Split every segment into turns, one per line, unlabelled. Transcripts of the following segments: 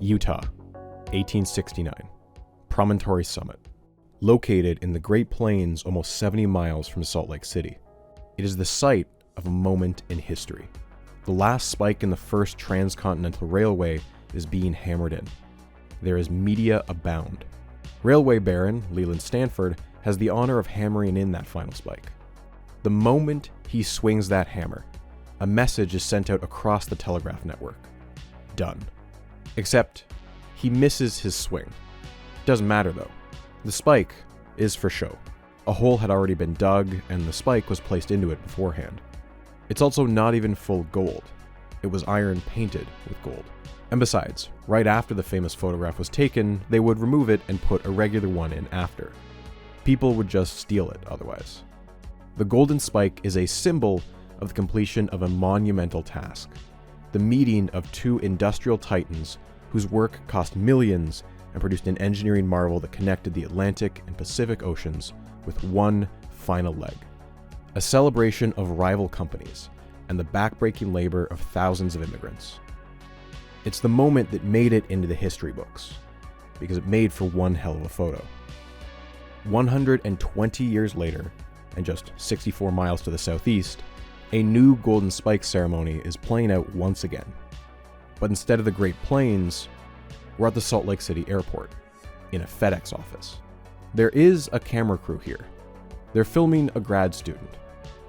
Utah, 1869. Promontory Summit. Located in the Great Plains almost 70 miles from Salt Lake City. It is the site of a moment in history. The last spike in the first transcontinental railway is being hammered in. There is media abound. Railway Baron Leland Stanford has the honor of hammering in that final spike. The moment he swings that hammer, a message is sent out across the telegraph network. Done. Except, he misses his swing. Doesn't matter though. The spike is for show. A hole had already been dug, and the spike was placed into it beforehand. It's also not even full gold. It was iron painted with gold. And besides, right after the famous photograph was taken, they would remove it and put a regular one in after. People would just steal it otherwise. The golden spike is a symbol of the completion of a monumental task. The meeting of two industrial titans whose work cost millions and produced an engineering marvel that connected the Atlantic and Pacific Oceans with one final leg. A celebration of rival companies and the backbreaking labor of thousands of immigrants. It's the moment that made it into the history books, because it made for one hell of a photo. 120 years later, and just 64 miles to the southeast, a new Golden Spike ceremony is playing out once again. But instead of the Great Plains, we're at the Salt Lake City airport, in a FedEx office. There is a camera crew here. They're filming a grad student,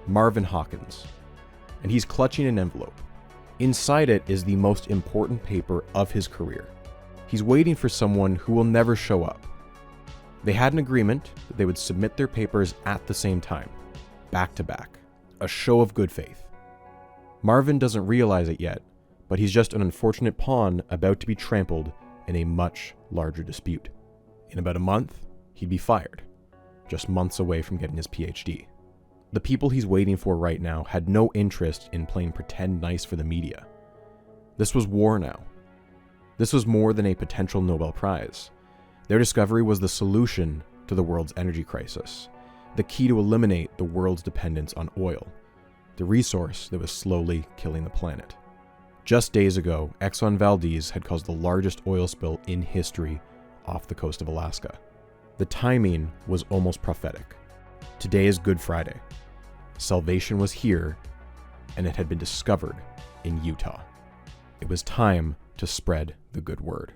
Marvin Hawkins, and he's clutching an envelope. Inside it is the most important paper of his career. He's waiting for someone who will never show up. They had an agreement that they would submit their papers at the same time, back to back, a show of good faith. Marvin doesn't realize it yet, but he's just an unfortunate pawn about to be trampled in a much larger dispute. In about a month, he'd be fired, just months away from getting his PhD. The people he's waiting for right now had no interest in playing pretend nice for the media. This was war now. This was more than a potential Nobel Prize. Their discovery was the solution to the world's energy crisis, the key to eliminate the world's dependence on oil, the resource that was slowly killing the planet. Just days ago, Exxon Valdez had caused the largest oil spill in history off the coast of Alaska. The timing was almost prophetic. Today is Good Friday. Salvation was here, and it had been discovered in Utah. It was time to spread the good word.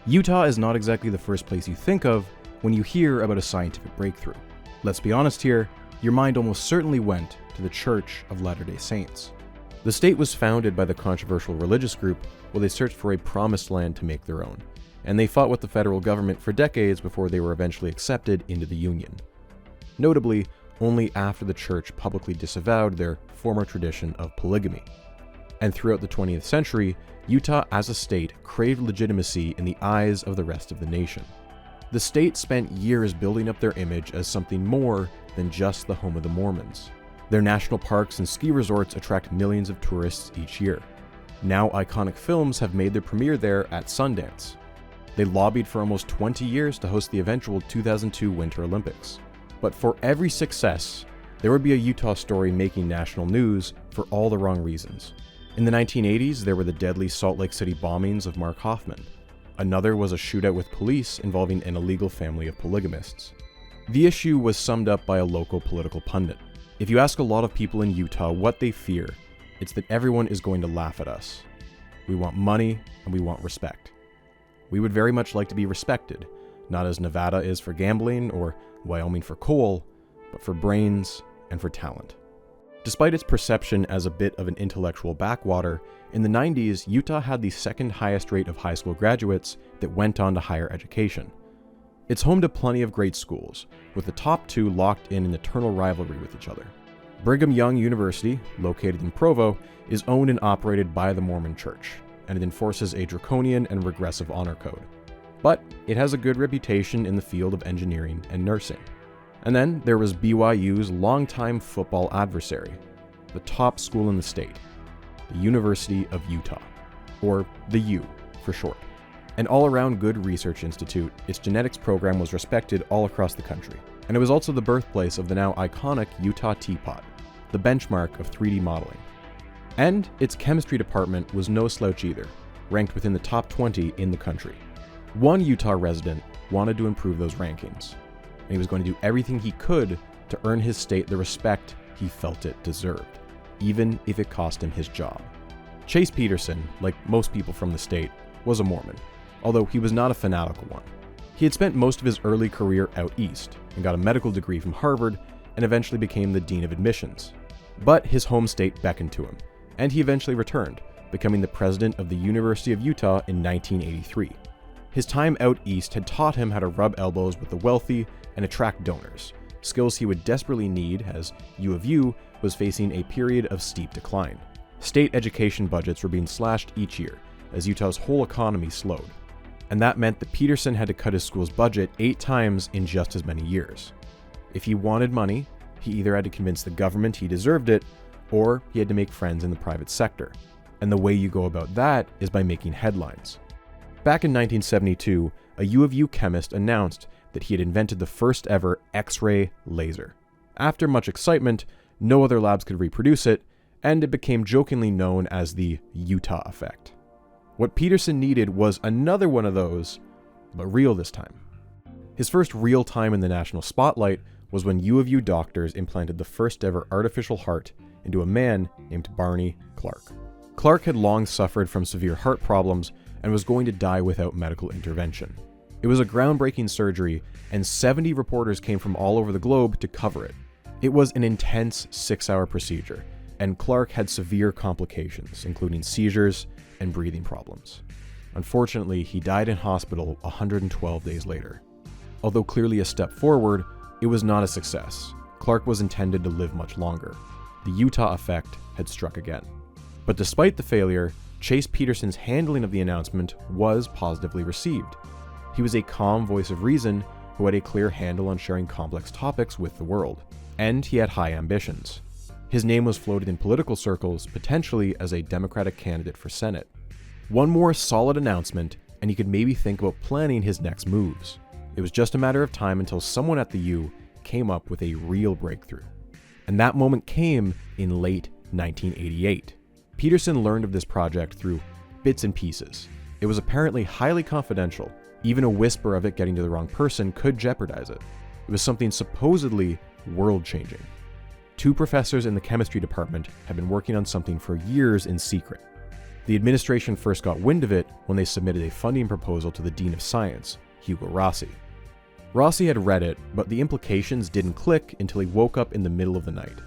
Utah is not exactly the first place you think of when you hear about a scientific breakthrough. Let's be honest here, your mind almost certainly went to the Church of Latter-day Saints. The state was founded by the controversial religious group while they searched for a promised land to make their own, and they fought with the federal government for decades before they were eventually accepted into the Union. Notably, only after the church publicly disavowed their former tradition of polygamy. And throughout the 20th century, Utah as a state craved legitimacy in the eyes of the rest of the nation. The state spent years building up their image as something more than just the home of the Mormons. Their national parks and ski resorts attract millions of tourists each year. Now iconic films have made their premiere there at Sundance. They lobbied for almost 20 years to host the eventual 2002 Winter Olympics. But for every success, there would be a Utah story making national news for all the wrong reasons. In the 1980s, there were the deadly Salt Lake City bombings of Mark Hoffman. Another was a shootout with police involving an illegal family of polygamists. The issue was summed up by a local political pundit. If you ask a lot of people in Utah what they fear, it's that everyone is going to laugh at us. We want money and we want respect. We would very much like to be respected, not as Nevada is for gambling or Wyoming for coal, but for brains and for talent. Despite its perception as a bit of an intellectual backwater, in the 90s, Utah had the second highest rate of high school graduates that went on to higher education. It's home to plenty of great schools, with the top two locked in an eternal rivalry with each other. Brigham Young University, located in Provo, is owned and operated by the Mormon Church, and it enforces a draconian and regressive honor code. But it has a good reputation in the field of engineering and nursing. And then there was BYU's longtime football adversary, the top school in the state, the University of Utah, or the U for short. An all-around good research institute, its genetics program was respected all across the country, and it was also the birthplace of the now iconic Utah teapot, the benchmark of 3D modeling. And its chemistry department was no slouch either, ranked within the top 20 in the country. One Utah resident wanted to improve those rankings, and he was going to do everything he could to earn his state the respect he felt it deserved, even if it cost him his job. Chase Peterson, like most people from the state, was a Mormon, although he was not a fanatical one. He had spent most of his early career out east and got a medical degree from Harvard and eventually became the dean of admissions. But his home state beckoned to him, and he eventually returned, becoming the president of the University of Utah in 1983. His time out east had taught him how to rub elbows with the wealthy and attract donors, skills he would desperately need as U of U was facing a period of steep decline. State education budgets were being slashed each year as Utah's whole economy slowed, and that meant that Peterson had to cut his school's budget 8 times in just as many years. If he wanted money, he either had to convince the government he deserved it, or he had to make friends in the private sector. And the way you go about that is by making headlines. Back in 1972, a U of U chemist announced that he had invented the first ever X-ray laser. After much excitement, no other labs could reproduce it, and it became jokingly known as the Utah effect. What Peterson needed was another one of those, but real this time. His first real time in the national spotlight was when U of U doctors implanted the first ever artificial heart into a man named Barney Clark. Clark had long suffered from severe heart problems and was going to die without medical intervention. It was a groundbreaking surgery, and 70 reporters came from all over the globe to cover it. It was an intense 6-hour procedure, and Clark had severe complications, including seizures and breathing problems. Unfortunately, he died in hospital 112 days later. Although clearly a step forward, it was not a success. Clark was intended to live much longer. The Utah effect had struck again. But despite the failure, Chase Peterson's handling of the announcement was positively received. He was a calm voice of reason who had a clear handle on sharing complex topics with the world, and he had high ambitions. His name was floated in political circles, potentially as a Democratic candidate for Senate. One more solid announcement, and he could maybe think about planning his next moves. It was just a matter of time until someone at the U came up with a real breakthrough. And that moment came in late 1988. Peterson learned of this project through bits and pieces. It was apparently highly confidential. Even a whisper of it getting to the wrong person could jeopardize it. It was something supposedly world-changing. 2 professors in the chemistry department had been working on something for years in secret. The administration first got wind of it when they submitted a funding proposal to the Dean of Science, Hugo Rossi. Rossi had read it, but the implications didn't click until he woke up in the middle of the night.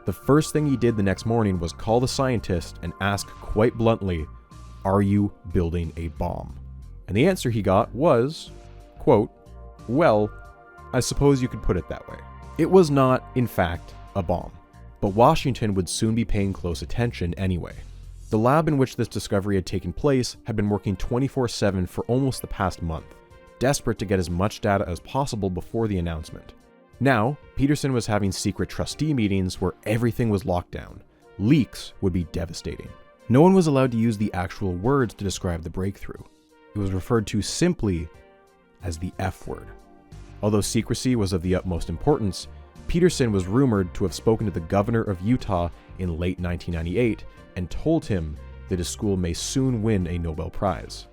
The first thing he did the next morning was call the scientist and ask quite bluntly, "Are you building a bomb?" And the answer he got was, quote, "Well, I suppose you could put it that way." It was not, in fact, a bomb, but Washington would soon be paying close attention anyway. The lab in which this discovery had taken place had been working 24/7 for almost the past month, desperate to get as much data as possible before the announcement. Now, Peterson was having secret trustee meetings where everything was locked down. Leaks would be devastating. No one was allowed to use the actual words to describe the breakthrough. It was referred to simply as the F word. Although secrecy was of the utmost importance, Peterson was rumored to have spoken to the governor of Utah in late 1998 and told him that his school may soon win a Nobel Prize.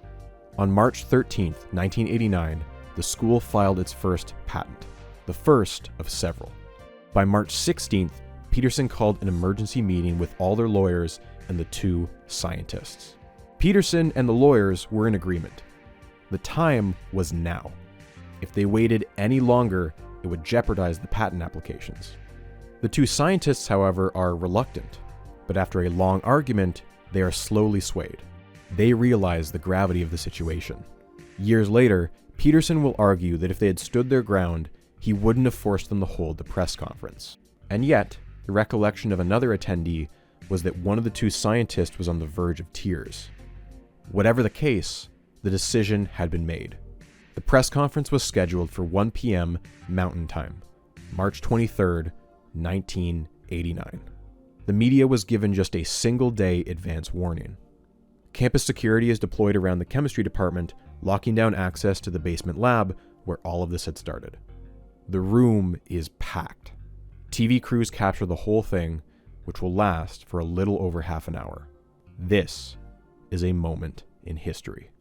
On March 13, 1989, the school filed its first patent, the first of several. By March 16th, Peterson called an emergency meeting with all their lawyers and the 2 scientists. Peterson and the lawyers were in agreement. The time was now. If they waited any longer, it would jeopardize the patent applications. The 2 scientists, however, are reluctant, but after a long argument, they are slowly swayed. They realize the gravity of the situation. Years later, Peterson will argue that if they had stood their ground, he wouldn't have forced them to hold the press conference. And yet, the recollection of another attendee was that one of the 2 scientists was on the verge of tears. Whatever the case, the decision had been made. The press conference was scheduled for 1 p.m. Mountain Time, March 23rd, 1989. The media was given just a single-day advance warning. Campus security is deployed around the chemistry department, locking down access to the basement lab where all of this had started. The room is packed. TV crews capture the whole thing, which will last for a little over half an hour. This is a moment in history.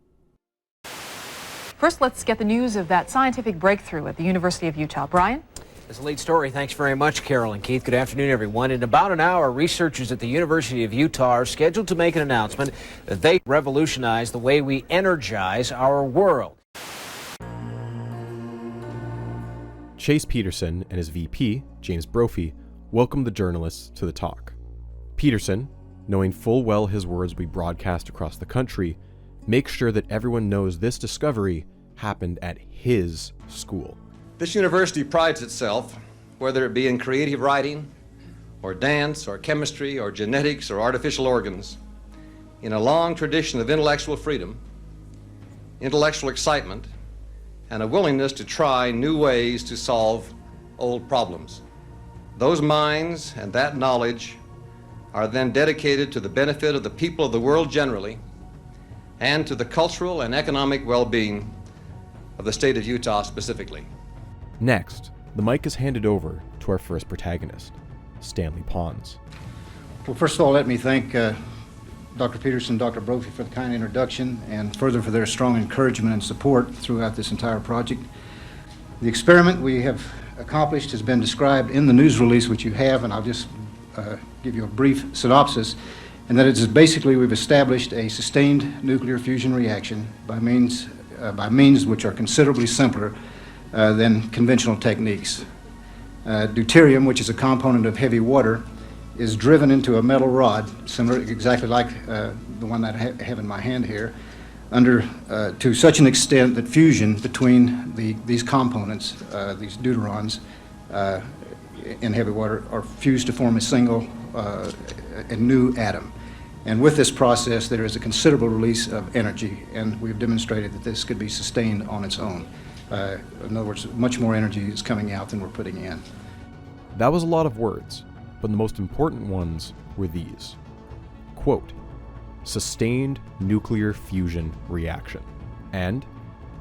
First, let's get the news of that scientific breakthrough at the University of Utah. Brian?
It's a late story. Thanks very much, Carol and Keith. Good afternoon, everyone. In about an hour, researchers at the University of Utah are scheduled to make an announcement that they revolutionize the way we energize our world.
Chase Peterson and his VP, James Brophy, welcomed the journalists to the talk. Peterson, knowing full well his words would be broadcast across the country, makes sure that everyone knows this discovery happened at his school.
This university prides itself, whether it be in creative writing, or dance, or chemistry, or genetics, or artificial organs, in a long tradition of intellectual freedom, intellectual excitement, and a willingness to try new ways to solve old problems. Those minds and that knowledge are then dedicated to the benefit of the people of the world generally, and to the cultural and economic well-being of the state of Utah specifically.
Next, the mic is handed over to our first protagonist, Stanley Pons.
Well, first of all, let me thank Dr. Peterson and Dr. Brophy for the kind introduction, and further for their strong encouragement and support throughout this entire project. The experiment we have accomplished has been described in the news release which you have, and I'll just give you a brief synopsis, and that is basically we've established a sustained nuclear fusion reaction by means which are considerably simpler than conventional techniques. Deuterium, which is a component of heavy water, is driven into a metal rod, similar, exactly like the one that I have in my hand here, to such an extent that fusion between these components, these deuterons, in heavy water, are fused to form a single a new atom. And with this process, there is a considerable release of energy, and we've demonstrated that this could be sustained on its own. In other words, much more energy is coming out than we're putting in.
That was a lot of words, but the most important ones were these. Quote, sustained nuclear fusion reaction, and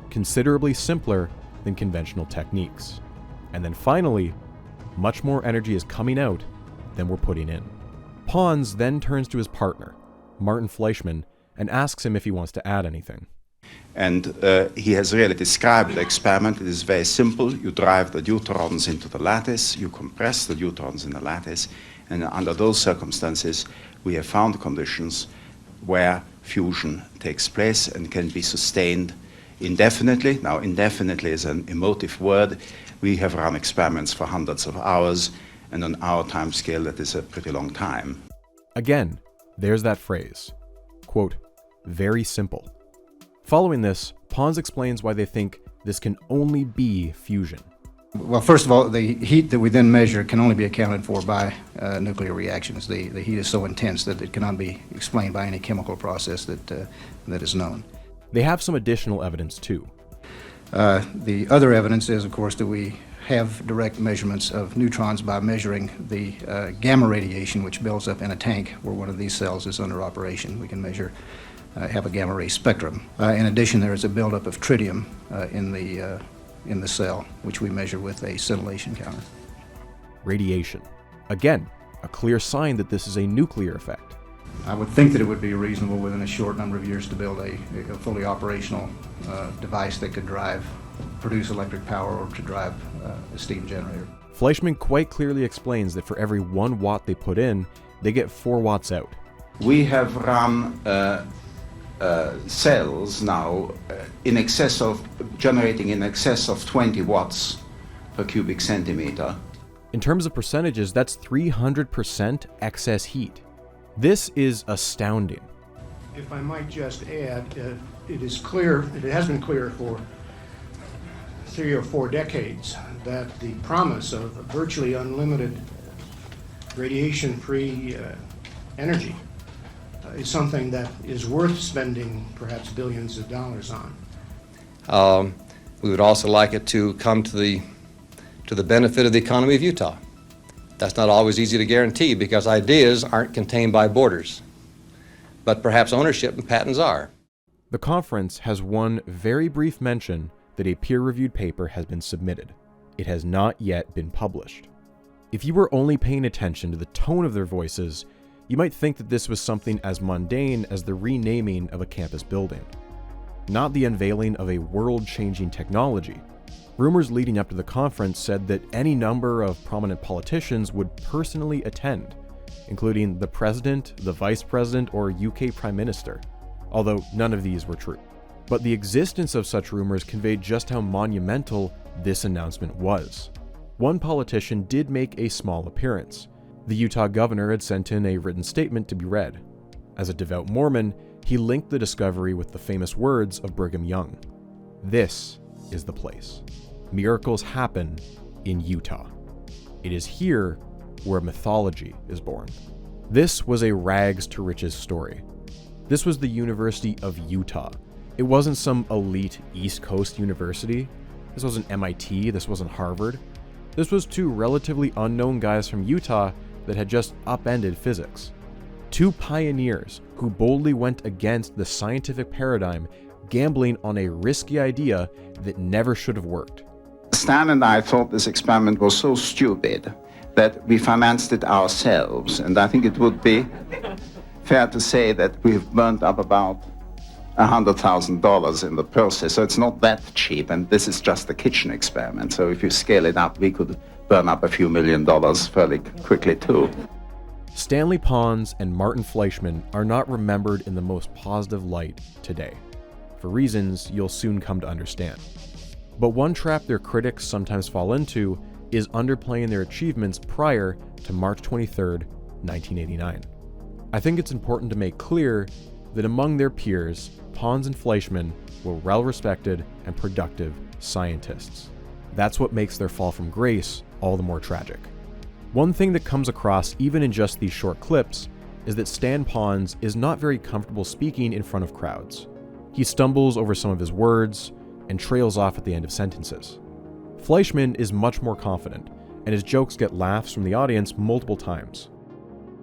considerably simpler than conventional techniques. And then finally, much more energy is coming out than we're putting in. Pons then turns to his partner, Martin Fleischmann, and asks him if he wants to add anything.
And he has really described the experiment. It is very simple. You drive the deuterons into the lattice, you compress the deuterons in the lattice, and under those circumstances, we have found conditions where fusion takes place and can be sustained indefinitely. Now, indefinitely is an emotive word. We have run experiments for hundreds of hours, and on our time scale, that is a pretty long time.
Again, there's that phrase, quote, very simple. Following this, Pons explains why they think this can only be fusion.
Well, first of all, the heat that we then measure can only be accounted for by nuclear reactions. The heat is so intense that it cannot be explained by any chemical process that is known.
They have some additional evidence too.
The other evidence is, of course, that we have direct measurements of neutrons by measuring the gamma radiation which builds up in a tank where one of these cells is under operation. We can measure, have a gamma ray spectrum. In addition, there is a buildup of tritium in the cell, which we measure with a scintillation counter.
Radiation. Again, a clear sign that this is a nuclear effect.
I would think that it would be reasonable within a short number of years to build a fully operational device that could produce electric power or to drive a steam generator.
Fleischmann quite clearly explains that for every 1 watt they put in, they get 4 watts out.
We have run cells now generating in excess of 20 watts per cubic centimeter.
In terms of percentages, that's 300% excess heat. This is astounding.
If I might just add, it is clear, it has been clear for 3 or 4 decades that the promise of virtually unlimited radiation-free energy is something that is worth spending perhaps billions of dollars on.
We would also like it to come to the benefit of the economy of Utah. That's not always easy to guarantee because ideas aren't contained by borders, but perhaps ownership and patents are.
The conference has one very brief mention that a peer-reviewed paper has been submitted. It has not yet been published. If you were only paying attention to the tone of their voices, you might think that this was something as mundane as the renaming of a campus building, not the unveiling of a world-changing technology. Rumors leading up to the conference said that any number of prominent politicians would personally attend, including the president, the vice president, or UK prime minister, although none of these were true. But the existence of such rumors conveyed just how monumental this announcement was. One politician did make a small appearance. The Utah governor had sent in a written statement to be read. As a devout Mormon, he linked the discovery with the famous words of Brigham Young. This is the place. Miracles happen in Utah. It is here where mythology is born. This was a rags to riches story. This was the University of Utah. It wasn't some elite East Coast university. This wasn't MIT, this wasn't Harvard. This was two relatively unknown guys from Utah that had just upended physics. Two pioneers who boldly went against the scientific paradigm, gambling on a risky idea that never should have worked.
Stan and I thought this experiment was so stupid that we financed it ourselves, and I think it would be fair to say that we've burnt up about $100,000 in the process, so it's not that cheap, and this is just a kitchen experiment, so if you scale it up, we could burn up a few $1 million fairly quickly too.
Stanley Pons and Martin Fleischmann are not remembered in the most positive light today, for reasons you'll soon come to understand. But one trap their critics sometimes fall into is underplaying their achievements prior to March 23, 1989. I think it's important to make clear that among their peers, Pons and Fleischmann were well-respected and productive scientists. That's what makes their fall from grace all the more tragic. One thing that comes across even in just these short clips is that Stan Pons is not very comfortable speaking in front of crowds. He stumbles over some of his words and trails off at the end of sentences. Fleischmann is much more confident, and his jokes get laughs from the audience multiple times.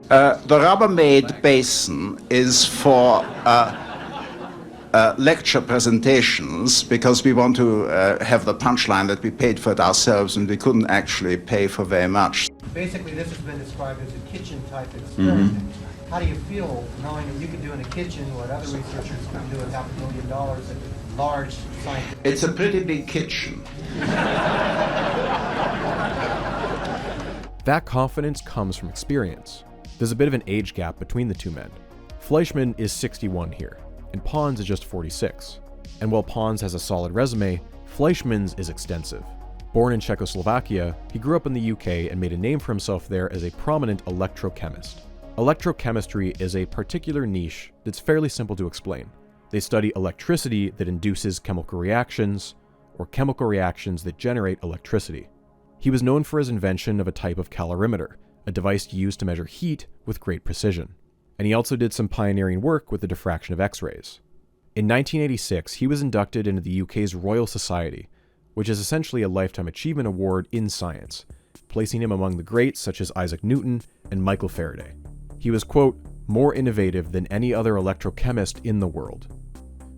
The Rubbermaid basin is for lecture presentations because we want to have the punchline that we paid for it ourselves and we couldn't actually pay for very much.
Basically, this has been described as a kitchen-type experiment. Mm-hmm. How do you feel knowing that you can do in a kitchen what other researchers can do with $500,000 at large scientific...
It's a pretty big kitchen.
That confidence comes from experience. There's a bit of an age gap between the two men. Fleischmann is 61 here, and Pons is just 46. And while Pons has a solid resume, Fleischmann's is extensive. Born in Czechoslovakia, he grew up in the UK and made a name for himself there as a prominent electrochemist. Electrochemistry is a particular niche that's fairly simple to explain. They study electricity that induces chemical reactions, or chemical reactions that generate electricity. He was known for his invention of a type of calorimeter, a device used to measure heat with great precision. And he also did some pioneering work with the diffraction of X-rays. In 1986, he was inducted into the UK's Royal Society, which is essentially a Lifetime Achievement Award in science, placing him among the greats such as Isaac Newton and Michael Faraday. He was, quote, more innovative than any other electrochemist in the world.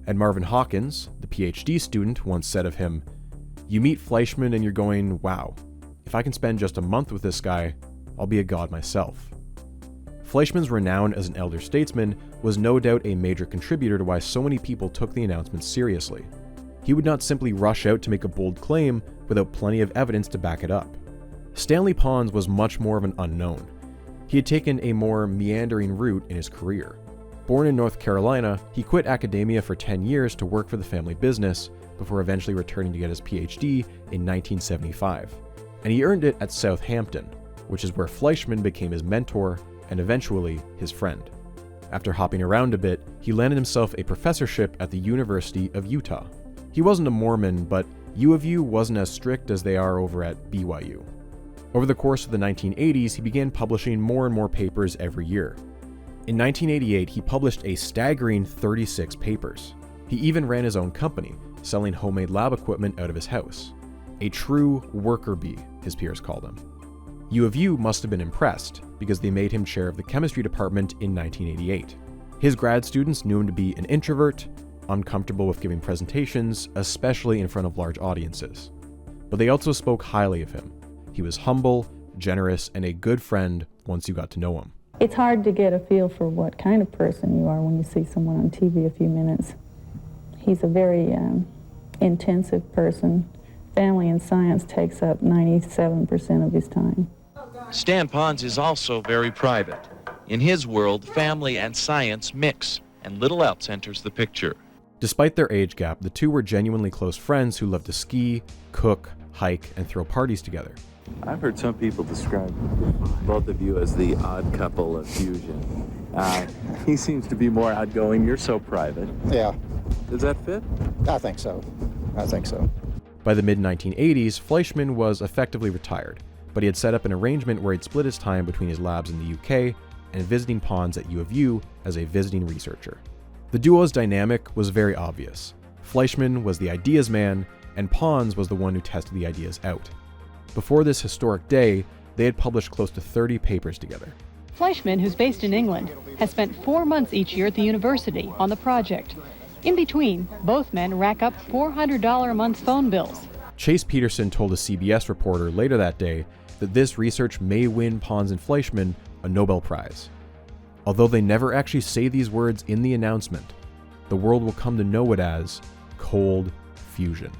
And Marvin Hawkins, the PhD student, once said of him, "You meet Fleischmann and you're going, wow, if I can spend just a month with this guy, I'll be a god myself." Fleischmann's renown as an elder statesman was no doubt a major contributor to why so many people took the announcement seriously. He would not simply rush out to make a bold claim without plenty of evidence to back it up. Stanley Pons was much more of an unknown. He had taken a more meandering route in his career. Born in North Carolina, he quit academia for 10 years to work for the family business before eventually returning to get his PhD in 1975. And he earned it at Southampton, which is where Fleischmann became his mentor and eventually his friend. After hopping around a bit, he landed himself a professorship at the University of Utah. He wasn't a Mormon, but U of U wasn't as strict as they are over at BYU. Over the course of the 1980s, he began publishing more and more papers every year. In 1988, he published a staggering 36 papers. He even ran his own company, selling homemade lab equipment out of his house. A true worker bee, his peers called him. U of U must have been impressed, because they made him chair of the chemistry department in 1988. His grad students knew him to be an introvert, uncomfortable with giving presentations, especially in front of large audiences. But they also spoke highly of him. He was humble, generous, and a good friend once you got to know him.
It's hard to get a feel for what kind of person you are when you see someone on TV a few minutes. He's a very intensive person. Family and science takes up 97% of his time.
Stan Pons is also very private. In his world, family and science mix, and little else enters the picture.
Despite their age gap, the two were genuinely close friends who loved to ski, cook, hike, and throw parties together.
I've heard some people describe both of you as the odd couple of fusion. He seems to be more outgoing. You're so private.
Yeah.
Does that fit?
I think so. I think so.
By the mid-1980s, Fleischmann was effectively retired, but he had set up an arrangement where he'd split his time between his labs in the UK and visiting Pons at U of U as a visiting researcher. The duo's dynamic was very obvious. Fleischmann was the ideas man, and Pons was the one who tested the ideas out. Before this historic day, they had published close to 30 papers together.
Fleischmann, who's based in England, has spent 4 months each year at the university on the project. In between, both men rack up $400 a month phone bills.
Chase Peterson told a CBS reporter later that day that this research may win Pons and Fleischmann a Nobel Prize. Although they never actually say these words in the announcement, the world will come to know it as cold fusion.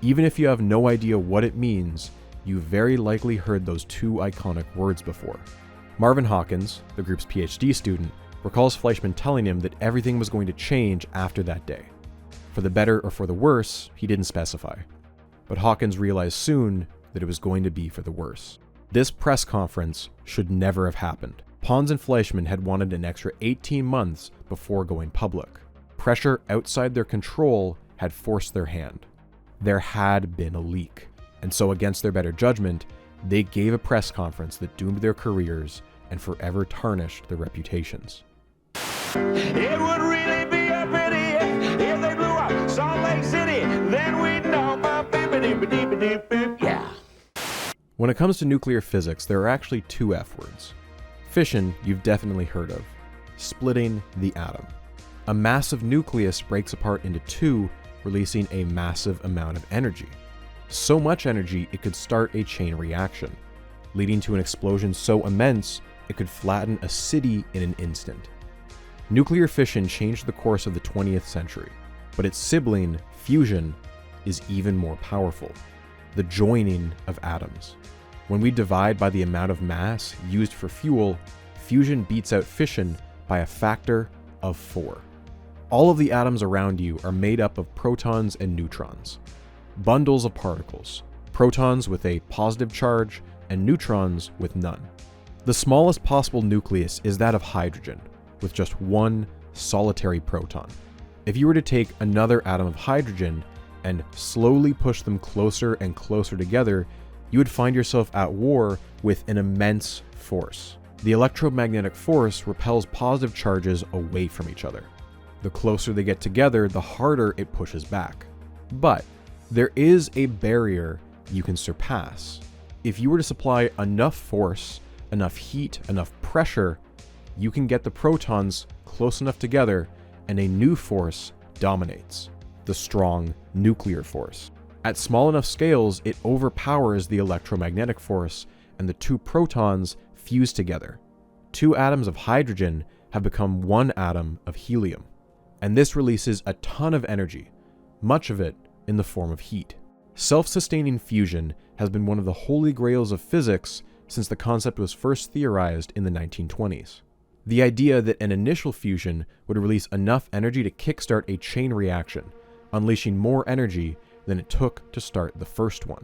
Even if you have no idea what it means, you very likely heard those two iconic words before. Marvin Hawkins, the group's PhD student, recalls Fleischmann telling him that everything was going to change after that day. For the better or for the worse, he didn't specify. But Hawkins realized soon that it was going to be for the worse. This press conference should never have happened. Pons and Fleischmann had wanted an extra 18 months before going public. Pressure outside their control had forced their hand. There had been a leak, and so against their better judgment, they gave a press conference that doomed their careers and forever tarnished their reputations.
It would really be a pity if they blew up Salt Lake City, then we'd know about yeah.
When it comes to nuclear physics, there are actually two F words. Fission, you've definitely heard of. Splitting the atom. A massive nucleus breaks apart into two, releasing a massive amount of energy. So much energy it could start a chain reaction, leading to an explosion so immense it could flatten a city in an instant. Nuclear fission changed the course of the 20th century, but its sibling, fusion, is even more powerful. The joining of atoms. When we divide by the amount of mass used for fuel, fusion beats out fission by a factor of 4. All of the atoms around you are made up of protons and neutrons. Bundles of particles, protons with a positive charge and neutrons with none. The smallest possible nucleus is that of hydrogen, with just one solitary proton. If you were to take another atom of hydrogen and slowly push them closer and closer together, you would find yourself at war with an immense force. The electromagnetic force repels positive charges away from each other. The closer they get together, the harder it pushes back. But there is a barrier you can surpass. If you were to supply enough force, enough heat, enough pressure, you can get the protons close enough together and a new force dominates. The strong nuclear force. At small enough scales, it overpowers the electromagnetic force, and the two protons fuse together. Two atoms of hydrogen have become one atom of helium, and this releases a ton of energy, much of it in the form of heat. Self-sustaining fusion has been one of the holy grails of physics since the concept was first theorized in the 1920s. The idea that an initial fusion would release enough energy to kickstart a chain reaction, unleashing more energy than it took to start the first one.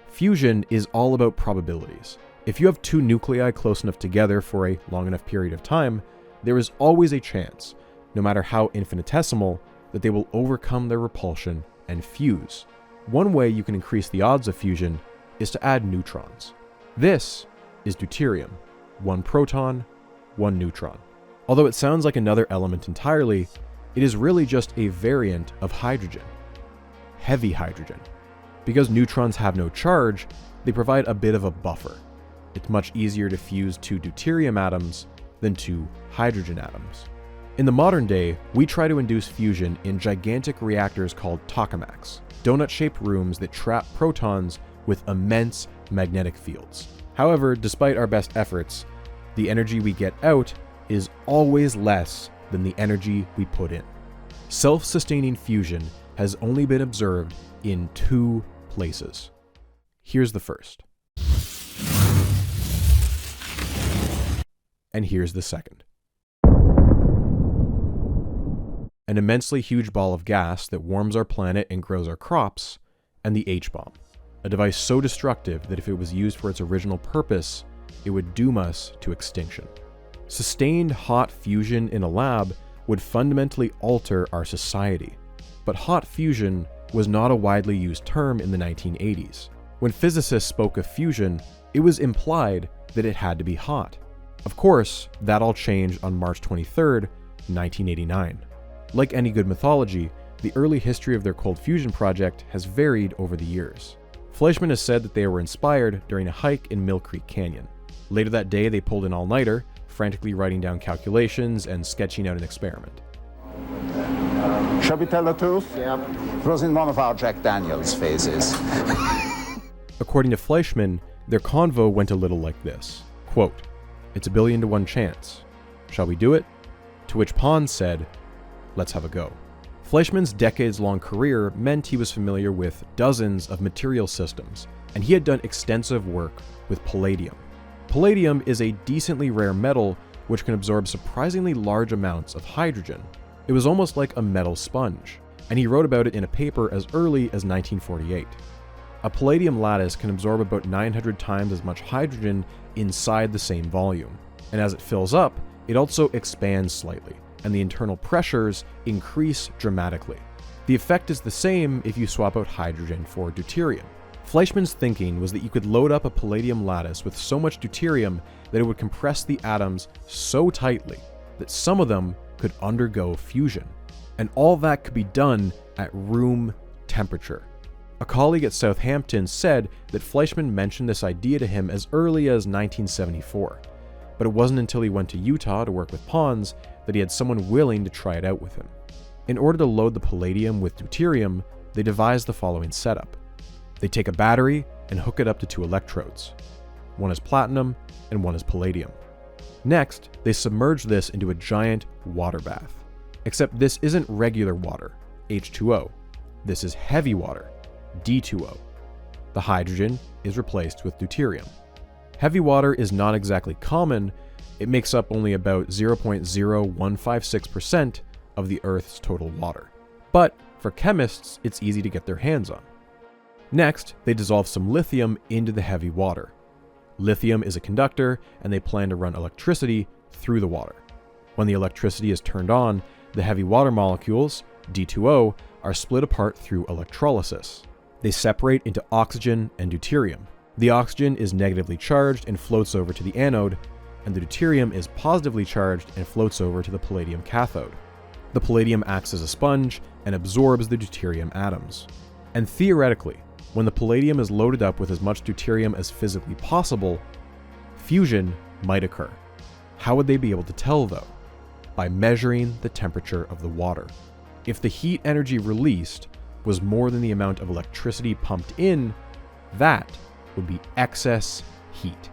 Fusion is all about probabilities. If you have two nuclei close enough together for a long enough period of time, there is always a chance, no matter how infinitesimal, that they will overcome their repulsion and fuse. One way you can increase the odds of fusion is to add neutrons. This is deuterium, one proton, one neutron. Although it sounds like another element entirely, it is really just a variant of hydrogen. Heavy hydrogen. Because neutrons have no charge, they provide a bit of a buffer. It's much easier to fuse two deuterium atoms than two hydrogen atoms. In the modern day, we try to induce fusion in gigantic reactors called tokamaks, donut-shaped rooms that trap protons with immense magnetic fields. However, despite our best efforts, the energy we get out is always less than the energy we put in. Self-sustaining fusion has only been observed in 2 places. Here's the first. And here's the second. An immensely huge ball of gas that warms our planet and grows our crops, and the H-bomb, a device so destructive that if it was used for its original purpose, it would doom us to extinction. Sustained hot fusion in a lab would fundamentally alter our society. But hot fusion was not a widely used term in the 1980s. When physicists spoke of fusion, it was implied that it had to be hot. Of course, that all changed on March 23rd, 1989. Like any good mythology, the early history of their cold fusion project has varied over the years. Fleischmann has said that they were inspired during a hike in Mill Creek Canyon. Later that day, they pulled an all-nighter, frantically writing down calculations and sketching out an experiment.
Shall we tell the truth? Yeah. It was in one of our Jack Daniels phases.
According to Fleischmann, their convo went a little like this. Quote, "It's a 1,000,000,000 to 1 chance. Shall we do it?" To which Pons said, "Let's have a go." Fleischmann's decades-long career meant he was familiar with dozens of material systems, and he had done extensive work with palladium. Palladium is a decently rare metal which can absorb surprisingly large amounts of hydrogen. It was almost like a metal sponge, and he wrote about it in a paper as early as 1948. A palladium lattice can absorb about 900 times as much hydrogen inside the same volume, and as it fills up, it also expands slightly, and the internal pressures increase dramatically. The effect is the same if you swap out hydrogen for deuterium. Fleischmann's thinking was that you could load up a palladium lattice with so much deuterium that it would compress the atoms so tightly that some of them could undergo fusion. And all that could be done at room temperature. A colleague at Southampton said that Fleischmann mentioned this idea to him as early as 1974, but it wasn't until he went to Utah to work with Pons that he had someone willing to try it out with him. In order to load the palladium with deuterium, they devised the following setup. They take a battery and hook it up to 2 electrodes. One is platinum and one is palladium. Next, they submerge this into a giant water bath. Except this isn't regular water, H2O. This is heavy water, D2O. The hydrogen is replaced with deuterium. Heavy water is not exactly common. It makes up only about 0.0156% of the Earth's total water. But for chemists, it's easy to get their hands on. Next, they dissolve some lithium into the heavy water. Lithium is a conductor, and they plan to run electricity through the water. When the electricity is turned on, the heavy water molecules, D2O, are split apart through electrolysis. They separate into oxygen and deuterium. The oxygen is negatively charged and floats over to the anode, and the deuterium is positively charged and floats over to the palladium cathode. The palladium acts as a sponge and absorbs the deuterium atoms. And theoretically, when the palladium is loaded up with as much deuterium as physically possible, fusion might occur. How would they be able to tell, though? By measuring the temperature of the water. If the heat energy released was more than the amount of electricity pumped in, that would be excess heat,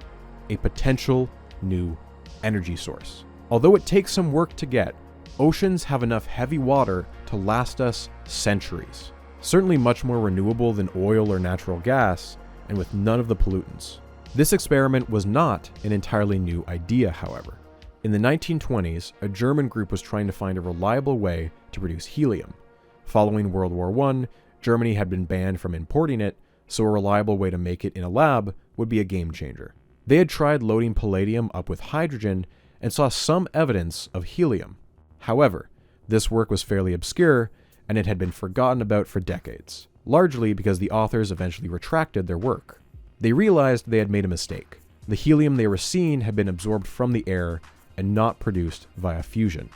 a potential new energy source. Although it takes some work to get, oceans have enough heavy water to last us centuries. Certainly much more renewable than oil or natural gas, and with none of the pollutants. This experiment was not an entirely new idea, however. In the 1920s, a German group was trying to find a reliable way to produce helium. Following World War I, Germany had been banned from importing it, so a reliable way to make it in a lab would be a game changer. They had tried loading palladium up with hydrogen and saw some evidence of helium. However, this work was fairly obscure, and it had been forgotten about for decades, largely because the authors eventually retracted their work. They realized they had made a mistake. The helium they were seeing had been absorbed from the air and not produced via fusion.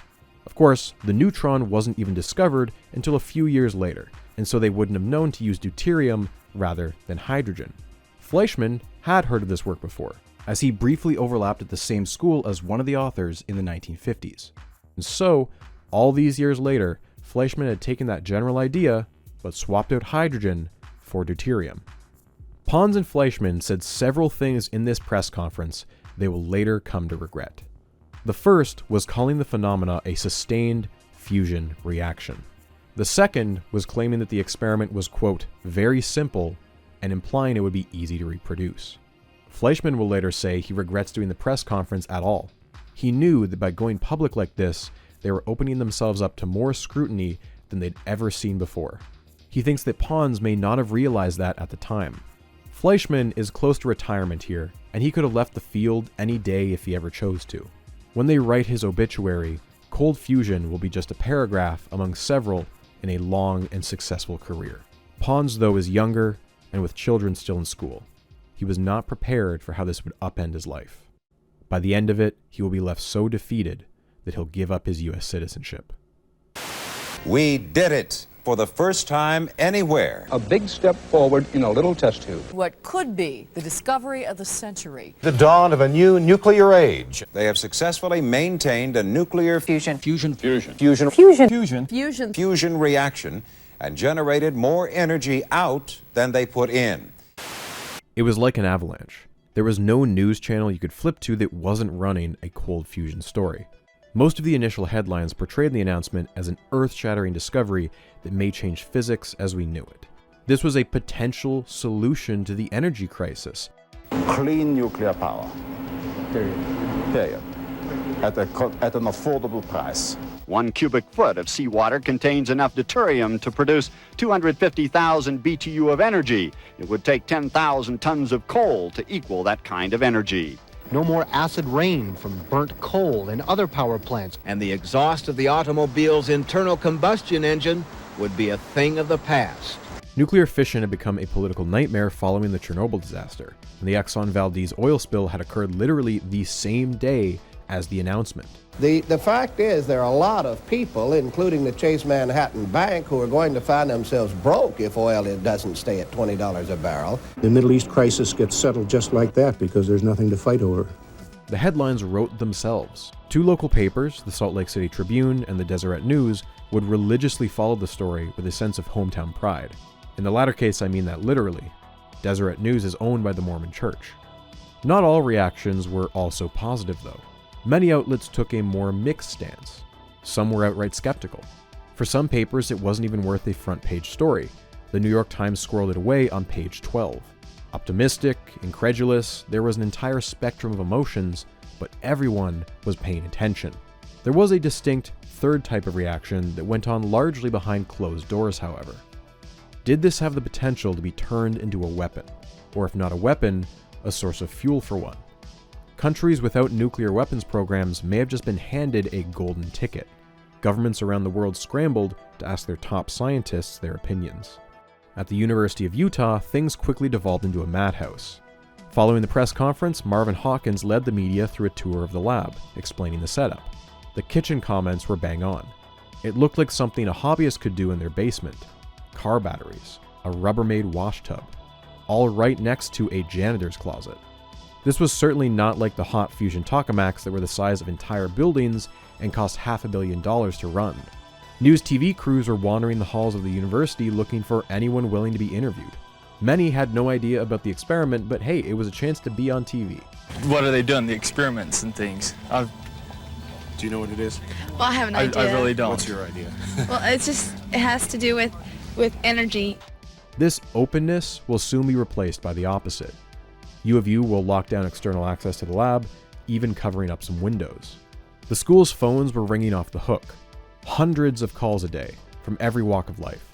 Of course, the neutron wasn't even discovered until a few years later, and so they wouldn't have known to use deuterium rather than hydrogen. Fleischmann had heard of this work before, as he briefly overlapped at the same school as one of the authors in the 1950s. And so, all these years later, Fleischmann had taken that general idea, but swapped out hydrogen for deuterium. Pons and Fleischmann said several things in this press conference they will later come to regret. The first was calling the phenomena a sustained fusion reaction. The second was claiming that the experiment was, quote, very simple, and implying it would be easy to reproduce. Fleischmann will later say he regrets doing the press conference at all. He knew that by going public like this, they were opening themselves up to more scrutiny than they'd ever seen before. He thinks that Pons may not have realized that at the time. Fleischmann is close to retirement here, and he could have left the field any day if he ever chose to. When they write his obituary, cold fusion will be just a paragraph among several in a long and successful career. Pons, though, is younger and with children still in school. He was not prepared for how this would upend his life. By the end of it, he will be left so defeated that he'll give up his U.S. citizenship.
We did it for the first time anywhere.
A big step forward in a little test tube.
What could be the discovery of the century.
The dawn of a new nuclear age. They have successfully maintained a nuclear fusion reaction and generated more energy out than they put in.
It was like an avalanche. There was no news channel you could flip to that wasn't running a cold fusion story. Most of the initial headlines portrayed the announcement as an earth-shattering discovery that may change physics as we knew it. This was a potential solution to the energy crisis.
Clean nuclear power. Period. At an affordable price.
1 cubic foot of seawater contains enough deuterium to produce 250,000 BTU of energy. It would take 10,000 tons of coal to equal that kind of energy.
No more acid rain from burnt coal and other power plants.
And the exhaust of the automobile's internal combustion engine would be a thing of the past.
Nuclear fission had become a political nightmare following the Chernobyl disaster, and the Exxon Valdez oil spill had occurred literally the same day as the announcement.
The fact is there are a lot of people, including the Chase Manhattan Bank, who are going to find themselves broke if oil doesn't stay at $20 a barrel.
The Middle East crisis gets settled just like that because there's nothing to fight over.
The headlines wrote themselves. Two local papers, the Salt Lake City Tribune and the Deseret News, would religiously follow the story with a sense of hometown pride. In the latter case, I mean that literally. Deseret News is owned by the Mormon Church. Not all reactions were also positive, though. Many outlets took a more mixed stance. Some were outright skeptical. For some papers, it wasn't even worth a front-page story. The New York Times squirreled it away on page 12. Optimistic, incredulous, there was an entire spectrum of emotions, but everyone was paying attention. There was a distinct third type of reaction that went on largely behind closed doors, however. Did this have the potential to be turned into a weapon? Or if not a weapon, a source of fuel for one? Countries without nuclear weapons programs may have just been handed a golden ticket. Governments around the world scrambled to ask their top scientists their opinions. At the University of Utah, things quickly devolved into a madhouse. Following the press conference, Marvin Hawkins led the media through a tour of the lab, explaining the setup. The kitchen comments were bang on. It looked like something a hobbyist could do in their basement. Car batteries, a Rubbermaid wash tub, all right next to a janitor's closet. This was certainly not like the hot fusion tokamaks that were the size of entire buildings and cost $500 million to run. News TV crews were wandering the halls of the university looking for anyone willing to be interviewed. Many had no idea about the experiment, but hey, it was a chance to be on TV.
What are they doing, the experiments and things?
Do you know what it is?
Well, I have an idea.
I really don't.
What's your idea?
Well, it has to do with energy.
This openness will soon be replaced by the opposite. U of U will lock down external access to the lab, even covering up some windows. The school's phones were ringing off the hook. Hundreds of calls a day, from every walk of life.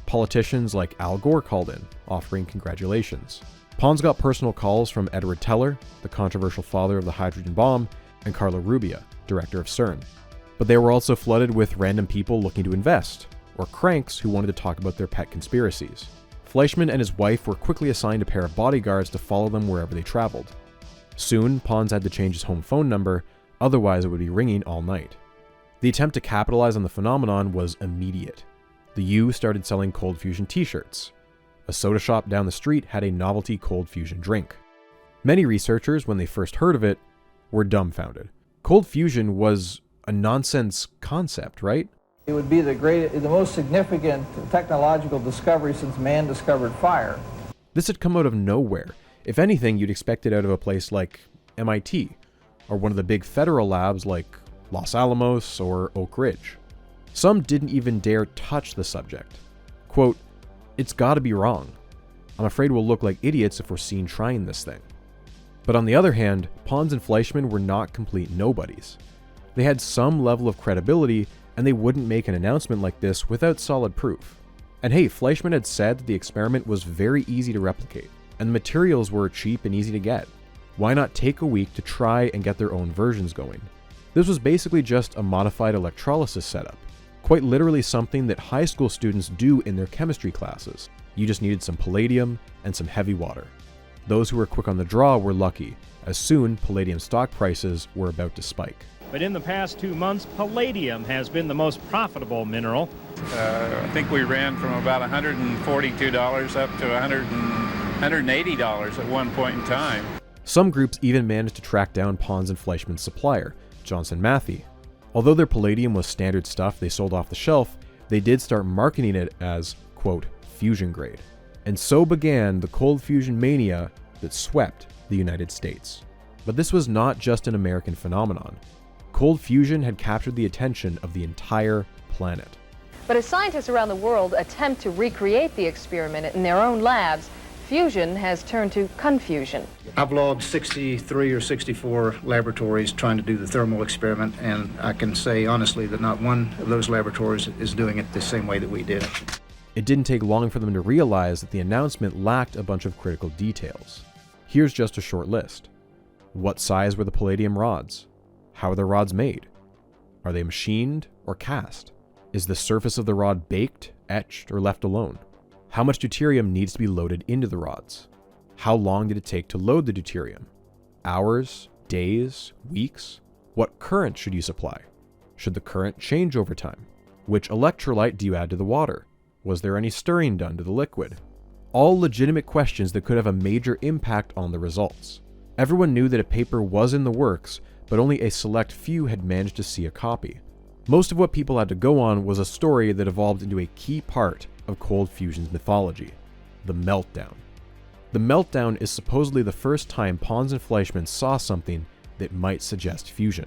Politicians like Al Gore called in, offering congratulations. Pons got personal calls from Edward Teller, the controversial father of the hydrogen bomb, and Carlo Rubbia, director of CERN. But they were also flooded with random people looking to invest, or cranks who wanted to talk about their pet conspiracies. Fleischmann and his wife were quickly assigned a pair of bodyguards to follow them wherever they traveled. Soon, Pons had to change his home phone number, otherwise it would be ringing all night. The attempt to capitalize on the phenomenon was immediate. The U started selling cold fusion t-shirts. A soda shop down the street had a novelty cold fusion drink. Many researchers, when they first heard of it, were dumbfounded. Cold fusion was a nonsense concept, right?
It would be the most significant technological discovery since man discovered fire.
This had come out of nowhere. If anything, you'd expect it out of a place like MIT, or one of the big federal labs like Los Alamos or Oak Ridge. Some didn't even dare touch the subject. Quote, "It's gotta be wrong. I'm afraid we'll look like idiots if we're seen trying this thing." But on the other hand, Pons and Fleischmann were not complete nobodies. They had some level of credibility, and they wouldn't make an announcement like this without solid proof. And hey, Fleischmann had said that the experiment was very easy to replicate, and the materials were cheap and easy to get. Why not take a week to try and get their own versions going? This was basically just a modified electrolysis setup, quite literally something that high school students do in their chemistry classes. You just needed some palladium and some heavy water. Those who were quick on the draw were lucky, as soon palladium stock prices were about to spike.
But in the past 2 months, palladium has been the most profitable mineral.
I think we ran from about $142 up to $180 at one point in time.
Some groups even managed to track down Pons and Fleischmann's supplier, Johnson Matthey. Although their palladium was standard stuff they sold off the shelf, they did start marketing it as, quote, fusion grade. And so began the cold fusion mania that swept the United States. But this was not just an American phenomenon. Cold fusion had captured the attention of the entire planet.
But as scientists around the world attempt to recreate the experiment in their own labs, fusion has turned to confusion.
I've logged 63 or 64 laboratories trying to do the thermal experiment, and I can say honestly that not one of those laboratories is doing it the same way that we did.
It didn't take long for them to realize that the announcement lacked a bunch of critical details. Here's just a short list. What size were the palladium rods? How are the rods made? Are they machined or cast? Is the surface of the rod baked, etched, or left alone? How much deuterium needs to be loaded into the rods? How long did it take to load the deuterium? Hours, days, weeks? What current should you supply? Should the current change over time? Which electrolyte do you add to the water? Was there any stirring done to the liquid? All legitimate questions that could have a major impact on the results. Everyone knew that a paper was in the works, but only a select few had managed to see a copy. Most of what people had to go on was a story that evolved into a key part of cold fusion's mythology, the meltdown. The meltdown is supposedly the first time Pons and Fleischmann saw something that might suggest fusion.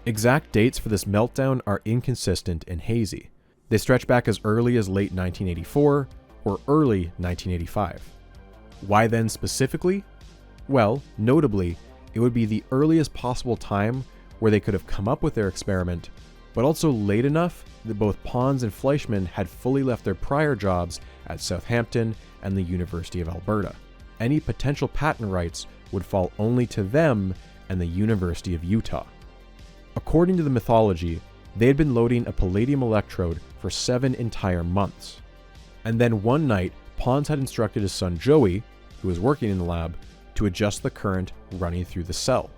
Exact dates for this meltdown are inconsistent and hazy. They stretch back as early as late 1984 or early 1985. Why then specifically? Well, notably, it would be the earliest possible time where they could have come up with their experiment, but also late enough that both Pons and Fleischmann had fully left their prior jobs at Southampton and the University of Alberta. Any potential patent rights would fall only to them and the University of Utah. According to the mythology, they had been loading a palladium electrode for 7 entire months. And then one night, Pons had instructed his son Joey, who was working in the lab, to adjust the current running through the cell.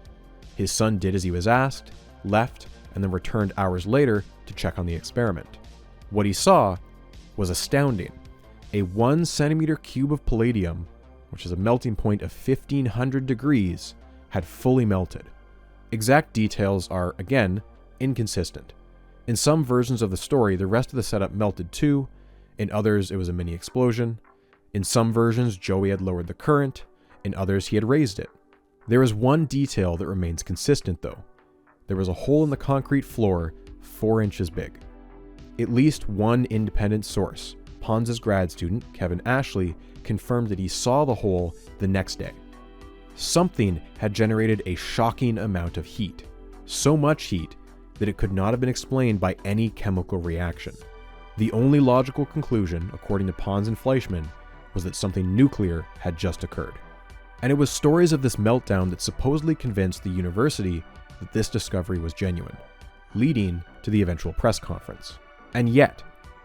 His son did as he was asked, left, and then returned hours later to check on the experiment. What he saw was astounding. A 1 centimeter cube of palladium, which is a melting point of 1500 degrees, had fully melted. Exact details are, again, inconsistent. In some versions of the story, the rest of the setup melted too. In others, it was a mini explosion. In some versions, Joey had lowered the current. In others, he had raised it. There is one detail that remains consistent, though. There was a hole in the concrete floor 4 inches big. At least one independent source, Pons' grad student, Kevin Ashley, confirmed that he saw the hole the next day. Something had generated a shocking amount of heat. So much heat that it could not have been explained by any chemical reaction. The only logical conclusion, according to Pons and Fleischmann, was that something nuclear had just occurred. And it was stories of this meltdown that supposedly convinced the university that this discovery was genuine, leading to the eventual press conference. And yet,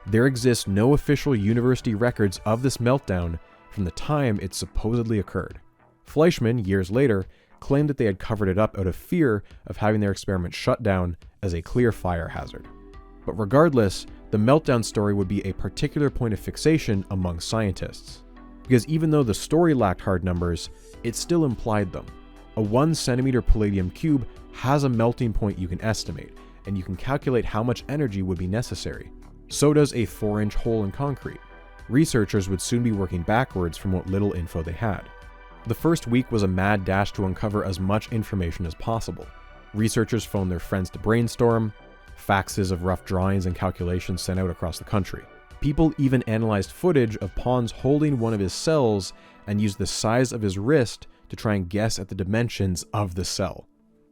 there exists no official university records of this meltdown from the time it supposedly occurred. Fleischmann, years later, claimed that they had covered it up out of fear of having their experiment shut down as a clear fire hazard. But regardless, the meltdown story would be a particular point of fixation among scientists. Because even though the story lacked hard numbers, it still implied them. A 1 centimeter palladium cube has a melting point you can estimate, and you can calculate how much energy would be necessary. So does a 4-inch hole in concrete. Researchers would soon be working backwards from what little info they had. The first week was a mad dash to uncover as much information as possible. Researchers phoned their friends to brainstorm, faxes of rough drawings and calculations sent out across the country. People even analyzed footage of Pons holding one of his cells and used the size of his wrist to try and guess at the dimensions of the cell.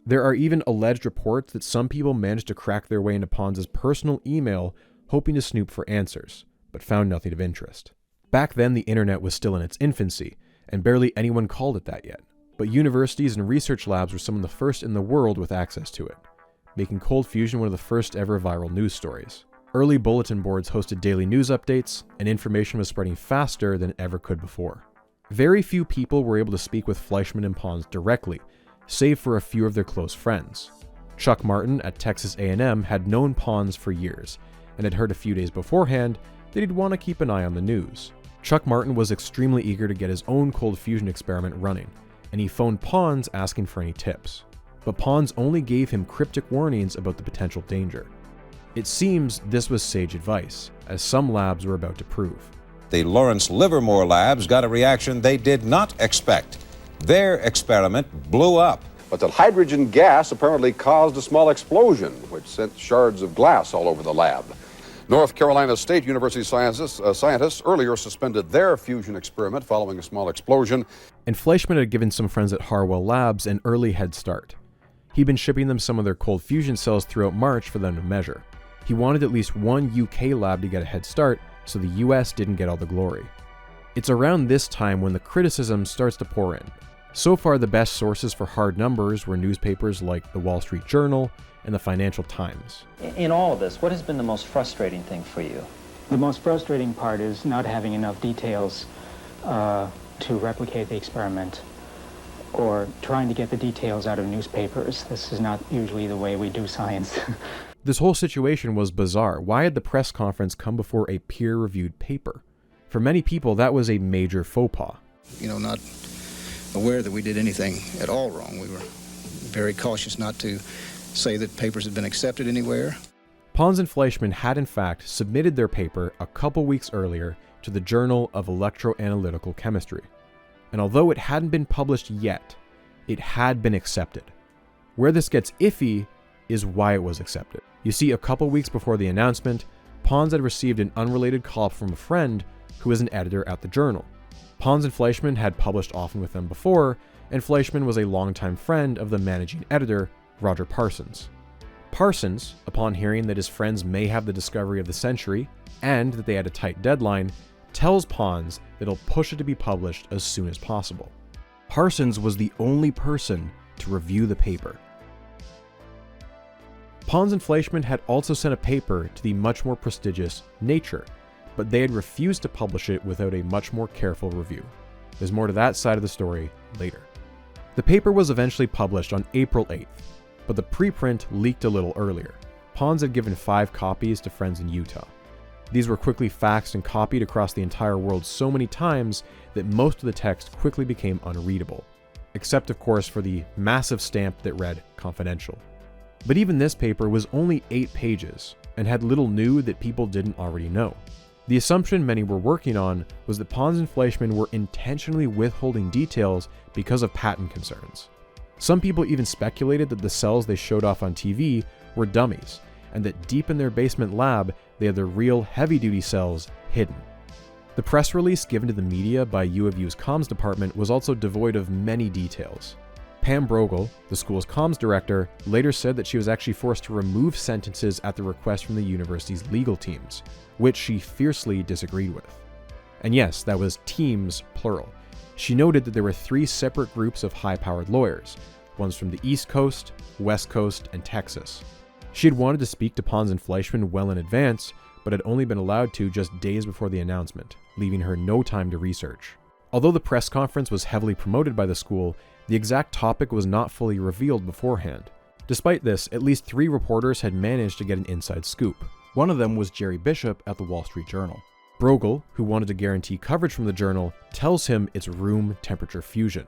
There are even alleged reports that some people managed to crack their way into Pons's personal email hoping to snoop for answers, but found nothing of interest. Back then, the internet was still in its infancy, and barely anyone called it that yet. But universities and research labs were some of the first in the world with access to it, making cold fusion one of the first ever viral news stories. Early bulletin boards hosted daily news updates, and information was spreading faster than it ever could before. Very few people were able to speak with Fleischmann and Pons directly, save for a few of their close friends. Chuck Martin at Texas A&M had known Pons for years, and had heard a few days beforehand that he'd want to keep an eye on the news. Chuck Martin was extremely eager to get his own cold fusion experiment running, and he phoned Pons asking for any tips. But Pons only gave him cryptic warnings about the potential danger. It seems this was sage advice, as some labs were about to prove.
The Lawrence Livermore labs got a reaction they did not expect. Their experiment blew up.
But the hydrogen gas apparently caused a small explosion, which sent shards of glass all over the lab. North Carolina State University scientists earlier suspended their fusion experiment following a small explosion.
And Fleischmann had given some friends at Harwell Labs an early head start. He'd been shipping them some of their cold fusion cells throughout March for them to measure. He wanted at least one UK lab to get a head start, so the US didn't get all the glory. It's around this time when the criticism starts to pour in. So far, the best sources for hard numbers were newspapers like the Wall Street Journal and the Financial Times.
In all of this, what has been the most frustrating thing for you?
The most frustrating part is not having enough details to replicate the experiment, or trying to get the details out of newspapers. This is not usually the way we do science.
This whole situation was bizarre. Why had the press conference come before a peer-reviewed paper? For many people, that was a major faux pas.
Not aware that we did anything at all wrong. We were very cautious not to say that papers had been accepted anywhere.
Pons and Fleischmann had in fact submitted their paper a couple weeks earlier to the Journal of Electroanalytical Chemistry. And although it hadn't been published yet, it had been accepted. Where this gets iffy is why it was accepted. You see, a couple weeks before the announcement, Pons had received an unrelated call from a friend who was an editor at the journal. Pons and Fleischmann had published often with them before, and Fleischmann was a longtime friend of the managing editor, Roger Parsons. Parsons, upon hearing that his friends may have the discovery of the century, and that they had a tight deadline, tells Pons that he'll push it to be published as soon as possible. Parsons was the only person to review the paper. Pons and Fleischmann had also sent a paper to the much more prestigious Nature, but they had refused to publish it without a much more careful review. There's more to that side of the story later. The paper was eventually published on April 8th, but the preprint leaked a little earlier. Pons had given 5 copies to friends in Utah. These were quickly faxed and copied across the entire world so many times that most of the text quickly became unreadable, except of course for the massive stamp that read confidential. But even this paper was only 8 pages and had little new that people didn't already know. The assumption many were working on was that Pons and Fleischmann were intentionally withholding details because of patent concerns. Some people even speculated that the cells they showed off on TV were dummies, and that deep in their basement lab they had the real heavy-duty cells hidden. The press release given to the media by U of U's comms department was also devoid of many details. Pam Brogel, the school's comms director, later said that she was actually forced to remove sentences at the request from the university's legal teams, which she fiercely disagreed with. And yes, that was teams, plural. She noted that there were 3 separate groups of high-powered lawyers, ones from the East Coast, West Coast, and Texas. She had wanted to speak to Pons and Fleischmann well in advance, but had only been allowed to just days before the announcement, leaving her no time to research. Although the press conference was heavily promoted by the school, the exact topic was not fully revealed beforehand. Despite this, at least 3 reporters had managed to get an inside scoop. One of them was Jerry Bishop at the Wall Street Journal. Brogle, who wanted to guarantee coverage from the journal, tells him it's room temperature fusion.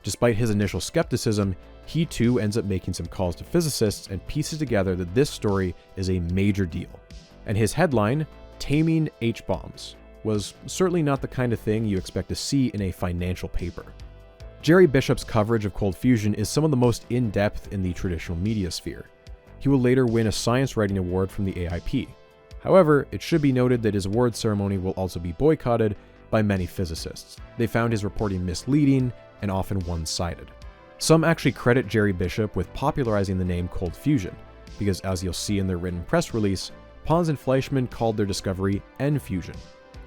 Despite his initial skepticism, he too ends up making some calls to physicists and pieces together that this story is a major deal. And his headline, Taming H-Bombs, was certainly not the kind of thing you expect to see in a financial paper. Jerry Bishop's coverage of cold fusion is some of the most in-depth in the traditional media sphere. He will later win a science writing award from the AIP. However, it should be noted that his award ceremony will also be boycotted by many physicists. They found his reporting misleading and often one-sided. Some actually credit Jerry Bishop with popularizing the name cold fusion, because as you'll see in their written press release, Pons and Fleischmann called their discovery N-fusion.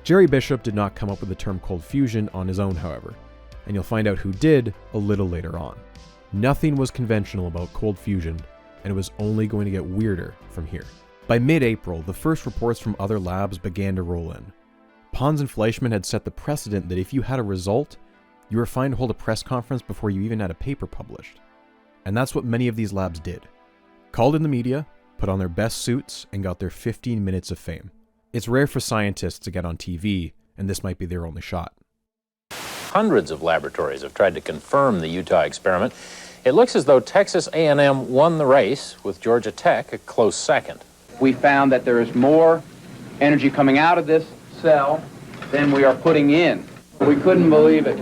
Jerry Bishop did not come up with the term cold fusion on his own, however, and you'll find out who did a little later on. Nothing was conventional about cold fusion, and it was only going to get weirder from here. By mid-April, the first reports from other labs began to roll in. Pons and Fleischmann had set the precedent that if you had a result, you were fine to hold a press conference before you even had a paper published. And that's what many of these labs did. Called in the media, put on their best suits, and got their 15 minutes of fame. It's rare for scientists to get on TV, and this might be their only shot.
Hundreds of laboratories have tried to confirm the Utah experiment. It looks as though Texas A&M won the race, with Georgia Tech a close second.
We found that there is more energy coming out of this cell than we are putting in. We couldn't believe it.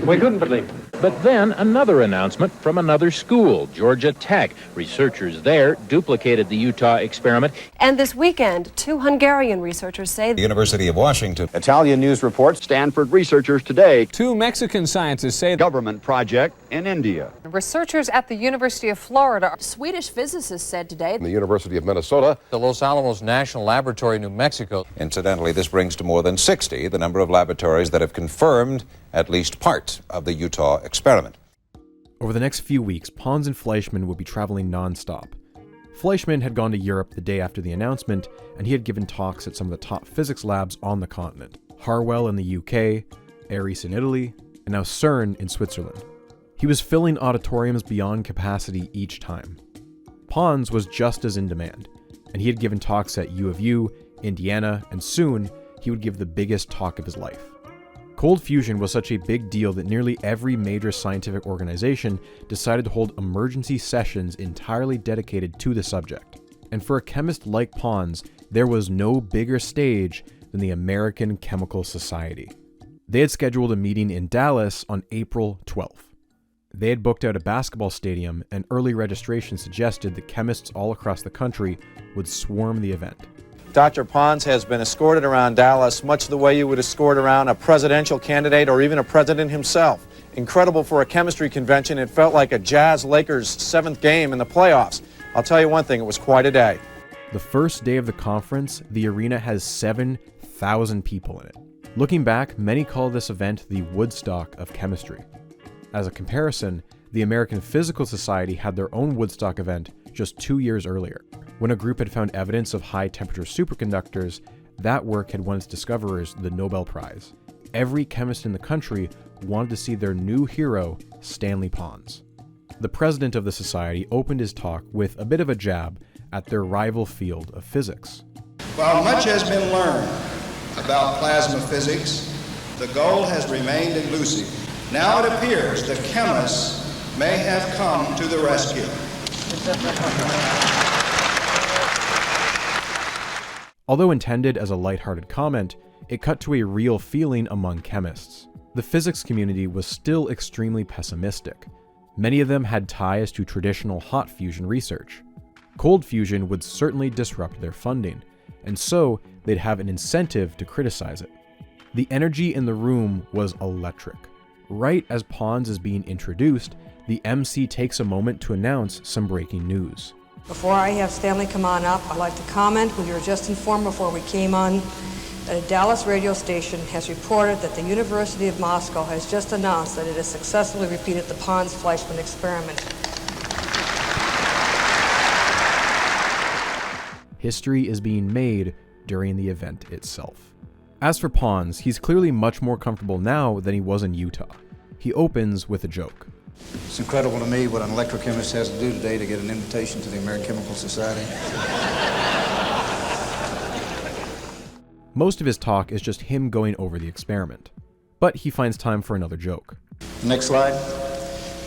We couldn't believe it.
But then another announcement from another school, Georgia Tech. Researchers there duplicated the Utah experiment.
And this weekend, 2 Hungarian researchers say
The University of Washington.
Italian news reports Stanford researchers today.
2 Mexican scientists say
Government project in India.
Researchers at the University of Florida.
Swedish physicists said today.
The University of Minnesota.
the Los Alamos National Laboratory, New Mexico.
Incidentally, this brings to more than 60 the number of laboratories that have confirmed at least part of the Utah experiment.
Over the next few weeks, Pons and Fleischmann would be traveling non-stop. Fleischmann had gone to Europe the day after the announcement, and he had given talks at some of the top physics labs on the continent. Harwell in the UK, Ares in Italy, and now CERN in Switzerland. He was filling auditoriums beyond capacity each time. Pons was just as in demand, and he had given talks at U of U, Indiana, and soon he would give the biggest talk of his life. Cold fusion was such a big deal that nearly every major scientific organization decided to hold emergency sessions entirely dedicated to the subject. And for a chemist like Pons, there was no bigger stage than the American Chemical Society. They had scheduled a meeting in Dallas on April 12th. They had booked out a basketball stadium, and early registration suggested that chemists all across the country would swarm the event.
Dr. Pons has been escorted around Dallas much the way you would escort around a presidential candidate or even a president himself. Incredible for a chemistry convention. It felt like a Jazz-Lakers 7th game in the playoffs. I'll tell you one thing, it was quite a day.
The first day of the conference, the arena has 7,000 people in it. Looking back, many call this event the Woodstock of chemistry. As a comparison, the American Physical Society had their own Woodstock event just 2 years earlier. When a group had found evidence of high-temperature superconductors, that work had won its discoverers the Nobel Prize. Every chemist in the country wanted to see their new hero, Stanley Pons. The president of the society opened his talk with a bit of a jab at their rival field of physics.
While much has been learned about plasma physics, the goal has remained elusive. Now it appears the chemists may have come to the rescue.
Although intended as a lighthearted comment, it cut to a real feeling among chemists. The physics community was still extremely pessimistic. Many of them had ties to traditional hot fusion research. Cold fusion would certainly disrupt their funding, and so they'd have an incentive to criticize it. The energy in the room was electric. Right as Pons is being introduced, the MC takes a moment to announce some breaking news.
Before I have Stanley come on up, I'd like to comment. We were just informed before we came on that a Dallas radio station has reported that the University of Moscow has just announced that it has successfully repeated the Pons-Fleischmann experiment.
History is being made during the event itself. As for Pons, he's clearly much more comfortable now than he was in Utah. He opens with a joke.
It's incredible to me what an electrochemist has to do today to get an invitation to the American Chemical Society.
Most of his talk is just him going over the experiment, but he finds time for another joke.
The next slide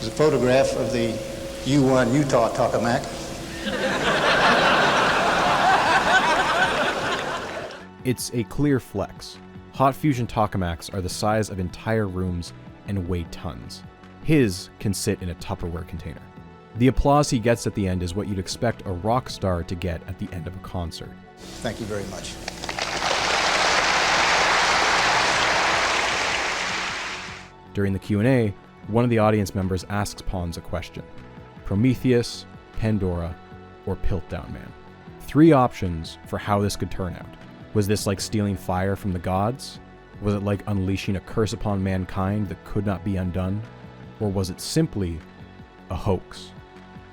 is a photograph of the U1 Utah tokamak.
It's a clear flex. Hot fusion tokamaks are the size of entire rooms and weigh tons. His can sit in a Tupperware container. The applause he gets at the end is what you'd expect a rock star to get at the end of a concert.
Thank you very much.
During the Q&A, one of the audience members asks Pons a question. Prometheus, Pandora, or Piltdown Man? 3 options for how this could turn out. Was this like stealing fire from the gods? Was it like unleashing a curse upon mankind that could not be undone? Or was it simply a hoax?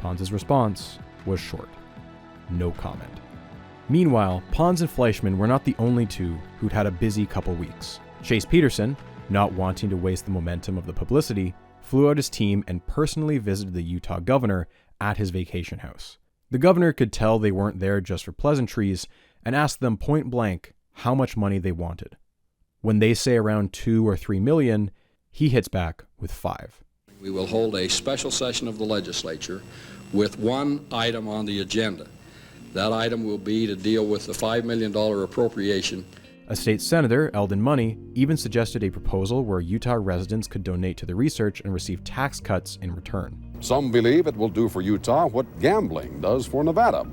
Pons' response was short. No comment. Meanwhile, Pons and Fleischmann were not the only two who'd had a busy couple weeks. Chase Peterson, not wanting to waste the momentum of the publicity, flew out his team and personally visited the Utah governor at his vacation house. The governor could tell they weren't there just for pleasantries and asked them point blank how much money they wanted. When they say around 2 or 3 million, he hits back with 5.
We will hold a special session of the legislature with one item on the agenda. That item will be to deal with the $5 million appropriation.
A state senator, Eldon Money, even suggested a proposal where Utah residents could donate to the research and receive tax cuts in return.
Some believe it will do for Utah what gambling does for Nevada.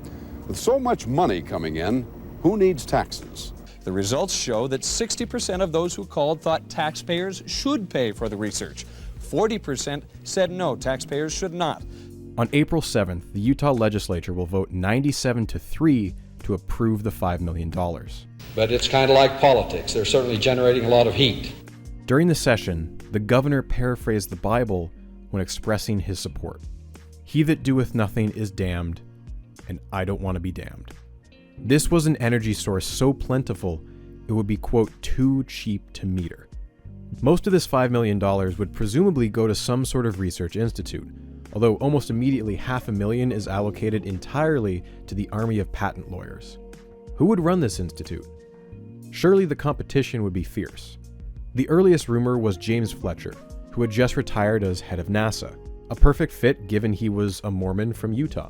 With so much money coming in, who needs taxes?
The results show that 60% of those who called thought taxpayers should pay for the research. 40% said no, taxpayers should not.
On April 7th, the Utah legislature will vote 97-3 to approve the $5 million.
But it's kind of like politics. They're certainly generating a lot of heat.
During the session, the governor paraphrased the Bible when expressing his support. He that doeth nothing is damned, and I don't want to be damned. This was an energy source so plentiful, it would be, quote, too cheap to meter. Most of this $5 million would presumably go to some sort of research institute, although almost immediately $500,000 is allocated entirely to the army of patent lawyers. Who would run this institute? Surely the competition would be fierce. The earliest rumor was James Fletcher, who had just retired as head of NASA, a perfect fit given he was a Mormon from Utah.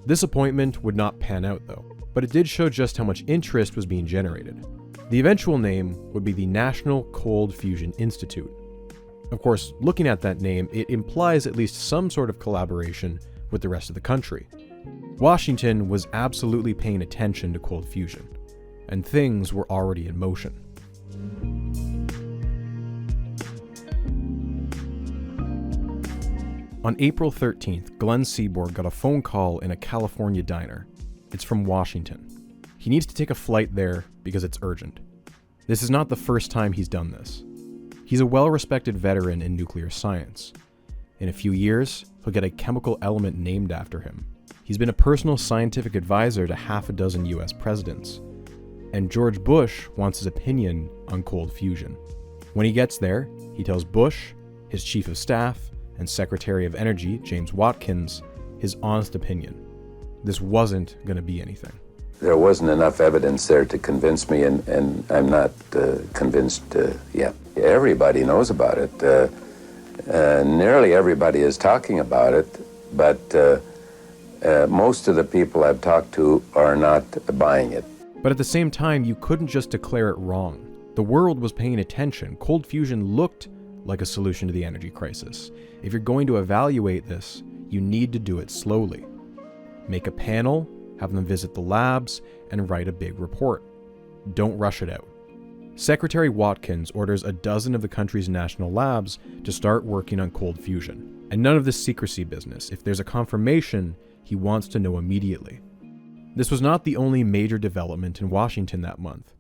This appointment would not pan out though, but it did show just how much interest was being generated. The eventual name would be the National Cold Fusion Institute. Of course, looking at that name, it implies at least some sort of collaboration with the rest of the country. Washington was absolutely paying attention to cold fusion, and things were already in motion. On April 13th, Glenn Seaborg got a phone call in a California diner. It's from Washington. He needs to take a flight there because it's urgent. This is not the first time he's done this. He's a well-respected veteran in nuclear science. In a few years, he'll get a chemical element named after him. He's been a personal scientific advisor to half a dozen US presidents. And George Bush wants his opinion on cold fusion. When he gets there, he tells Bush, his chief of staff, and Secretary of Energy, James Watkins, his honest opinion. This wasn't going to be anything.
There wasn't enough evidence there to convince me, and I'm not convinced yet. Everybody knows about it. Nearly everybody is talking about it, but most of the people I've talked to are not buying it.
But at the same time, you couldn't just declare it wrong. The world was paying attention. Cold fusion looked like a solution to the energy crisis. If you're going to evaluate this, you need to do it slowly. Make a panel, have them visit the labs, and write a big report. Don't rush it out. Secretary Watkins orders a dozen of the country's national labs to start working on cold fusion. And none of this secrecy business. If there's a confirmation, he wants to know immediately. This was not the only major development in Washington that month.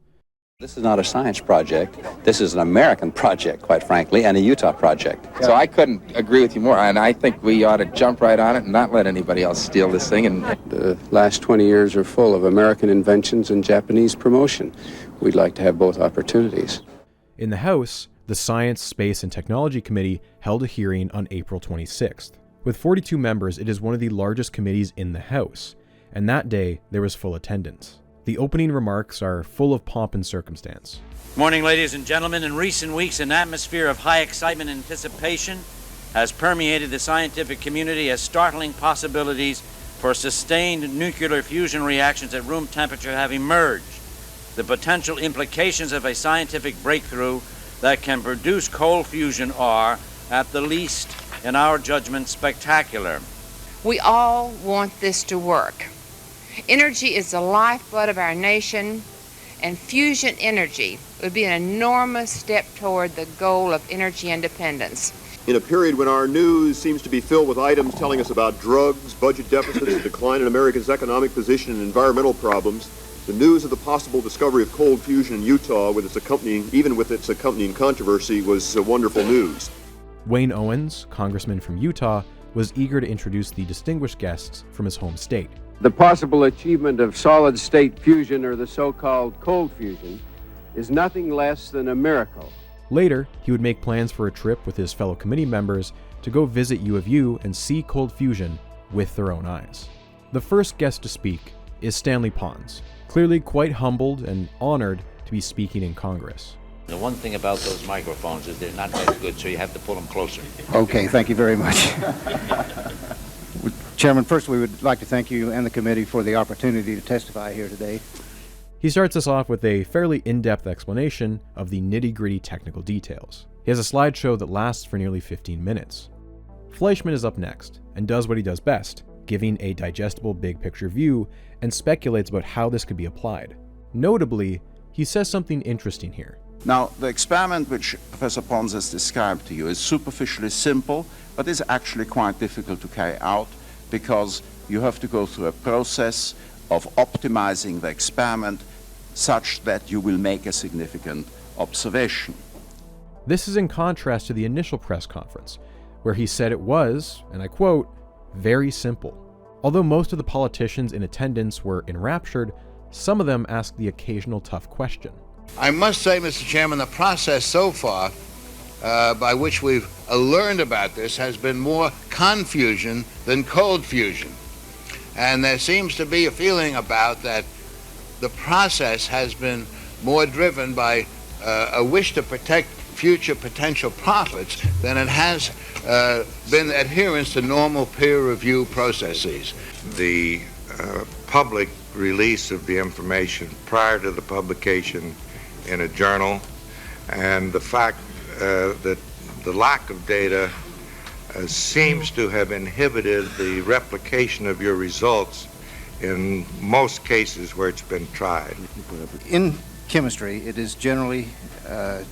This is not a science project. This is an American project, quite frankly, and a Utah project.
So I couldn't agree with you more, and I think we ought to jump right on it and not let anybody else steal this thing. And
the last 20 years are full of American inventions and Japanese promotion. We'd like to have both opportunities.
In the House, the Science, Space, and Technology Committee held a hearing on April 26th. With 42 members, it is one of the largest committees in the House, and that day there was full attendance. The opening remarks are full of pomp and circumstance.
Morning, ladies and gentlemen. In recent weeks, an atmosphere of high excitement and anticipation has permeated the scientific community as startling possibilities for sustained nuclear fusion reactions at room temperature have emerged. The potential implications of a scientific breakthrough that can produce cold fusion are, at the least, in our judgment, spectacular.
We all want this to work. Energy is the lifeblood of our nation, and fusion energy would be an enormous step toward the goal of energy independence.
In a period when our news seems to be filled with items telling us about drugs, budget deficits, a decline in America's economic position, and environmental problems, the news of the possible discovery of cold fusion in Utah, with its accompanying controversy, was wonderful news.
Wayne Owens, congressman from Utah, was eager to introduce the distinguished guests from his home state.
The possible achievement of solid-state fusion, or the so-called cold fusion, is nothing less than a miracle.
Later, he would make plans for a trip with his fellow committee members to go visit U of U and see cold fusion with their own eyes. The first guest to speak is Stanley Pons, clearly quite humbled and honored to be speaking in Congress.
The one thing about those microphones is they're not that good, so you have to pull them closer.
Okay, thank you very much. Chairman, first we would like to thank you and the committee for the opportunity to testify here today.
He starts us off with a fairly in-depth explanation of the nitty-gritty technical details. He has a slideshow that lasts for nearly 15 minutes. Fleischmann is up next and does what he does best, giving a digestible big-picture view and speculates about how this could be applied. Notably, he says something interesting here.
Now, the experiment which Professor Pons has described to you is superficially simple, but is actually quite difficult to carry out, because you have to go through a process of optimizing the experiment such that you will make a significant observation.
This is in contrast to the initial press conference, where he said it was, and I quote, very simple. Although most of the politicians in attendance were enraptured, some of them asked the occasional tough question.
I must say, Mr. Chairman, the process so far by which we've learned about this has been more confusion than cold fusion. And there seems to be a feeling about that the process has been more driven by a wish to protect future potential profits than it has been adherence to normal peer review processes.
The public release of the information prior to the publication in a journal, and the fact that the lack of data seems to have inhibited the replication of your results in most cases where it's been tried.
In chemistry, it is generally the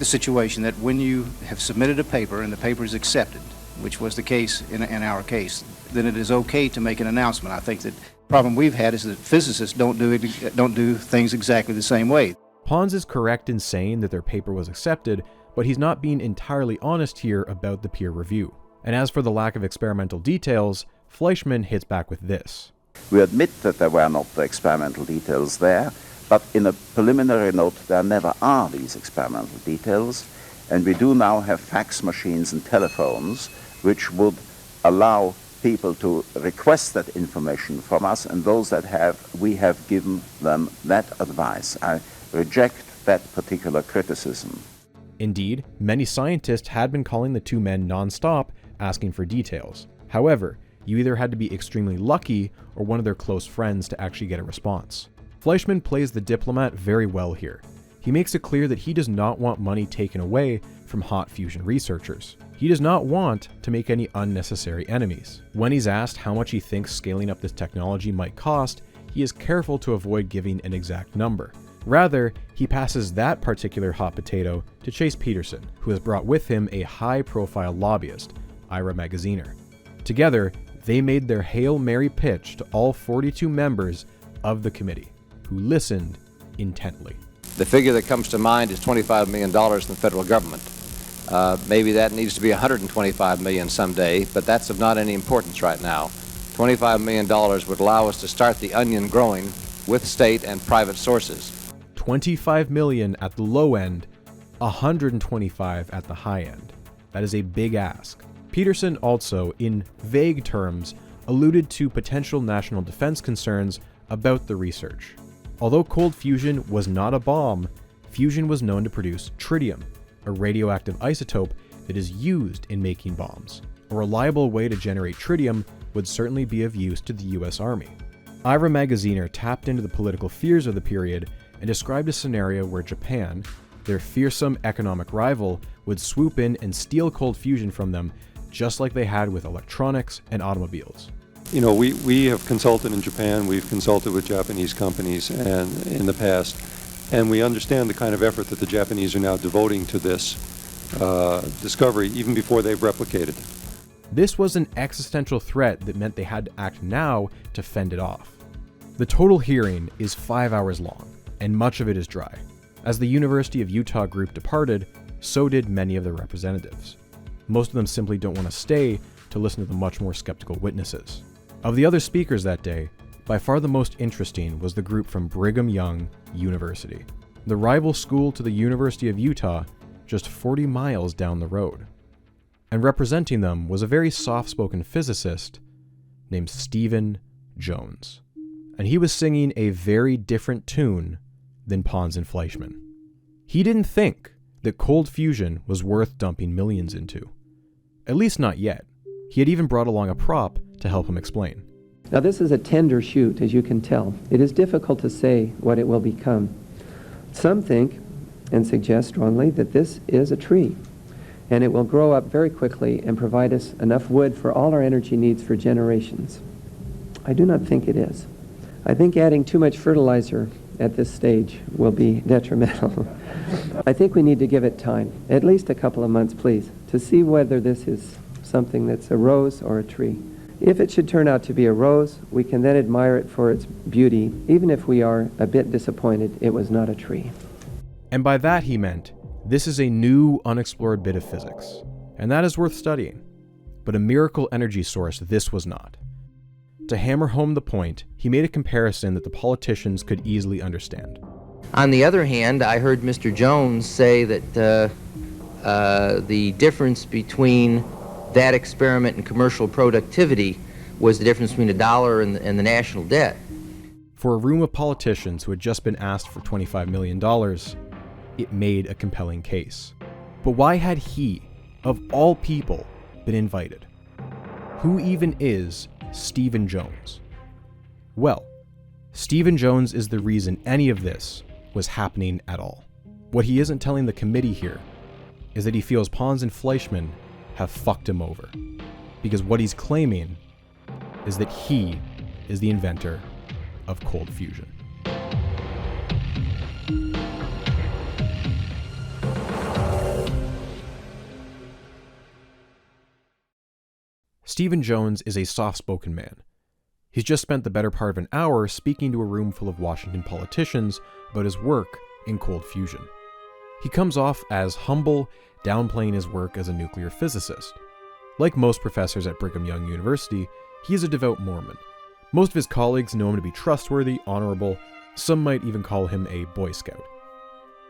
situation that when you have submitted a paper and the paper is accepted, which was the case in our case, then it is okay to make an announcement. I think that the problem we've had is that physicists don't do things exactly the same way.
Pons is correct in saying that their paper was accepted, but he's not being entirely honest here about the peer review. And as for the lack of experimental details, Fleischmann hits back with this.
We admit that there were not the experimental details there, but in a preliminary note there never are these experimental details, and we do now have fax machines and telephones which would allow people to request that information from us, and those that have, we have given them that advice. I reject that particular criticism.
Indeed, many scientists had been calling the two men non-stop, asking for details. However, you either had to be extremely lucky or one of their close friends to actually get a response. Fleischmann plays the diplomat very well here. He makes it clear that he does not want money taken away from hot fusion researchers. He does not want to make any unnecessary enemies. When he's asked how much he thinks scaling up this technology might cost, he is careful to avoid giving an exact number. Rather, he passes that particular hot potato to Chase Peterson, who has brought with him a high-profile lobbyist, Ira Magaziner. Together, they made their Hail Mary pitch to all 42 members of the committee, who listened intently.
The figure that comes to mind is $25 million in the federal government. Maybe that needs to be $125 million someday, but that's of not any importance right now. $25 million would allow us to start the onion growing with state and private sources.
$25 million at the low end, $125 at the high end. That is a big ask. Peterson also, in vague terms, alluded to potential national defense concerns about the research. Although cold fusion was not a bomb, fusion was known to produce tritium, a radioactive isotope that is used in making bombs. A reliable way to generate tritium would certainly be of use to the US Army. Ira Magaziner tapped into the political fears of the period and described a scenario where Japan, their fearsome economic rival, would swoop in and steal cold fusion from them, just like they had with electronics and automobiles.
You know, we have consulted in Japan, we've consulted with Japanese companies and in the past, and we understand the kind of effort that the Japanese are now devoting to this discovery, even before they've replicated.
This was an existential threat that meant they had to act now to fend it off. The total hearing is 5 hours long, and much of it is dry. As the University of Utah group departed, so did many of their representatives. Most of them simply don't want to stay to listen to the much more skeptical witnesses. Of the other speakers that day, by far the most interesting was the group from Brigham Young University, the rival school to the University of Utah, just 40 miles down the road. And representing them was a very soft-spoken physicist named Stephen Jones. And he was singing a very different tune than Pons and Fleischmann. He didn't think that cold fusion was worth dumping millions into. At least not yet. He had even brought along a prop to help him explain.
Now this is a tender shoot, as you can tell. It is difficult to say what it will become. Some think and suggest strongly that this is a tree, and it will grow up very quickly and provide us enough wood for all our energy needs for generations. I do not think it is. I think adding too much fertilizer at this stage will be detrimental. I think we need to give it time, at least a couple of months, please, to see whether this is something that's a rose or a tree. If it should turn out to be a rose, we can then admire it for its beauty, even if we are a bit disappointed it was not a tree.
And by that he meant, this is a new, unexplored bit of physics, and that is worth studying. But a miracle energy source this was not. To hammer home the point, he made a comparison that the politicians could easily understand.
On the other hand, I heard Mr. Jones say that the difference between that experiment and commercial productivity was the difference between $1 and the national debt.
For a room of politicians who had just been asked for $25 million, it made a compelling case. But why had he, of all people, been invited? Who even is Stephen Jones? Well, Stephen Jones is the reason any of this was happening at all. What he isn't telling the committee here is that he feels Pons and Fleischmann have fucked him over. Because what he's claiming is that he is the inventor of cold fusion. Stephen Jones is a soft-spoken man. He's just spent the better part of an hour speaking to a room full of Washington politicians about his work in cold fusion. He comes off as humble, downplaying his work as a nuclear physicist. Like most professors at Brigham Young University, he is a devout Mormon. Most of his colleagues know him to be trustworthy, honorable, some might even call him a Boy Scout.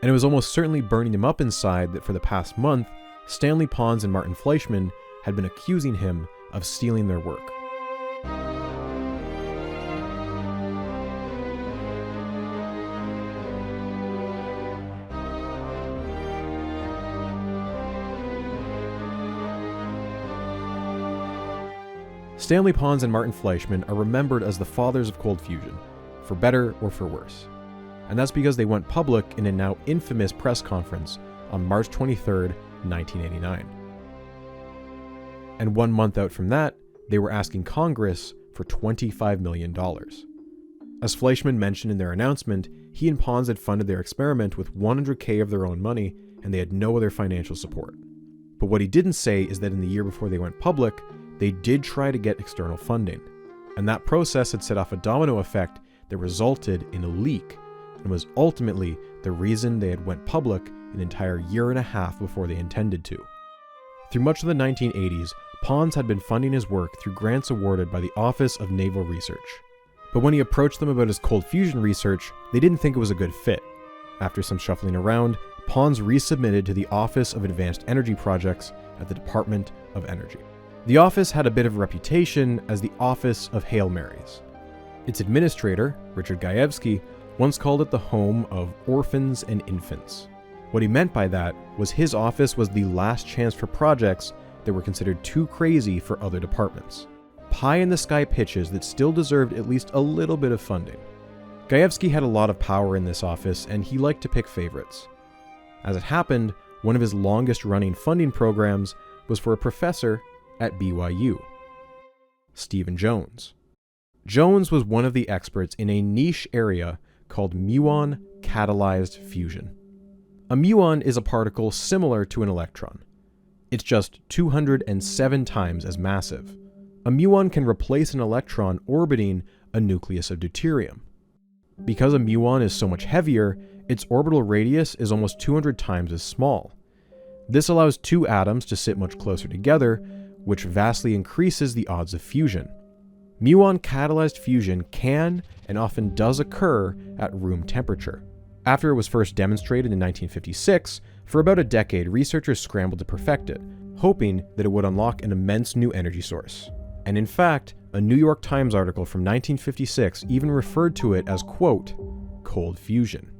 And it was almost certainly burning him up inside that for the past month, Stanley Pons and Martin Fleischmann had been accusing him of stealing their work. Stanley Pons and Martin Fleischmann are remembered as the fathers of cold fusion, for better or for worse. And that's because they went public in a now infamous press conference on March 23, 1989. And 1 month out from that, they were asking Congress for $25 million. As Fleischmann mentioned in their announcement, he and Pons had funded their experiment with $100K of their own money, and they had no other financial support. But what he didn't say is that in the year before they went public, they did try to get external funding. And that process had set off a domino effect that resulted in a leak and was ultimately the reason they had went public an entire year and a half before they intended to. Through much of the 1980s, Pons had been funding his work through grants awarded by the Office of Naval Research. But when he approached them about his cold fusion research, they didn't think it was a good fit. After some shuffling around, Pons resubmitted to the Office of Advanced Energy Projects at the Department of Energy. The office had a bit of a reputation as the Office of Hail Marys. Its administrator, Richard Gajewski, once called it the home of orphans and infants. What he meant by that was his office was the last chance for projects that were considered too crazy for other departments. Pie-in-the-sky pitches that still deserved at least a little bit of funding. Gajewski had a lot of power in this office, and he liked to pick favorites. As it happened, one of his longest-running funding programs was for a professor at BYU, Stephen Jones. Jones was one of the experts in a niche area called muon-catalyzed fusion. A muon is a particle similar to an electron. It's just 207 times as massive. A muon can replace an electron orbiting a nucleus of deuterium. Because a muon is so much heavier, its orbital radius is almost 200 times as small. This allows two atoms to sit much closer together, which vastly increases the odds of fusion. Muon-catalyzed fusion can and often does occur at room temperature. After it was first demonstrated in 1956, for about a decade, researchers scrambled to perfect it, hoping that it would unlock an immense new energy source. And in fact, a New York Times article from 1956 even referred to it as, quote, cold fusion.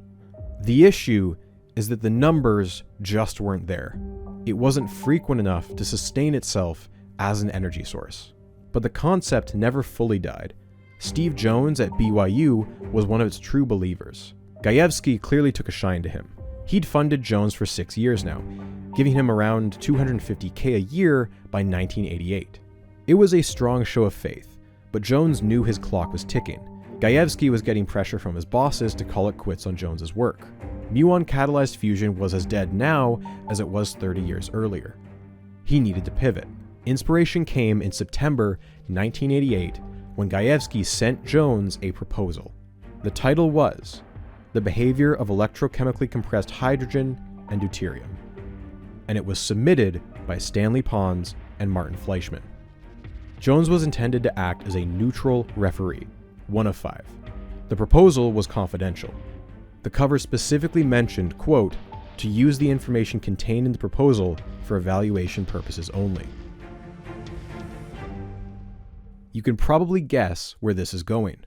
The issue is that the numbers just weren't there. It wasn't frequent enough to sustain itself as an energy source. But the concept never fully died. Steve Jones at BYU was one of its true believers. Gajewski clearly took a shine to him. He'd funded Jones for 6 years now, giving him around $250K a year by 1988. It was a strong show of faith, but Jones knew his clock was ticking. Gajewski was getting pressure from his bosses to call it quits on Jones's work. Muon-catalyzed fusion was as dead now as it was 30 years earlier. He needed to pivot. Inspiration came in September 1988 when Gajewski sent Jones a proposal. The title was The Behavior of Electrochemically Compressed Hydrogen and Deuterium, and it was submitted by Stanley Pons and Martin Fleischmann. Jones was intended to act as a neutral referee, 1 of 5. The proposal was confidential. The cover specifically mentioned, quote, to use the information contained in the proposal for evaluation purposes only. You can probably guess where this is going.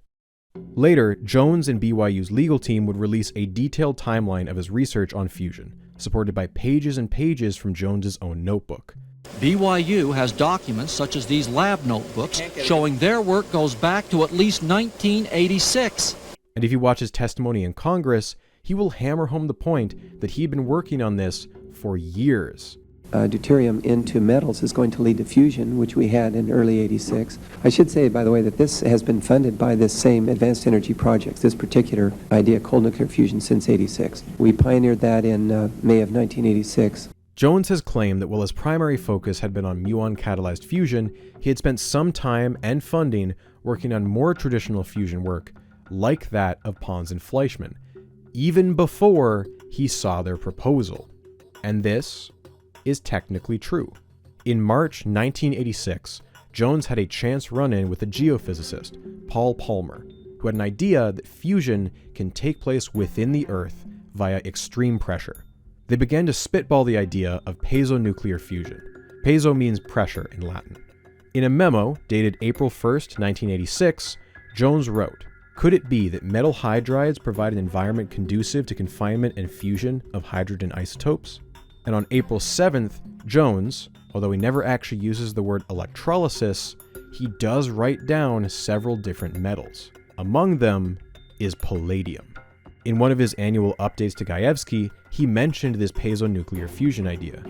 Later, Jones and BYU's legal team would release a detailed timeline of his research on fusion, supported by pages and pages from Jones's own notebook.
BYU has documents such as these lab notebooks showing their work goes back to at least 1986.
And if you watch his testimony in Congress, he will hammer home the point that he'd been working on this for years.
Deuterium into metals is going to lead to fusion, which we had in early '86. I should say, by the way, that this has been funded by this same Advanced Energy Projects, this particular idea, cold nuclear fusion, since '86. We pioneered that in May of 1986.
Jones has claimed that while his primary focus had been on muon-catalyzed fusion, he had spent some time and funding working on more traditional fusion work, like that of Pons and Fleischmann, even before he saw their proposal. And this is technically true. In March 1986, Jones had a chance run-in with a geophysicist, Paul Palmer, who had an idea that fusion can take place within the Earth via extreme pressure. They began to spitball the idea of piezonuclear fusion. Piezo means pressure in Latin. In a memo dated April 1st, 1986, Jones wrote, "Could it be that metal hydrides provide an environment conducive to confinement and fusion of hydrogen isotopes?" And on April 7th, Jones, although he never actually uses the word electrolysis, he does write down several different metals. Among them is palladium. In one of his annual updates to Gajewski, he mentioned this piezonuclear fusion idea.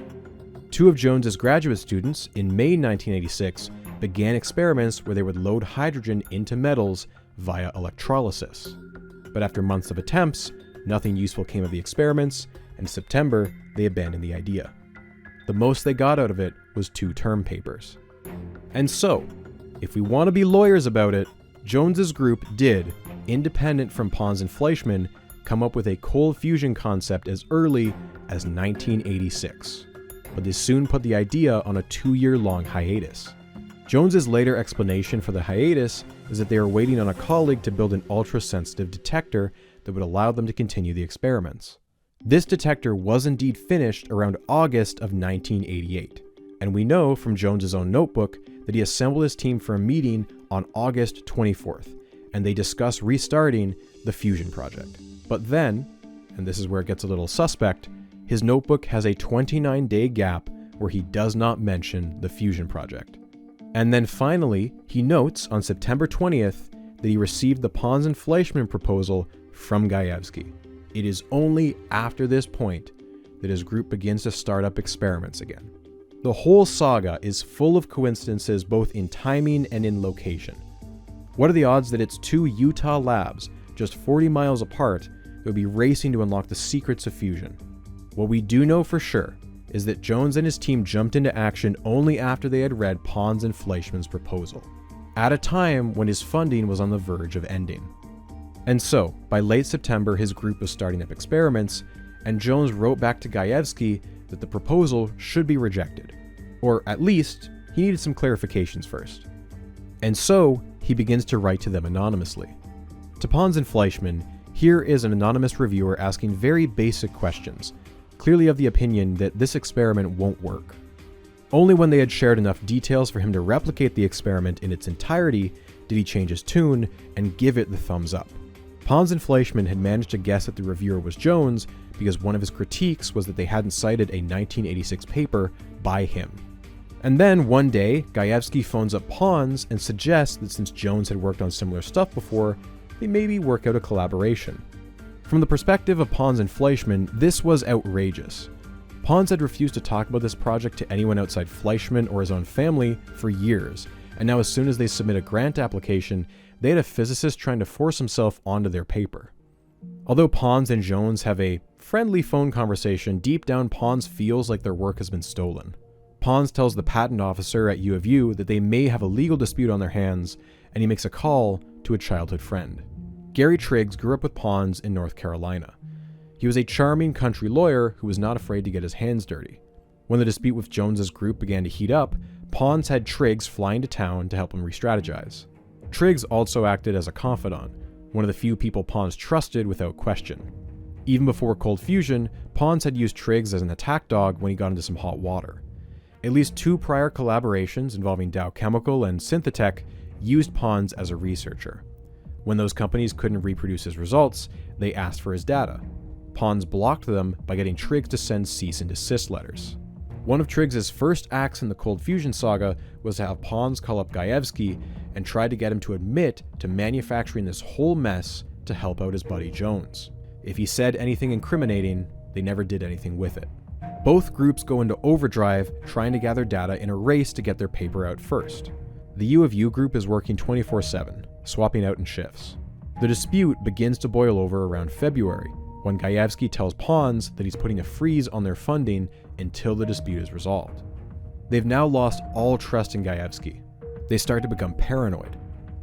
Two of Jones's graduate students, in May 1986, began experiments where they would load hydrogen into metals via electrolysis. But after months of attempts, nothing useful came of the experiments, and in September, they abandoned the idea. The most they got out of it was 2 term papers. And so, if we want to be lawyers about it, Jones's group did, independent from Pons and Fleischmann, come up with a cold fusion concept as early as 1986, but they soon put the idea on a 2-year-long hiatus. Jones's later explanation for the hiatus is that they were waiting on a colleague to build an ultra-sensitive detector that would allow them to continue the experiments. This detector was indeed finished around August of 1988, and we know from Jones's own notebook that he assembled his team for a meeting on August 24th, and they discussed restarting the fusion project. But then, and this is where it gets a little suspect, his notebook has a 29-day gap where he does not mention the fusion project. And then finally, he notes on September 20th that he received the Pons and Fleischmann proposal from Gajewski. It is only after this point that his group begins to start up experiments again. The whole saga is full of coincidences both in timing and in location. What are the odds that it's 2 Utah labs just 40 miles apart that would be racing to unlock the secrets of fusion? What we do know for sure is that Jones and his team jumped into action only after they had read Pons and Fleischmann's proposal, at a time when his funding was on the verge of ending. And so, by late September, his group was starting up experiments, and Jones wrote back to Gajewski that the proposal should be rejected, or at least, he needed some clarifications first. And so, he begins to write to them anonymously. To Pons and Fleischmann, here is an anonymous reviewer asking very basic questions, clearly of the opinion that this experiment won't work. Only when they had shared enough details for him to replicate the experiment in its entirety did he change his tune and give it the thumbs up. Pons and Fleischmann had managed to guess that the reviewer was Jones because one of his critiques was that they hadn't cited a 1986 paper by him. And then one day, Gajewski phones up Pons and suggests that since Jones had worked on similar stuff before, they maybe work out a collaboration. From the perspective of Pons and Fleischmann, this was outrageous. Pons had refused to talk about this project to anyone outside Fleischmann or his own family for years, and now as soon as they submit a grant application, they had a physicist trying to force himself onto their paper. Although Pons and Jones have a friendly phone conversation, deep down Pons feels like their work has been stolen. Pons tells the patent officer at U of U that they may have a legal dispute on their hands, and he makes a call to a childhood friend. Gary Triggs grew up with Pons in North Carolina. He was a charming country lawyer who was not afraid to get his hands dirty. When the dispute with Jones's group began to heat up, Pons had Triggs fly into town to help him re-strategize. Triggs also acted as a confidant, one of the few people Pons trusted without question. Even before cold fusion, Pons had used Triggs as an attack dog when he got into some hot water. At least 2 prior collaborations involving Dow Chemical and Synthetech used Pons as a researcher. When those companies couldn't reproduce his results, they asked for his data. Pons blocked them by getting Triggs to send cease and desist letters. One of Triggs' first acts in the cold fusion saga was to have Pons call up Gajewski and try to get him to admit to manufacturing this whole mess to help out his buddy Jones. If he said anything incriminating, they never did anything with it. Both groups go into overdrive trying to gather data in a race to get their paper out first. The U of U group is working 24/7, swapping out in shifts. The dispute begins to boil over around February, when Gajewski tells Pons that he's putting a freeze on their funding until the dispute is resolved. They've now lost all trust in Gajewski. They start to become paranoid.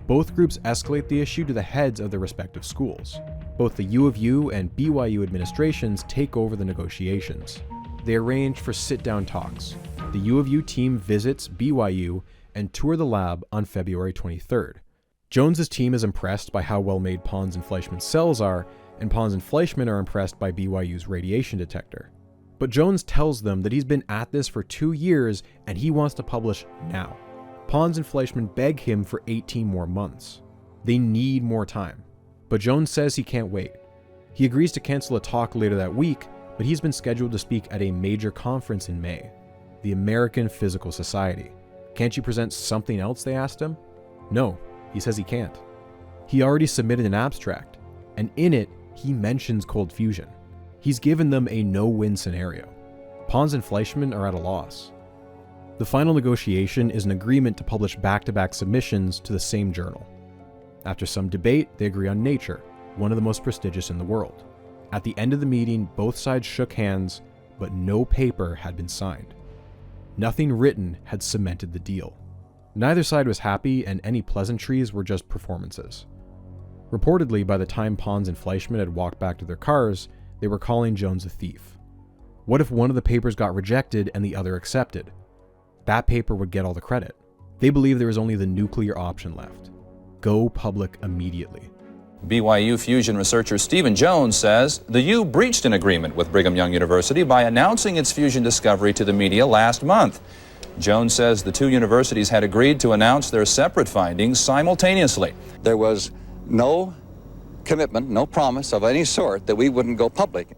Both groups escalate the issue to the heads of their respective schools. Both the U of U and BYU administrations take over the negotiations. They arrange for sit-down talks. The U of U team visits BYU and tour the lab on February 23rd. Jones's team is impressed by how well made Pons and Fleischmann's cells are, and Pons and Fleischmann are impressed by BYU's radiation detector. But Jones tells them that he's been at this for 2 years and he wants to publish now. Pons and Fleischmann beg him for 18 more months. They need more time. But Jones says he can't wait. He agrees to cancel a talk later that week, but he's been scheduled to speak at a major conference in May, the American Physical Society. Can't you present something else, they asked him? No, he says he can't. He already submitted an abstract, and in it, he mentions cold fusion. He's given them a no-win scenario. Pons and Fleischmann are at a loss. The final negotiation is an agreement to publish back-to-back submissions to the same journal. After some debate, they agree on Nature, one of the most prestigious in the world. At the end of the meeting, both sides shook hands, but no paper had been signed. Nothing written had cemented the deal. Neither side was happy, and any pleasantries were just performances. Reportedly, by the time Pons and Fleischmann had walked back to their cars, they were calling Jones a thief. What if one of the papers got rejected and the other accepted? That paper would get all the credit. They believed there was only the nuclear option left. Go public immediately.
BYU fusion researcher Stephen Jones says the U breached an agreement with Brigham Young University by announcing its fusion discovery to the media last month. Jones says the two universities had agreed to announce their separate findings simultaneously.
There was no commitment, no promise of any sort that we wouldn't go public.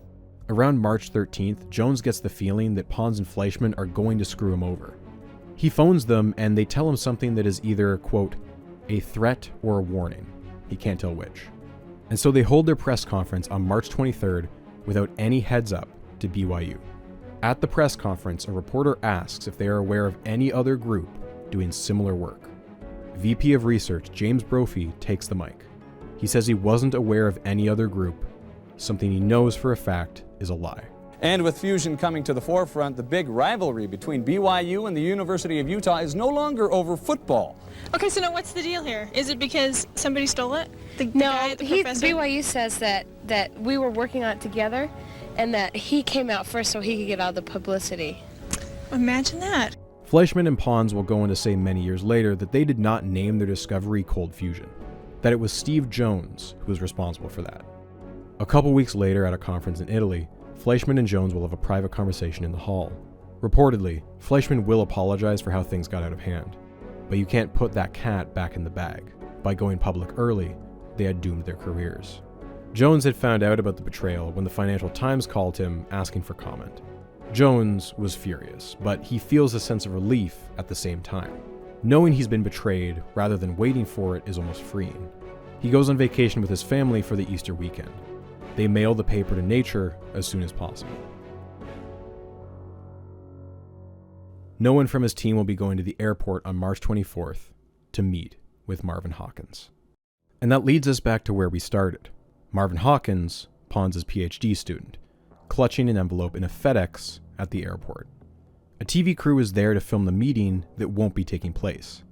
Around March 13th, Jones gets the feeling that Pons and Fleischmann are going to screw him over. He phones them and they tell him something that is either, quote, a threat or a warning. He can't tell which. And so they hold their press conference on March 23rd without any heads up to BYU. At the press conference, a reporter asks if they are aware of any other group doing similar work. VP of Research James Brophy takes the mic. He says he wasn't aware of any other group, something he knows for a fact is a lie.
And with fusion coming to the forefront, the big rivalry between BYU and the University of Utah is no longer over football.
Okay, so now what's the deal here? Is it because somebody stole it? The professor?
BYU says that we were working on it together and that he came out first so he could get all the publicity.
Imagine that.
Fleischmann and Pons will go on to say many years later that they did not name their discovery cold fusion, that it was Steve Jones who was responsible for that. A couple weeks later at a conference in Italy, Fleischmann and Jones will have a private conversation in the hall. Reportedly, Fleischmann will apologize for how things got out of hand, but you can't put that cat back in the bag. By going public early, they had doomed their careers. Jones had found out about the betrayal when the Financial Times called him asking for comment. Jones was furious, but he feels a sense of relief at the same time. Knowing he's been betrayed rather than waiting for it is almost freeing. He goes on vacation with his family for the Easter weekend. They mail the paper to Nature as soon as possible. No one from his team will be going to the airport on March 24th to meet with Marvin Hawkins. And that leads us back to where we started. Marvin Hawkins, Pons' PhD student, clutching an envelope in a FedEx at the airport. A TV crew is there to film the meeting that won't be taking place.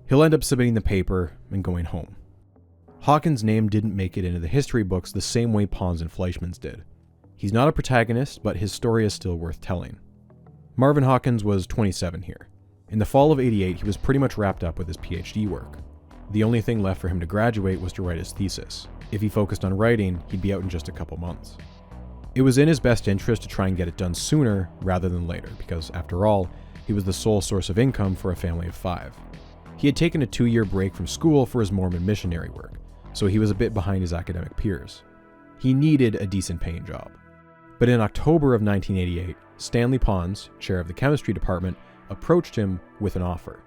He'll end up submitting the paper and going home. Hawkins' name didn't make it into the history books the same way Pons and Fleischmann's did. He's not a protagonist, but his story is still worth telling. Marvin Hawkins was 27 here. In the fall of '88, he was pretty much wrapped up with his PhD work. The only thing left for him to graduate was to write his thesis. If he focused on writing, he'd be out in just a couple months. It was in his best interest to try and get it done sooner rather than later, because after all, he was the sole source of income for a family of 5. He had taken a 2-year break from school for his Mormon missionary work, so he was a bit behind his academic peers. He needed a decent paying job. But in October of 1988, Stanley Pons, chair of the chemistry department, approached him with an offer.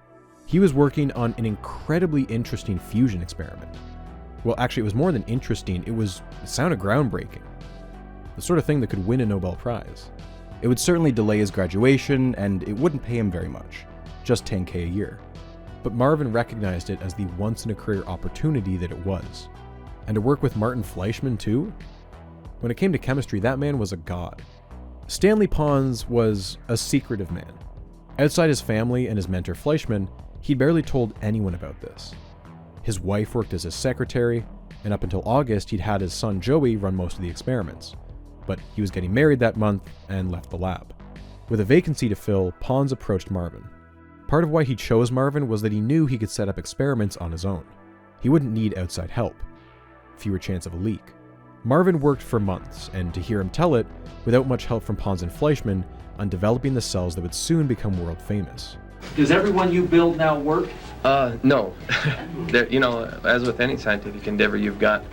He was working on an incredibly interesting fusion experiment. Well, actually, it was more than interesting, it sounded groundbreaking. The sort of thing that could win a Nobel Prize. It would certainly delay his graduation, and it wouldn't pay him very much, just $10K a year. But Marvin recognized it as the once-in-a-career opportunity that it was. And to work with Martin Fleischmann, too? When it came to chemistry, that man was a god. Stanley Pons was a secretive man. Outside his family and his mentor Fleischmann, he barely told anyone about this. His wife worked as his secretary, and up until August, he'd had his son Joey run most of the experiments. But he was getting married that month and left the lab. With a vacancy to fill, Pons approached Marvin. Part of why he chose Marvin was that he knew he could set up experiments on his own. He wouldn't need outside help. Fewer chance of a leak. Marvin worked for months, and to hear him tell it, without much help from Pons and Fleischmann, on developing the cells that would soon become world famous.
Does everyone you build now work?
No. As with any scientific endeavor, you've got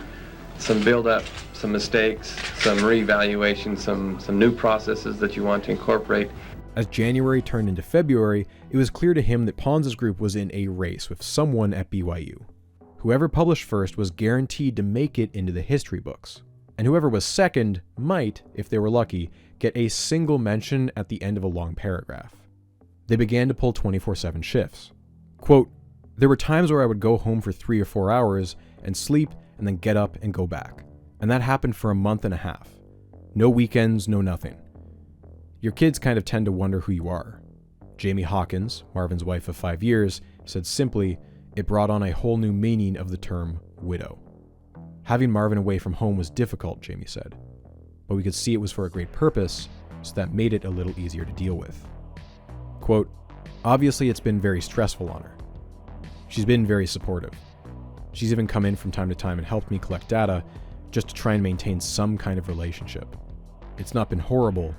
some build-up, some mistakes, some reevaluation, some new processes that you want to incorporate.
As January turned into February, it was clear to him that Pons' group was in a race with someone at BYU. Whoever published first was guaranteed to make it into the history books, and whoever was second might, if they were lucky, get a single mention at the end of a long paragraph. They began to pull 24/7 shifts. Quote, "There were times where I would go home for 3 or 4 hours and sleep and then get up and go back. And that happened for a month and a half. No weekends, no nothing. Your kids kind of tend to wonder who you are." Jamie Hawkins, Marvin's wife of 5 years, said simply, "It brought on a whole new meaning of the term widow." Having Marvin away from home was difficult, Jamie said, but we could see it was for a great purpose, so that made it a little easier to deal with. Quote, obviously it's been very stressful on her. She's been very supportive. She's even come in from time to time and helped me collect data just to try and maintain some kind of relationship. It's not been horrible,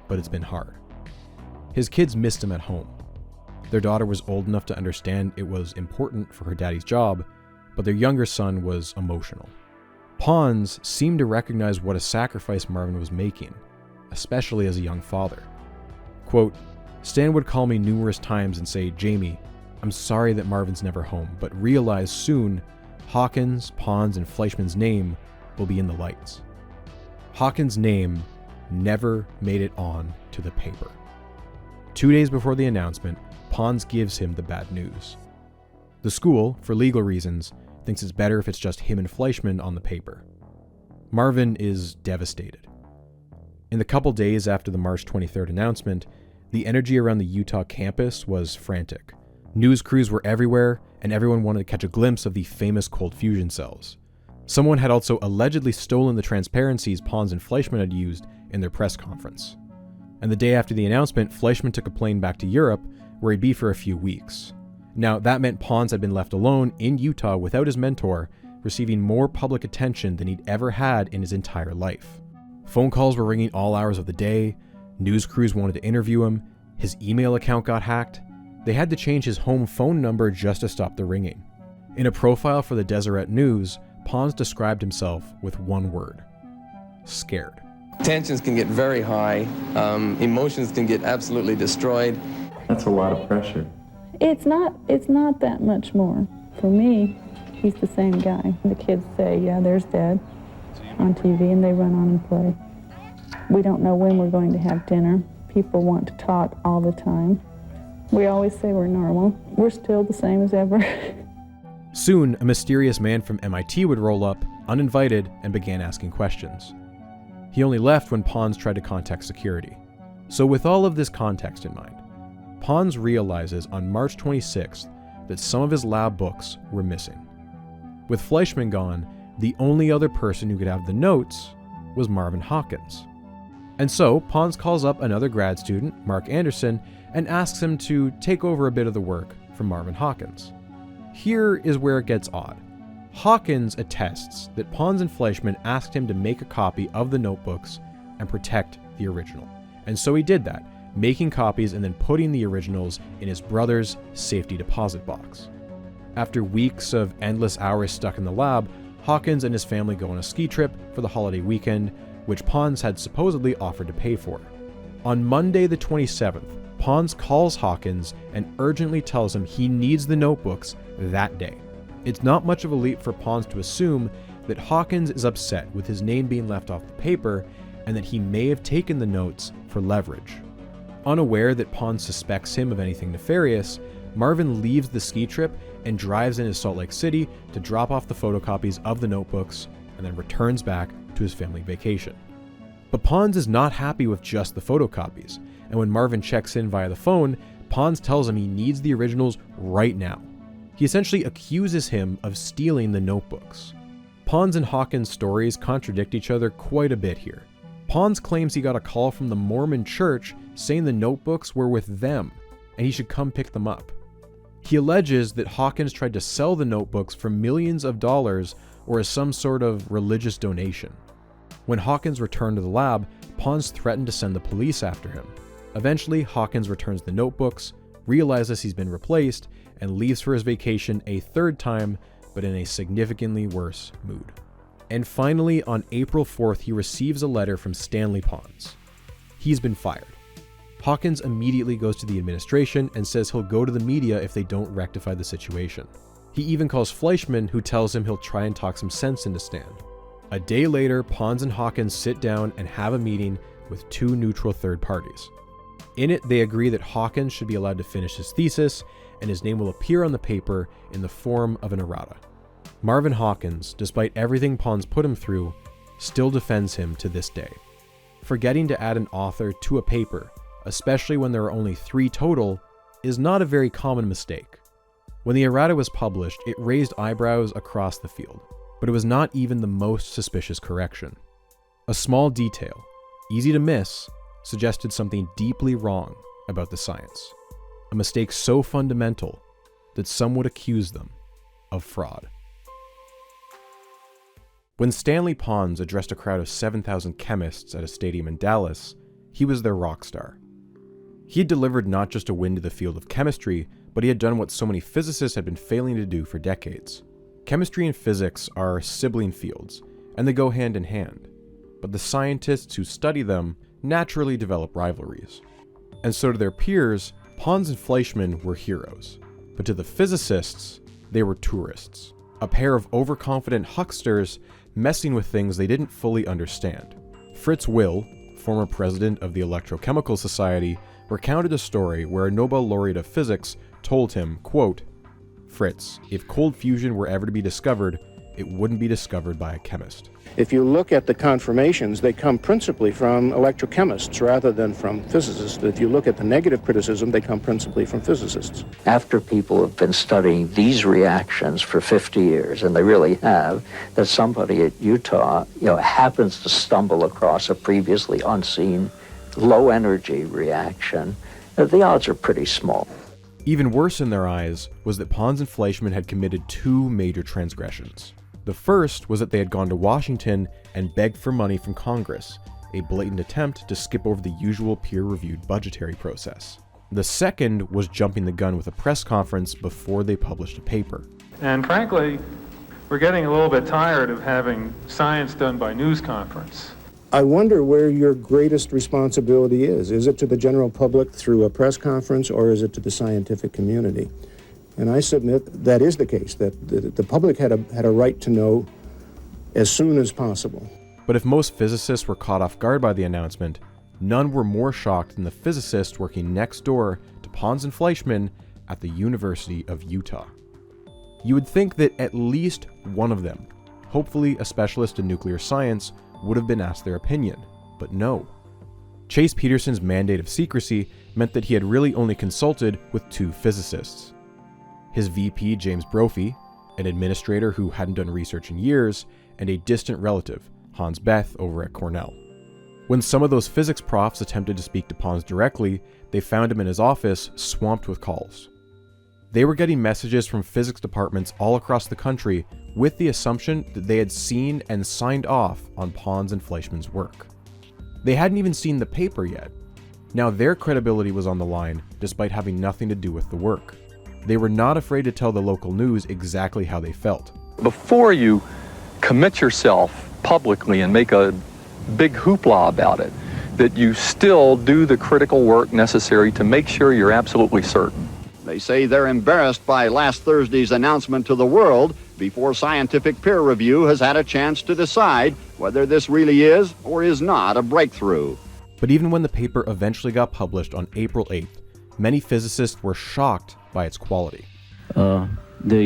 but it's been hard. His kids missed him at home. Their daughter was old enough to understand it was important for her daddy's job, but their younger son was emotional. Pons seemed to recognize what a sacrifice Marvin was making, especially as a young father. Quote, Stan would call me numerous times and say, Jamie, I'm sorry that Marvin's never home, but realize soon Hawkins, Pons, and Fleischmann's name will be in the lights. Hawkins' name never made it on to the paper. 2 days before the announcement, Pons gives him the bad news. The school, for legal reasons, thinks it's better if it's just him and Fleischmann on the paper. Marvin is devastated. In the couple days after the March 23rd announcement, the energy around the Utah campus was frantic. News crews were everywhere, and everyone wanted to catch a glimpse of the famous cold fusion cells. Someone had also allegedly stolen the transparencies Pons and Fleischmann had used in their press conference. And the day after the announcement, Fleischmann took a plane back to Europe, where he'd be for a few weeks. Now, that meant Pons had been left alone in Utah without his mentor, receiving more public attention than he'd ever had in his entire life. Phone calls were ringing all hours of the day, news crews wanted to interview him, his email account got hacked. They had to change his home phone number just to stop the ringing. In a profile for the Deseret News, Pons described himself with one word: scared.
Tensions can get very high, emotions can get absolutely destroyed.
That's a lot of pressure.
It's not that much more. For me, he's the same guy. The kids say, yeah, there's Dad on TV, and they run on and play. We don't know when we're going to have dinner. People want to talk all the time. We always say we're normal. We're still the same as ever.
Soon, a mysterious man from MIT would roll up, uninvited, and began asking questions. He only left when Pons tried to contact security. So with all of this context in mind, Pons realizes on March 26th that some of his lab books were missing. With Fleischmann gone, the only other person who could have the notes was Marvin Hawkins. And so, Pons calls up another grad student, Mark Anderson, and asks him to take over a bit of the work from Marvin Hawkins. Here is where it gets odd. Hawkins attests that Pons and Fleischmann asked him to make a copy of the notebooks and protect the original. And so he did that, making copies and then putting the originals in his brother's safety deposit box. After weeks of endless hours stuck in the lab, Hawkins and his family go on a ski trip for the holiday weekend, which Pons had supposedly offered to pay for. On Monday the 27th, Pons calls Hawkins and urgently tells him he needs the notebooks that day. It's not much of a leap for Pons to assume that Hawkins is upset with his name being left off the paper and that he may have taken the notes for leverage. Unaware that Pons suspects him of anything nefarious, Marvin leaves the ski trip and drives into Salt Lake City to drop off the photocopies of the notebooks and then returns back to his family vacation. But Pons is not happy with just the photocopies, and when Marvin checks in via the phone, Pons tells him he needs the originals right now. He essentially accuses him of stealing the notebooks. Pons and Hawkins' stories contradict each other quite a bit here. Pons claims he got a call from the Mormon church saying the notebooks were with them, and he should come pick them up. He alleges that Hawkins tried to sell the notebooks for millions of dollars or as some sort of religious donation. When Hawkins returned to the lab, Pons threatened to send the police after him. Eventually, Hawkins returns the notebooks, realizes he's been replaced, and leaves for his vacation a third time, but in a significantly worse mood. And finally, on April 4th, he receives a letter from Stanley Pons. He's been fired. Hawkins immediately goes to the administration and says he'll go to the media if they don't rectify the situation. He even calls Fleischmann, who tells him he'll try and talk some sense into Stan. A day later, Pons and Hawkins sit down and have a meeting with two neutral third parties. In it, they agree that Hawkins should be allowed to finish his thesis, and his name will appear on the paper in the form of an errata. Marvin Hawkins, despite everything Pons put him through, still defends him to this day. Forgetting to add an author to a paper, especially when there are only 3 total, is not a very common mistake. When the errata was published, it raised eyebrows across the field. But it was not even the most suspicious correction. A small detail, easy to miss, suggested something deeply wrong about the science. A mistake so fundamental that some would accuse them of fraud. When Stanley Pons addressed a crowd of 7,000 chemists at a stadium in Dallas, he was their rock star. He had delivered not just a win to the field of chemistry, but he had done what so many physicists had been failing to do for decades. Chemistry and physics are sibling fields, and they go hand in hand. But the scientists who study them naturally develop rivalries. And so to their peers, Pons and Fleischmann were heroes. But to the physicists, they were tourists. A pair of overconfident hucksters messing with things they didn't fully understand. Fritz Will, former president of the Electrochemical Society, recounted a story where a Nobel laureate of physics told him, quote, "Fritz, if cold fusion were ever to be discovered, it wouldn't be discovered by a chemist."
If you look at the confirmations, they come principally from electrochemists rather than from physicists. If you look at the negative criticism, they come principally from physicists.
After people have been studying these reactions for 50 years, and they really have, that somebody at Utah, happens to stumble across a previously unseen low-energy reaction, the odds are pretty small.
Even worse in their eyes was that Pons and Fleischmann had committed two major transgressions. The first was that they had gone to Washington and begged for money from Congress, a blatant attempt to skip over the usual peer-reviewed budgetary process. The second was jumping the gun with a press conference before they published a paper.
And frankly, we're getting a little bit tired of having science done by news conference.
I wonder where your greatest responsibility is. Is it to the general public through a press conference, or is it to the scientific community? And I submit that is the case, that the public had a right to know as soon as possible.
But if most physicists were caught off guard by the announcement, none were more shocked than the physicists working next door to Pons and Fleischmann at the University of Utah. You would think that at least one of them, hopefully a specialist in nuclear science, would have been asked their opinion, but no. Chase Peterson's mandate of secrecy meant that he had really only consulted with two physicists. His VP, James Brophy, an administrator who hadn't done research in years, and a distant relative, Hans Bethe, over at Cornell. When some of those physics profs attempted to speak to Pons directly, they found him in his office, swamped with calls. They were getting messages from physics departments all across the country with the assumption that they had seen and signed off on Pons and Fleischmann's work. They hadn't even seen the paper yet. Now their credibility was on the line, despite having nothing to do with the work. They were not afraid to tell the local news exactly how they felt.
Before you commit yourself publicly and make a big hoopla about it, that you still do the critical work necessary to make sure you're absolutely certain.
They say they're embarrassed by last Thursday's announcement to the world before scientific peer review has had a chance to decide whether this really is or is not a breakthrough.
But even when the paper eventually got published on April 8th, many physicists were shocked by its quality.
The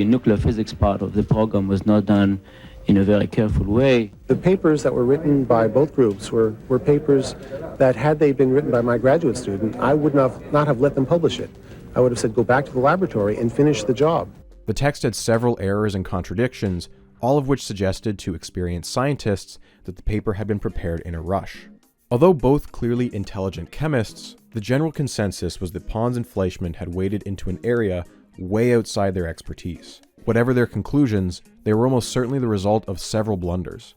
nuclear physics part of the program was not done in a very careful way.
The papers that were written by both groups were papers that, had they been written by my graduate student, I would not have let them publish it. I would have said, go back to the laboratory and finish the job.
The text had several errors and contradictions, all of which suggested to experienced scientists that the paper had been prepared in a rush. Although both clearly intelligent chemists, the general consensus was that Pons and Fleischmann had waded into an area way outside their expertise. Whatever their conclusions, they were almost certainly the result of several blunders.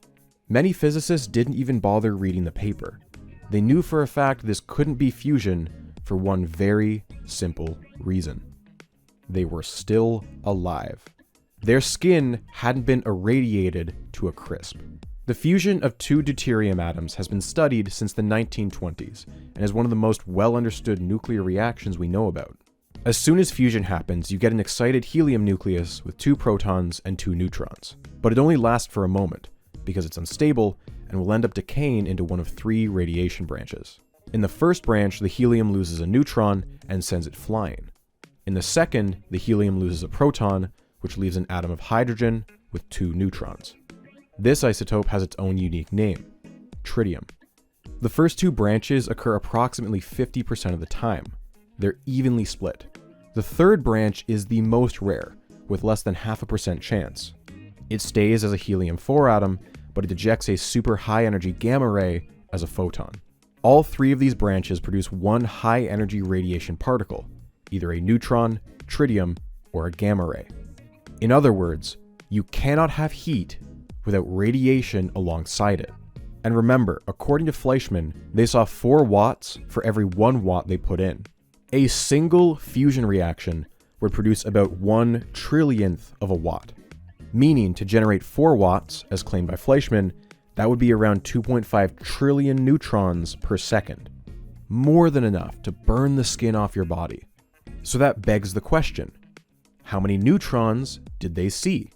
Many physicists didn't even bother reading the paper. They knew for a fact this couldn't be fusion for one very simple reason. They were still alive. Their skin hadn't been irradiated to a crisp. The fusion of two deuterium atoms has been studied since the 1920s and is one of the most well-understood nuclear reactions we know about. As soon as fusion happens, you get an excited helium nucleus with 2 protons and 2 neutrons. But it only lasts for a moment, because it's unstable and will end up decaying into one of 3 radiation branches. In the first branch, the helium loses a neutron and sends it flying. In the second, the helium loses a proton, which leaves an atom of hydrogen with 2 neutrons. This isotope has its own unique name, tritium. The first 2 branches occur approximately 50% of the time. They're evenly split. The third branch is the most rare, with less than 0.5% chance. It stays as a helium-4 atom, but it ejects a super high-energy gamma ray as a photon. All three of these branches produce one high-energy radiation particle, either a neutron, tritium, or a gamma ray. In other words, you cannot have heat without radiation alongside it. And remember, according to Fleischmann, they saw 4 watts for every 1 watt they put in. A single fusion reaction would produce about 1 trillionth of a watt. Meaning, to generate 4 watts, as claimed by Fleischmann, that would be around 2.5 trillion neutrons per second. More than enough to burn the skin off your body. So that begs the question, how many neutrons did they see?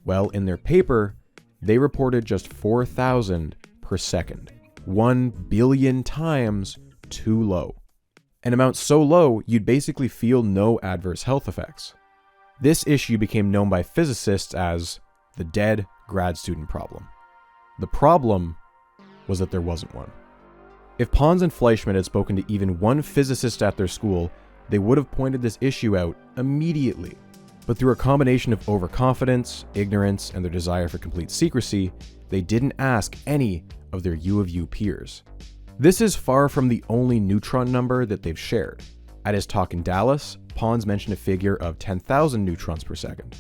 Well, in their paper, they reported just 4,000 per second. 1 billion times too low. An amount so low, you'd basically feel no adverse health effects. This issue became known by physicists as the dead grad student problem. The problem was that there wasn't one. If Pons and Fleischmann had spoken to even one physicist at their school, they would have pointed this issue out immediately. But through a combination of overconfidence, ignorance, and their desire for complete secrecy, they didn't ask any of their U of U peers. This is far from the only neutron number that they've shared. At his talk in Dallas, Pons mentioned a figure of 10,000 neutrons per second.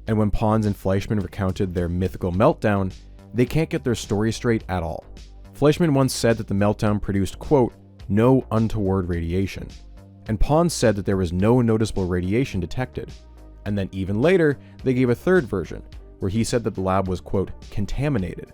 And when Pons and Fleischmann recounted their mythical meltdown, they can't get their story straight at all. Fleischmann once said that the meltdown produced, quote, no untoward radiation. And Pons said that there was no noticeable radiation detected. And then even later, they gave a third version, where he said that the lab was, quote, contaminated.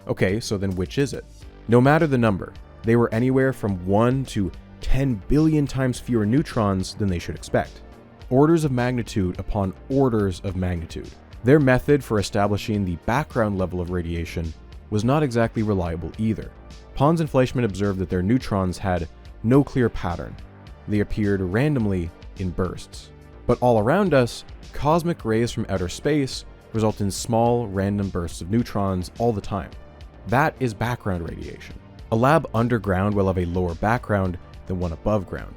Okay, so then which is it? No matter the number, they were anywhere from 1 to 10 billion times fewer neutrons than they should expect. Orders of magnitude upon orders of magnitude. Their method for establishing the background level of radiation was not exactly reliable either. Pons and Fleischmann observed that their neutrons had no clear pattern. They appeared randomly in bursts. But all around us, cosmic rays from outer space result in small, random bursts of neutrons all the time. That is background radiation. A lab underground will have a lower background than one above ground,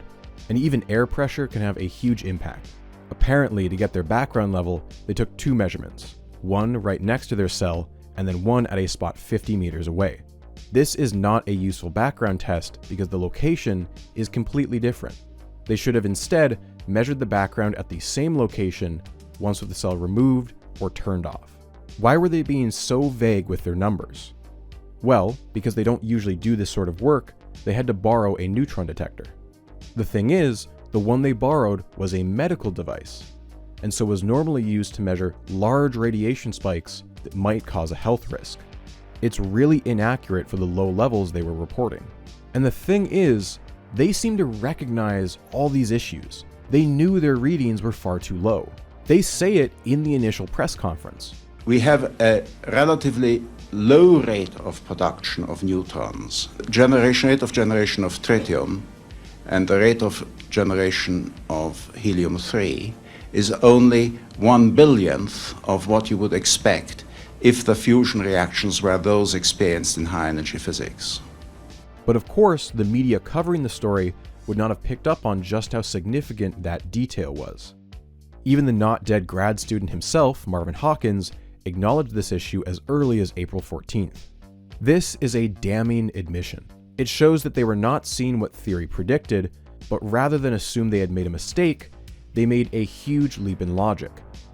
and even air pressure can have a huge impact. Apparently, to get their background level, they took 2 measurements, one right next to their cell, and then one at a spot 50 meters away. This is not a useful background test because the location is completely different. They should have instead measured the background at the same location once with the cell removed or turned off. Why were they being so vague with their numbers? Well, because they don't usually do this sort of work, they had to borrow a neutron detector. The thing is, the one they borrowed was a medical device, and so was normally used to measure large radiation spikes that might cause a health risk. It's really inaccurate for the low levels they were reporting. And the thing is, they seem to recognize all these issues. They knew their readings were far too low. They say it in the initial press conference.
We have a relatively low rate of production of neutrons. Rate of generation of tritium and the rate of generation of helium-3 is only 1/billionth of what you would expect if the fusion reactions were those experienced in high-energy physics.
But of course, the media covering the story would not have picked up on just how significant that detail was. Even the not-dead grad student himself, Marvin Hawkins, acknowledged this issue as early as April 14th. This is a damning admission. It shows that they were not seeing what theory predicted, but rather than assume they had made a mistake, they made a huge leap in logic,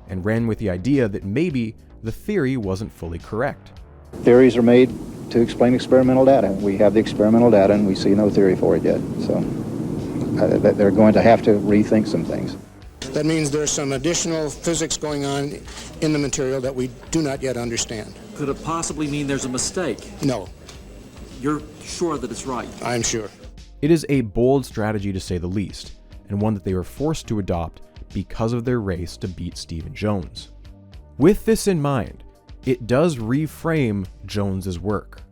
and ran with the idea that maybe the theory wasn't fully correct.
Theories are made to explain experimental data. We have the experimental data and we see no theory for it yet, so they're going to have to rethink some things.
That means there's some additional physics going on in the material that we do not yet understand.
Could it possibly mean there's a mistake?
No.
You're sure that it's right?
I'm sure.
It is a bold strategy to say the least, and one that they were forced to adopt because of their race to beat Stephen Jones. With this in mind, it does reframe Jones's work.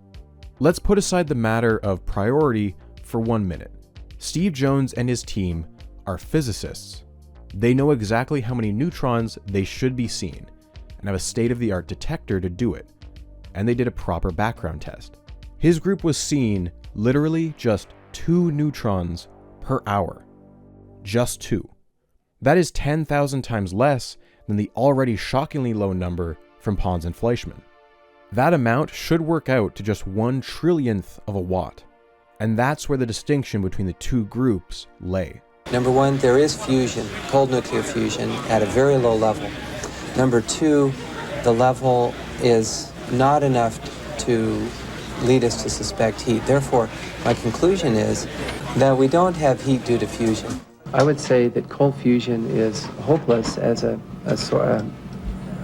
Let's put aside the matter of priority for 1 minute. Steve Jones and his team are physicists. They know exactly how many neutrons they should be seeing, and have a state-of-the-art detector to do it, and they did a proper background test. His group was seeing literally just 2 neutrons per hour. Just 2. That is 10,000 times less than the already shockingly low number for from Pons and Fleischmann. That amount should work out to just 1/trillionth of a watt, and that's where the distinction between the two groups lay.
Number one, there is fusion, cold nuclear fusion, at a very low level. Number two, the level is not enough to lead us to suspect heat. Therefore, my conclusion is that we don't have heat due to fusion. I would say that cold fusion is hopeless as a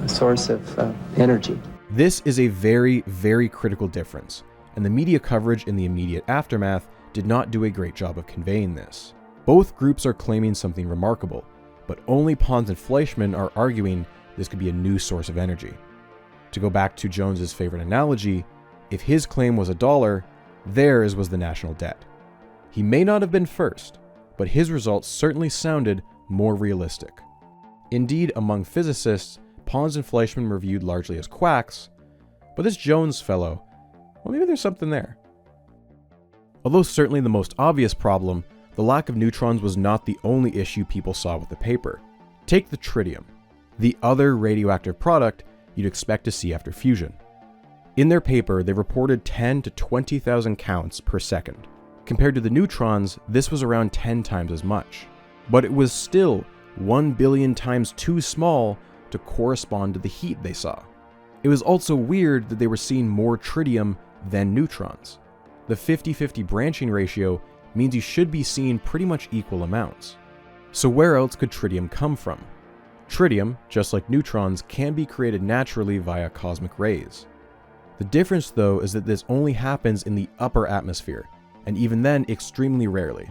source of energy.
This is a very, very critical difference, and the media coverage in the immediate aftermath did not do a great job of conveying this. Both groups are claiming something remarkable, but only Pons and Fleischmann are arguing this could be a new source of energy. To go back to Jones's favorite analogy, if his claim was $1, theirs was the national debt. He may not have been first, but his results certainly sounded more realistic. Indeed, among physicists, Pons and Fleischmann were viewed largely as quacks, but this Jones fellow, well, maybe there's something there. Although certainly the most obvious problem, the lack of neutrons was not the only issue people saw with the paper. Take the tritium, the other radioactive product you'd expect to see after fusion. In their paper, they reported 10 to 20,000 counts per second. Compared to the neutrons, this was around 10 times as much. But it was still 1 billion times too small to correspond to the heat they saw. It was also weird that they were seeing more tritium than neutrons. The 50-50 branching ratio means you should be seeing pretty much equal amounts. So where else could tritium come from? Tritium, just like neutrons, can be created naturally via cosmic rays. The difference, though, is that this only happens in the upper atmosphere, and even then extremely rarely.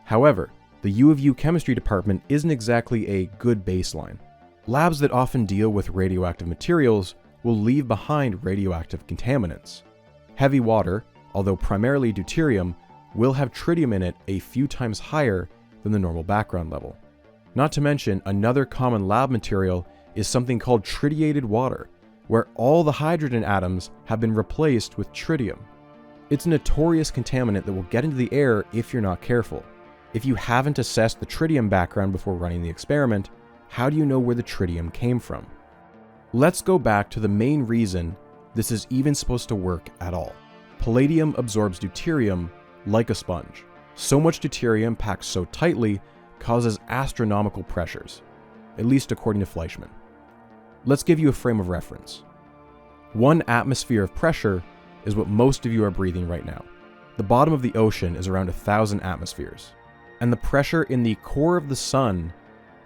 However, the U of U chemistry department isn't exactly a good baseline. Labs that often deal with radioactive materials will leave behind radioactive contaminants. Heavy water, although primarily deuterium, will have tritium in it a few times higher than the normal background level. Not to mention, another common lab material is something called tritiated water, where all the hydrogen atoms have been replaced with tritium. It's a notorious contaminant that will get into the air if you're not careful. If you haven't assessed the tritium background before running the experiment, how do you know where the tritium came from? Let's go back to the main reason this is even supposed to work at all. Palladium absorbs deuterium like a sponge. So much deuterium packed so tightly causes astronomical pressures, at least according to Fleischmann. Let's give you a frame of reference. 1 atmosphere of pressure is what most of you are breathing right now. The bottom of the ocean is around 1,000 atmospheres, and the pressure in the core of the sun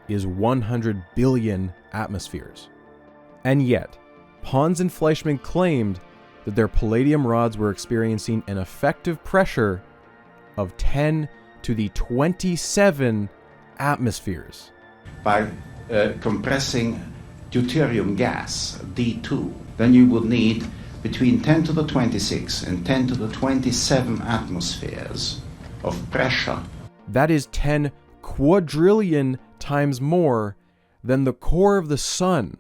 is 100 billion atmospheres. And yet, Pons and Fleischmann claimed that their palladium rods were experiencing an effective pressure of 10 to the 27 atmospheres.
By compressing deuterium gas, D2, then you would need between 10 to the 26 and 10 to the 27 atmospheres of pressure.
That is 10 quadrillion times more than the core of the sun.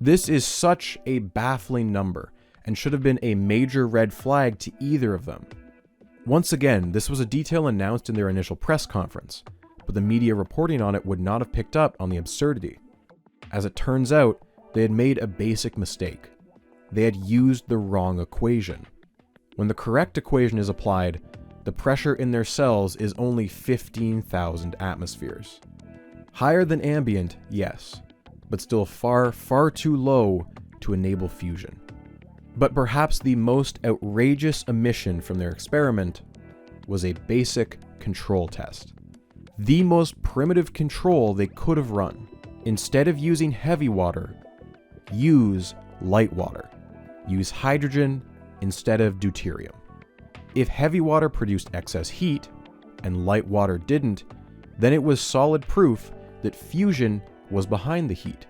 This is such a baffling number and should have been a major red flag to either of them. Once again, this was a detail announced in their initial press conference, but the media reporting on it would not have picked up on the absurdity. As it turns out, they had made a basic mistake. They had used the wrong equation. When the correct equation is applied, the pressure in their cells is only 15,000 atmospheres. Higher than ambient, yes, but still far, far too low to enable fusion. But perhaps the most outrageous omission from their experiment was a basic control test. The most primitive control they could have run. Instead of using heavy water, use light water. Use hydrogen instead of deuterium. If heavy water produced excess heat, and light water didn't, then it was solid proof that fusion was behind the heat.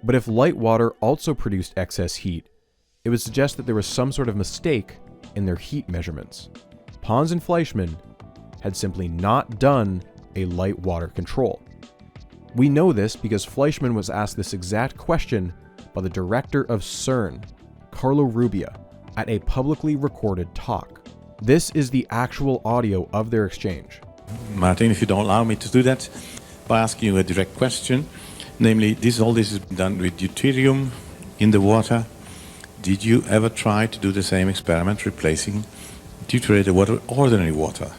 But if light water also produced excess heat, it would suggest that there was some sort of mistake in their heat measurements. Pons and Fleischmann had simply not done a light water control. We know this because Fleischmann was asked this exact question by the director of CERN, Carlo Rubbia, at a publicly recorded talk. This is the actual audio of their exchange.
Martin, if you don't allow me to do that, by asking you a direct question, namely, all this is done with deuterium, in the water. Did you ever try to do the same experiment, replacing deuterated water with ordinary water?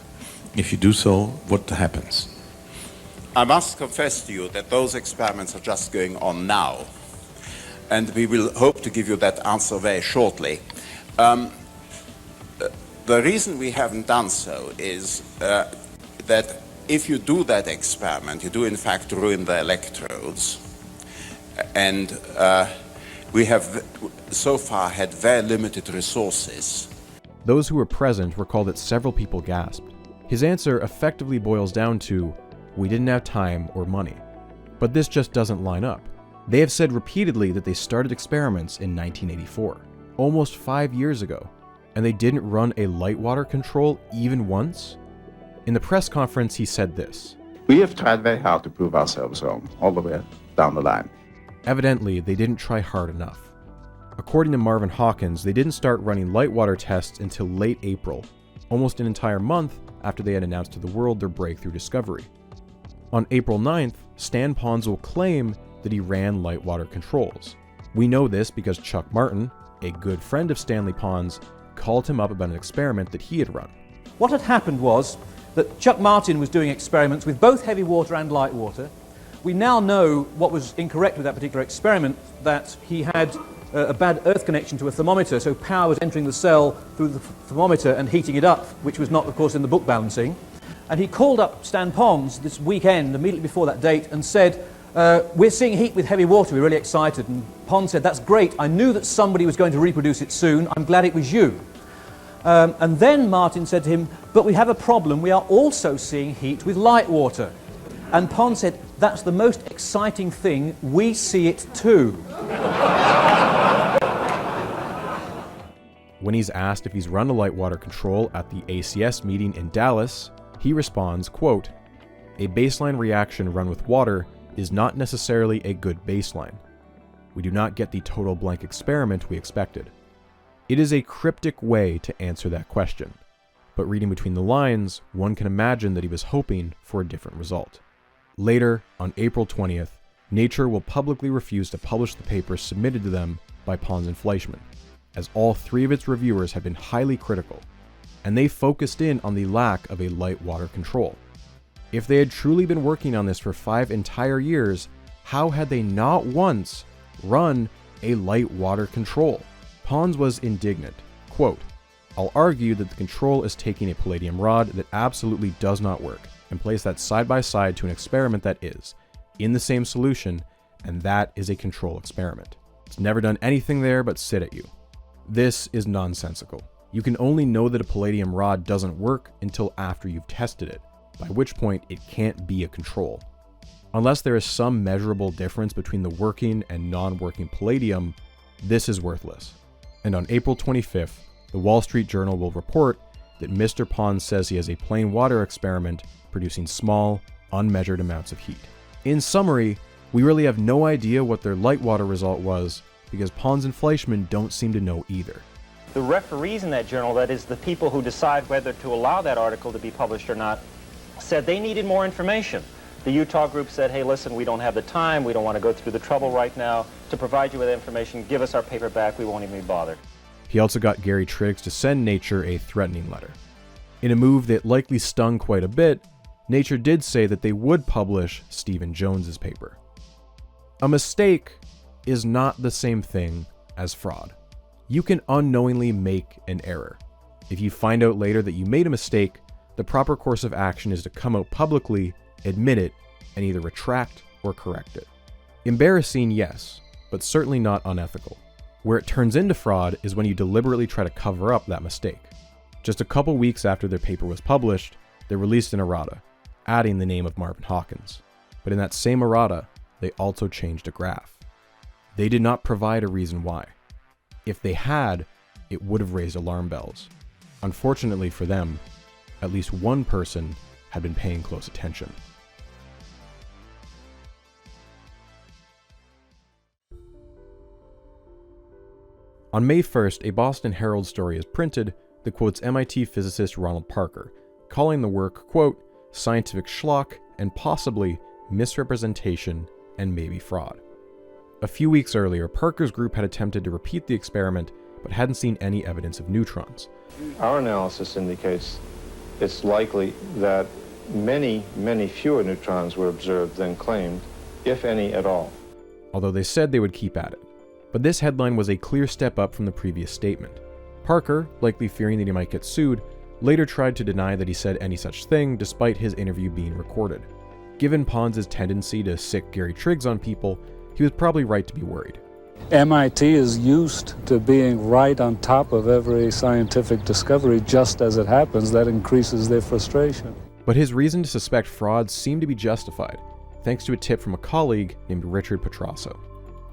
If you do so, what happens?
I must confess to you that those experiments are just going on now, and we will hope to give you that answer very shortly. The reason we haven't done so is that if you do that experiment, you do in fact ruin the electrodes, and we have so far had very limited resources.
Those who were present recall that several people gasped. His answer effectively boils down to, we didn't have time or money. But this just doesn't line up. They have said repeatedly that they started experiments in 1984, almost 5 years ago, and they didn't run a light water control even once? In the press conference, he said this.
We have tried very hard to prove ourselves wrong, all the way down the line.
Evidently, they didn't try hard enough. According to Marvin Hawkins, they didn't start running light water tests until late April, almost an entire month after they had announced to the world their breakthrough discovery. On April 9th, Stan Pons will claim that he ran light water controls. We know this because Chuck Martin, a good friend of Stanley Pons, called him up about an experiment that he had run.
What had happened was that Chuck Martin was doing experiments with both heavy water and light water. We now know what was incorrect with that particular experiment, that he had a bad earth connection to a thermometer, so power was entering the cell through the thermometer and heating it up, which was not, of course, in the book balancing. And he called up Stan Pons this weekend, immediately before that date, and said, we're seeing heat with heavy water, we're really excited. And Pons said, that's great, I knew that somebody was going to reproduce it soon, I'm glad it was you. And then Martin said to him, but we have a problem, we are also seeing heat with light water. And Pons said, that's the most exciting thing, we see it too.
When he's asked if he's run a light water control at the ACS meeting in Dallas, he responds, quote, a baseline reaction run with water is not necessarily a good baseline. We do not get the total blank experiment we expected. It is a cryptic way to answer that question, but reading between the lines, one can imagine that he was hoping for a different result. Later, on April 20th, Nature will publicly refuse to publish the paper submitted to them by Pons and Fleischmann, as all three of its reviewers have been highly critical, and they focused in on the lack of a light water control. If they had truly been working on this for 5 entire years, how had they not once run a light water control? Pons was indignant. Quote, I'll argue that the control is taking a palladium rod that absolutely does not work and place that side by side to an experiment that is, in the same solution, and that is a control experiment. It's never done anything there but sit at you. This is nonsensical. You can only know that a palladium rod doesn't work until after you've tested it, by which point it can't be a control. Unless there is some measurable difference between the working and non-working palladium, this is worthless. And on April 25th, the Wall Street Journal will report that Mr. Pons says he has a plain water experiment producing small, unmeasured amounts of heat. In summary, we really have no idea what their light water result was because Pons and Fleischmann don't seem to know either.
The referees in that journal, that is the people who decide whether to allow that article to be published or not, said they needed more information. The Utah group said, hey, listen, we don't have the time, we don't want to go through the trouble right now to provide you with information, give us our paper back, we won't even be bothered.
He also got Gary Triggs to send Nature a threatening letter. In a move that likely stung quite a bit, Nature did say that they would publish Stephen Jones's paper. A mistake is not the same thing as fraud. You can unknowingly make an error. If you find out later that you made a mistake, the proper course of action is to come out publicly, admit it, and either retract or correct it. Embarrassing, yes, but certainly not unethical. Where it turns into fraud is when you deliberately try to cover up that mistake. Just a couple weeks after their paper was published, they released an errata, adding the name of Marvin Hawkins. But in that same errata, they also changed a graph. They did not provide a reason why. If they had, it would have raised alarm bells. Unfortunately for them, at least one person had been paying close attention. On May 1st, a Boston Herald story is printed that quotes MIT physicist Ronald Parker, calling the work, quote, scientific schlock and possibly misrepresentation and maybe fraud. A few weeks earlier, Parker's group had attempted to repeat the experiment, but hadn't seen any evidence of neutrons.
Our analysis indicates it's likely that many, many fewer neutrons were observed than claimed, if any at all.
Although they said they would keep at it. But this headline was a clear step up from the previous statement. Parker, likely fearing that he might get sued, later tried to deny that he said any such thing despite his interview being recorded. Given Pons' tendency to sick Gary Triggs on people, he was probably right to be worried.
MIT is used to being right on top of every scientific discovery just as it happens. That increases their frustration.
But his reason to suspect fraud seemed to be justified, thanks to a tip from a colleague named Richard Petrasso.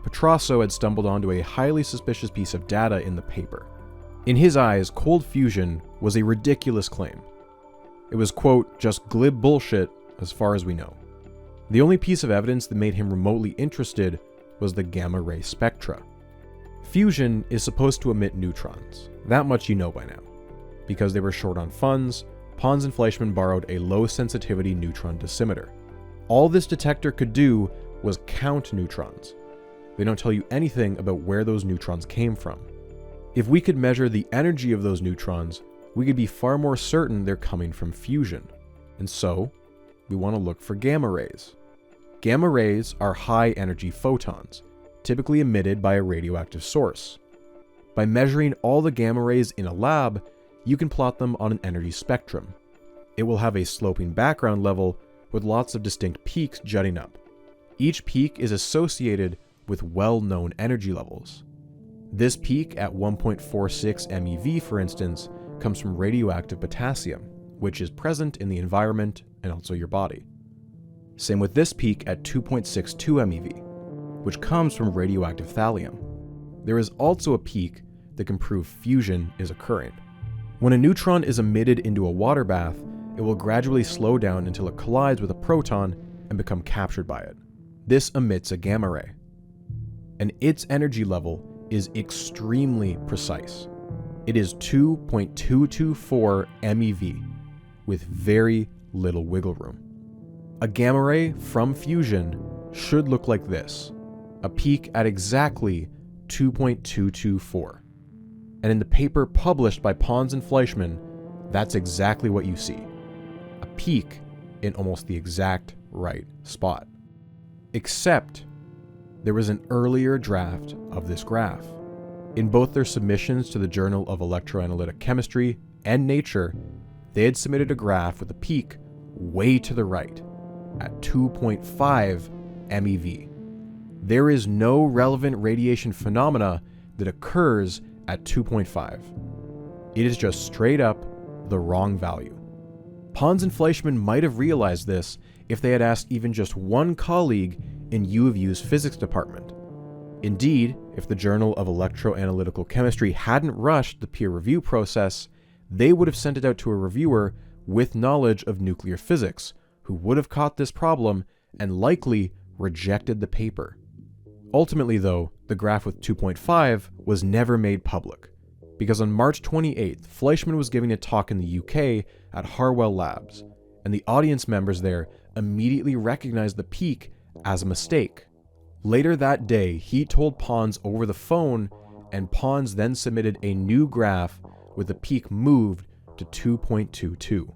Petrasso had stumbled onto a highly suspicious piece of data in the paper. In his eyes, cold fusion was a ridiculous claim. It was, quote, just glib bullshit as far as we know. The only piece of evidence that made him remotely interested was the gamma-ray spectra. Fusion is supposed to emit neutrons. That much you know by now. Because they were short on funds, Pons and Fleischmann borrowed a low-sensitivity neutron dosimeter. All this detector could do was count neutrons. They don't tell you anything about where those neutrons came from. If we could measure the energy of those neutrons, we could be far more certain they're coming from fusion. And so, we want to look for gamma rays. Gamma rays are high-energy photons, typically emitted by a radioactive source. By measuring all the gamma rays in a lab, you can plot them on an energy spectrum. It will have a sloping background level with lots of distinct peaks jutting up. Each peak is associated with well-known energy levels. This peak at 1.46 MeV, for instance, comes from radioactive potassium, which is present in the environment and also your body. Same with this peak at 2.62 MeV, which comes from radioactive thallium. There is also a peak that can prove fusion is occurring. When a neutron is emitted into a water bath, it will gradually slow down until it collides with a proton and become captured by it. This emits a gamma ray. And its energy level is extremely precise. It is 2.224 MeV, with very little wiggle room. A gamma ray from fusion should look like this, a peak at exactly 2.224. And in the paper published by Pons and Fleischmann, that's exactly what you see. A peak in almost the exact right spot. Except there was an earlier draft of this graph. In both their submissions to the Journal of Electroanalytical Chemistry and Nature, they had submitted a graph with a peak way to the right, at 2.5 MeV. There is no relevant radiation phenomena that occurs at 2.5. It is just straight up the wrong value. Pons and Fleischmann might have realized this if they had asked even just one colleague in U of U's physics department. Indeed, if the Journal of Electroanalytical Chemistry hadn't rushed the peer review process, they would have sent it out to a reviewer with knowledge of nuclear physics, who would have caught this problem and likely rejected the paper. Ultimately, though, the graph with 2.5 was never made public, because on March 28th, Fleischmann was giving a talk in the UK at Harwell Labs, and the audience members there immediately recognized the peak as a mistake. Later that day, he told Pons over the phone, and Pons then submitted a new graph with the peak moved to 2.22.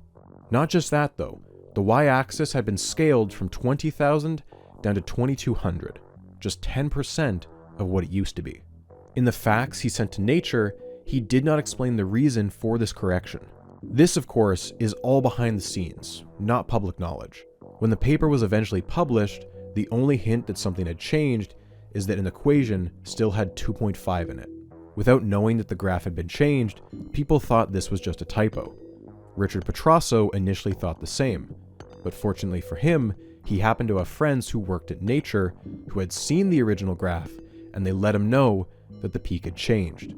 Not just that though, the y-axis had been scaled from 20,000 down to 2,200, just 10% of what it used to be. In the facts he sent to Nature, he did not explain the reason for this correction. This, of course, is all behind the scenes, not public knowledge. When the paper was eventually published, the only hint that something had changed is that an equation still had 2.5 in it. Without knowing that the graph had been changed, people thought this was just a typo. Richard Petrasso initially thought the same, but fortunately for him, he happened to have friends who worked at Nature who had seen the original graph, and they let him know that the peak had changed.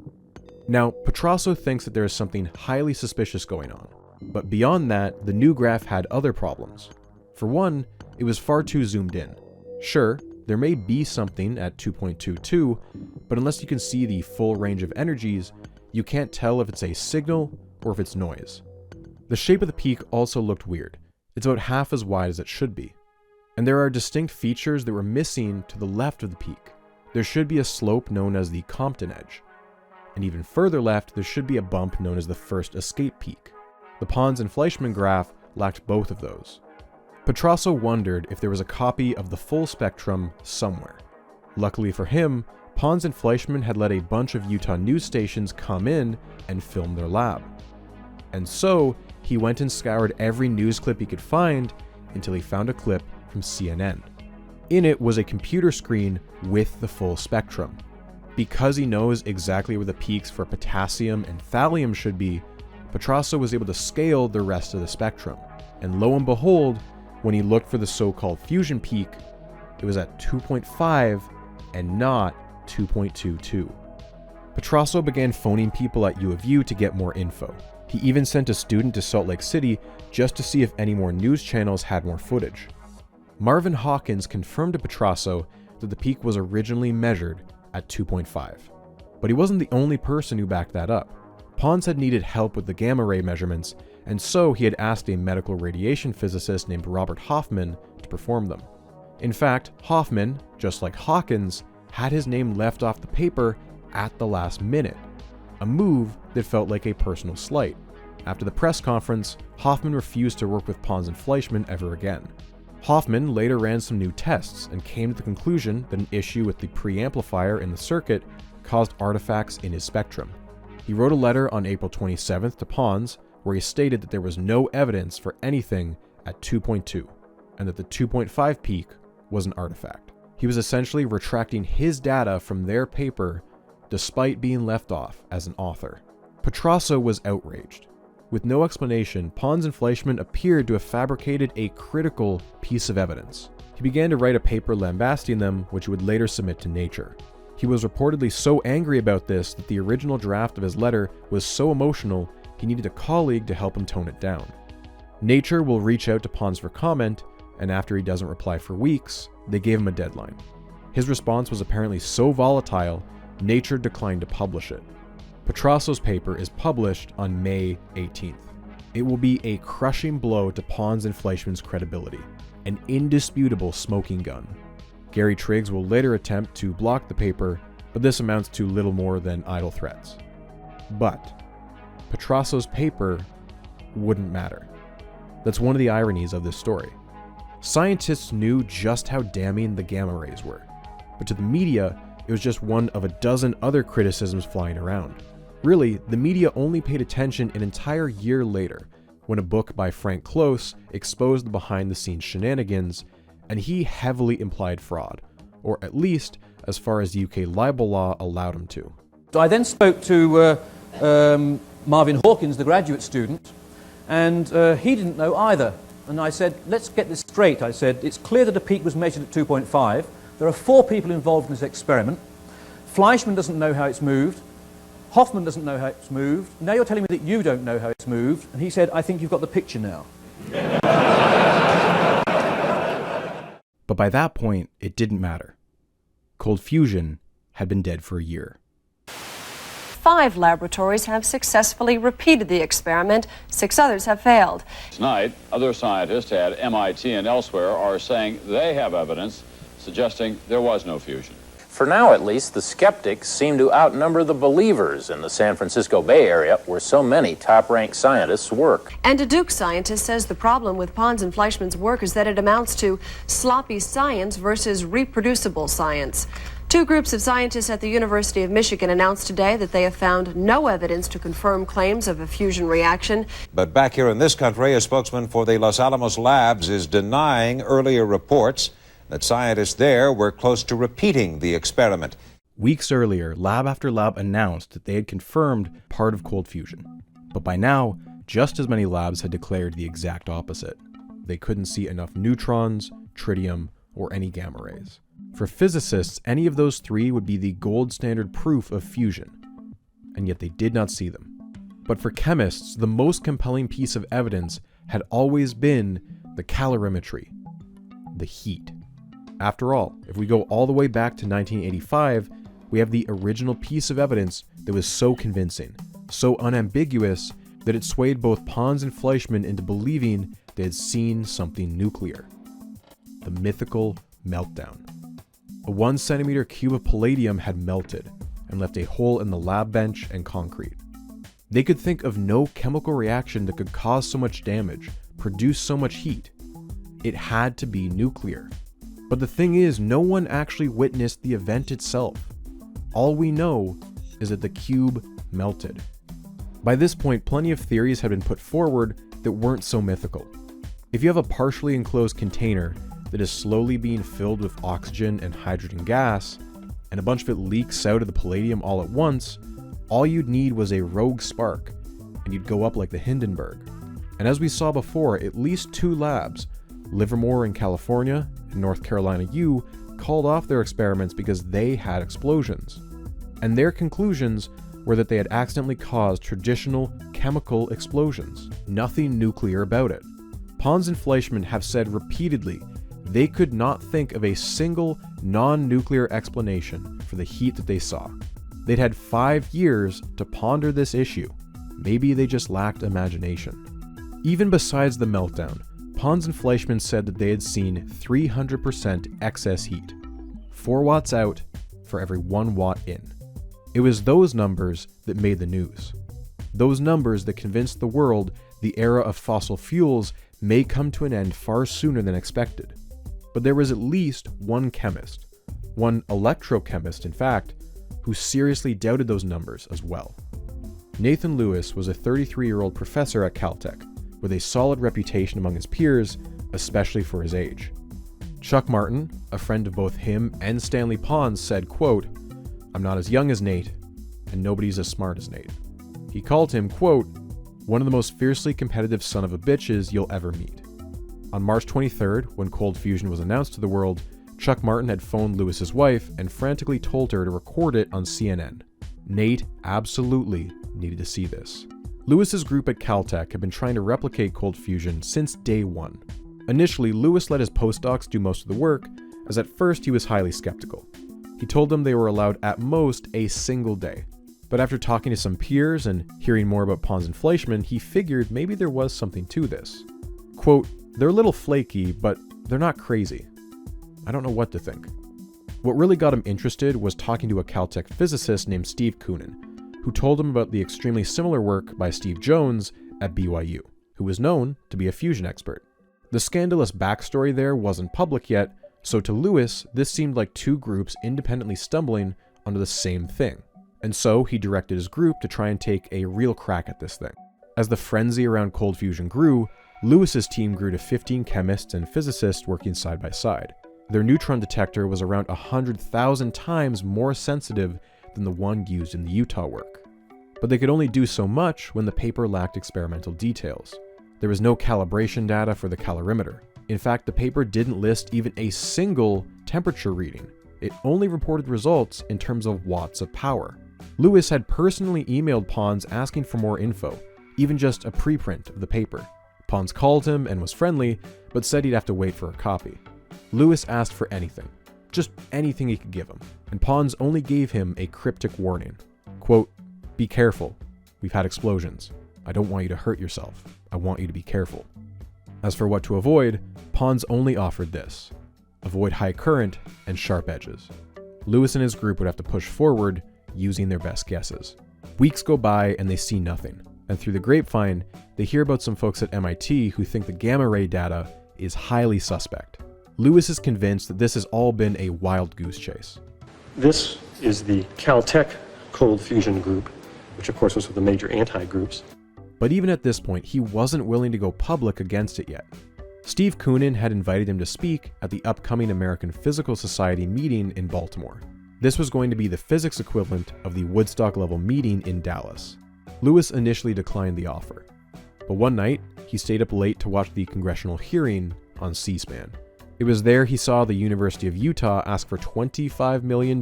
Now, Petrasso thinks that there is something highly suspicious going on, but beyond that, the new graph had other problems. For one, it was far too zoomed in. Sure, there may be something at 2.22, but unless you can see the full range of energies, you can't tell if it's a signal or if it's noise. The shape of the peak also looked weird. It's about half as wide as it should be. And there are distinct features that were missing to the left of the peak. there should be a slope known as the Compton edge. And even further left, there should be a bump known as the first escape peak. The Pons and Fleischmann graph lacked both of those. Petrasso wondered if there was a copy of the full spectrum somewhere. Luckily for him, Pons and Fleischmann had let a bunch of Utah news stations come in and film their lab. And so, he went and scoured every news clip he could find until he found a clip from CNN. In it was a computer screen with the full spectrum. Because he knows exactly where the peaks for potassium and thallium should be, Petrasso was able to scale the rest of the spectrum. And lo and behold, when he looked for the so-called fusion peak, it was at 2.5 and not 2.22. Petrasso began phoning people at U of U to get more info. He even sent a student to Salt Lake City just to see if any more news channels had more footage. Marvin Hawkins confirmed to Petrasso that the peak was originally measured at 2.5. But he wasn't the only person who backed that up. Pons had needed help with the gamma ray measurements, and so he had asked a medical radiation physicist named Robert Hoffman to perform them. In fact, Hoffman, just like Hawkins, had his name left off the paper at the last minute, a move that felt like a personal slight. After the press conference, Hoffman refused to work with Pons and Fleischmann ever again. Hoffman later ran some new tests and came to the conclusion that an issue with the preamplifier in the circuit caused artifacts in his spectrum. He wrote a letter on April 27th to Pons where he stated that there was no evidence for anything at 2.2 and that the 2.5 peak was an artifact. He was essentially retracting his data from their paper despite being left off as an author. Petrasso was outraged. With no explanation, Pons and Fleischmann appeared to have fabricated a critical piece of evidence. He began to write a paper lambasting them, which he would later submit to Nature. He was reportedly so angry about this that the original draft of his letter was so emotional he needed a colleague to help him tone it down. Nature will reach out to Pons for comment, and after he doesn't reply for weeks, they gave him a deadline. His response was apparently so volatile, Nature declined to publish it. Petrasso's paper is published on May 18th. It will be a crushing blow to Pons and Fleischmann's credibility, an indisputable smoking gun. Gary Triggs will later attempt to block the paper, but this amounts to little more than idle threats. But Petrasso's paper wouldn't matter. That's one of the ironies of this story. Scientists knew just how damning the gamma rays were, but to the media, it was just one of a dozen other criticisms flying around. Really, the media only paid attention an entire year later, when a book by Frank Close exposed the behind-the-scenes shenanigans, and he heavily implied fraud, or at least as far as UK libel law allowed him to.
I then spoke to Marvin Hawkins, the graduate student, and he didn't know either. And I said, let's get this straight. I said, it's clear that a peak was measured at 2.5. There are 4 people involved in this experiment. Fleischmann doesn't know how it's moved. Hoffman doesn't know how it's moved. Now you're telling me that you don't know how it's moved. And he said, I think you've got the picture now.
But by that point, it didn't matter. Cold fusion had been dead for a year.
5 laboratories have successfully repeated the experiment. 6 others have failed.
Tonight, other scientists at MIT and elsewhere are saying they have evidence suggesting there was no fusion.
For now, at least, the skeptics seem to outnumber the believers in the San Francisco Bay Area, where so many top-ranked scientists work.
And a Duke scientist says the problem with Pons and Fleischmann's work is that it amounts to sloppy science versus reproducible science. 2 groups of scientists at the University of Michigan announced today that they have found no evidence to confirm claims of a fusion reaction.
But back here in this country, a spokesman for the Los Alamos labs is denying earlier reports that scientists there were close to repeating the experiment.
Weeks earlier, lab after lab announced that they had confirmed part of cold fusion. But by now, just as many labs had declared the exact opposite. They couldn't see enough neutrons, tritium, or any gamma rays. For physicists, any of those 3 would be the gold standard proof of fusion, and yet they did not see them. But for chemists, the most compelling piece of evidence had always been the calorimetry, the heat. After all, if we go all the way back to 1985, we have the original piece of evidence that was so convincing, so unambiguous, that it swayed both Pons and Fleischmann into believing they had seen something nuclear. The mythical meltdown. A 1 centimeter cube of palladium had melted and left a hole in the lab bench and concrete. They could think of no chemical reaction that could cause so much damage, produce so much heat. It had to be nuclear. But the thing is, no one actually witnessed the event itself. All we know is that the cube melted. By this point, plenty of theories had been put forward that weren't so mythical. If you have a partially enclosed container that is slowly being filled with oxygen and hydrogen gas, and a bunch of it leaks out of the palladium all at once, all you'd need was a rogue spark, and you'd go up like the Hindenburg. And as we saw before, at least 2 labs, Livermore in California and North Carolina U, called off their experiments because they had explosions. And their conclusions were that they had accidentally caused traditional chemical explosions. Nothing nuclear about it. Pons and Fleischmann have said repeatedly they could not think of a single non-nuclear explanation for the heat that they saw. They'd had 5 years to ponder this issue. Maybe they just lacked imagination. Even besides the meltdown, Pons and Fleischmann said that they had seen 300% excess heat. 4 watts out for every 1 watt in. It was those numbers that made the news. Those numbers that convinced the world the era of fossil fuels may come to an end far sooner than expected. But there was at least one chemist, one electrochemist in fact, who seriously doubted those numbers as well. Nathan Lewis was a 33-year-old professor at Caltech, with a solid reputation among his peers, especially for his age. Chuck Martin, a friend of both him and Stanley Pons, said, quote, "I'm not as young as Nate, and nobody's as smart as Nate." He called him, quote, "one of the most fiercely competitive son of a bitches you'll ever meet." On March 23rd, when cold fusion was announced to the world, Chuck Martin had phoned Lewis's wife and frantically told her to record it on CNN. Nate absolutely needed to see this. Lewis's group at Caltech had been trying to replicate cold fusion since day one. Initially, Lewis let his postdocs do most of the work, as at first he was highly skeptical. He told them they were allowed at most a single day. But after talking to some peers and hearing more about Pons and Fleischmann, he figured maybe there was something to this. Quote, "They're a little flaky, but they're not crazy. I don't know what to think." What really got him interested was talking to a Caltech physicist named Steve Koonin, who told him about the extremely similar work by Steve Jones at BYU, who was known to be a fusion expert. The scandalous backstory there wasn't public yet, so to Lewis, this seemed like 2 groups independently stumbling onto the same thing. And so he directed his group to try and take a real crack at this thing. As the frenzy around cold fusion grew, Lewis's team grew to 15 chemists and physicists working side by side. Their neutron detector was around 100,000 times more sensitive than the one used in the Utah work. But they could only do so much when the paper lacked experimental details. There was no calibration data for the calorimeter. In fact, the paper didn't list even a single temperature reading. It only reported results in terms of watts of power. Lewis had personally emailed Pons asking for more info, even just a preprint of the paper. Pons called him and was friendly, but said he'd have to wait for a copy. Lewis asked for anything, just anything he could give him, and Pons only gave him a cryptic warning. Quote, "Be careful. We've had explosions. I don't want you to hurt yourself. I want you to be careful." As for what to avoid, Pons only offered this: avoid high current and sharp edges. Lewis and his group would have to push forward using their best guesses. Weeks go by and they see nothing, and through the grapevine, they hear about some folks at MIT who think the gamma ray data is highly suspect. Lewis is convinced that this has all been a wild goose chase.
This is the Caltech cold fusion group, which of course was one of the major anti-groups.
But even at this point, he wasn't willing to go public against it yet. Steve Koonin had invited him to speak at the upcoming American Physical Society meeting in Baltimore. This was going to be the physics equivalent of the Woodstock-level meeting in Dallas. Lewis initially declined the offer, but one night, he stayed up late to watch the congressional hearing on C-SPAN. It was there he saw the University of Utah ask for $25 million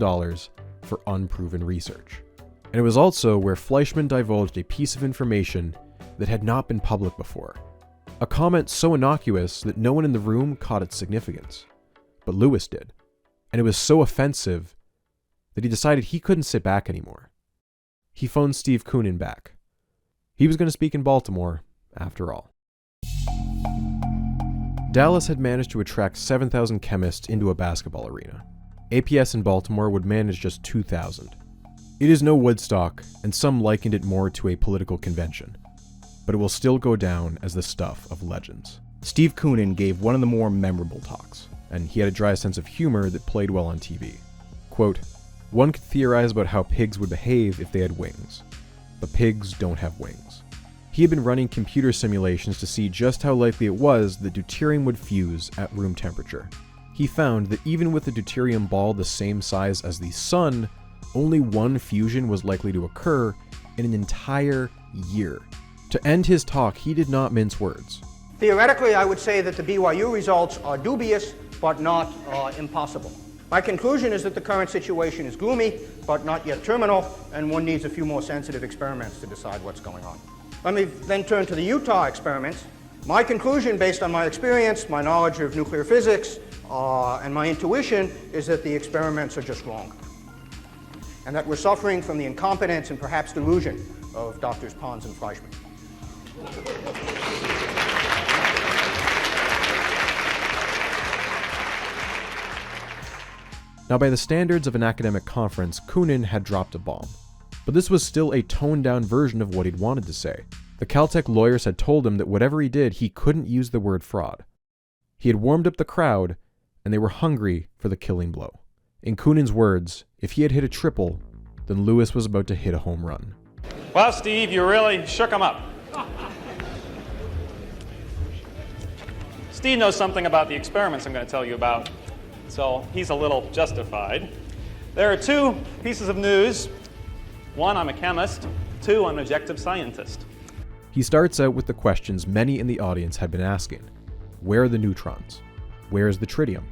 for unproven research. And it was also where Fleischmann divulged a piece of information that had not been public before. A comment so innocuous that no one in the room caught its significance. But Lewis did. And it was so offensive that he decided he couldn't sit back anymore. He phoned Steve Koonin back. He was going to speak in Baltimore, after all. Dallas had managed to attract 7,000 chemists into a basketball arena. APS in Baltimore would manage just 2,000. It is no Woodstock, and some likened it more to a political convention, but it will still go down as the stuff of legends. Steve Koonin gave one of the more memorable talks, and he had a dry sense of humor that played well on TV. Quote, "One could theorize about how pigs would behave if they had wings, but pigs don't have wings." He had been running computer simulations to see just how likely it was that deuterium would fuse at room temperature. He found that even with a deuterium ball the same size as the Sun, only one fusion was likely to occur in an entire year. To end his talk, he did not mince words.
Theoretically, I would say that the BYU results are dubious, but not impossible. My conclusion is that the current situation is gloomy, but not yet terminal, and one needs a few more sensitive experiments to decide what's going on. Let me then turn to the Utah experiments. My conclusion, based on my experience, my knowledge of nuclear physics, and my intuition, is that the experiments are just wrong, and that we're suffering from the incompetence and perhaps delusion of Drs. Pons and Fleischmann.
Now, by the standards of an academic conference, Koonin had dropped a bomb. But this was still a toned-down version of what he'd wanted to say. The Caltech lawyers had told him that whatever he did, he couldn't use the word fraud. He had warmed up the crowd, and they were hungry for the killing blow. In Koonin's words, if he had hit a triple, then Lewis was about to hit a home run.
Well, Steve, you really shook him up. Steve knows something about the experiments I'm going to tell you about, so he's a little justified. There are two pieces of news. One, I'm a chemist. Two, I'm an objective scientist.
He starts out with the questions many in the audience had been asking. Where are the neutrons? Where is the tritium?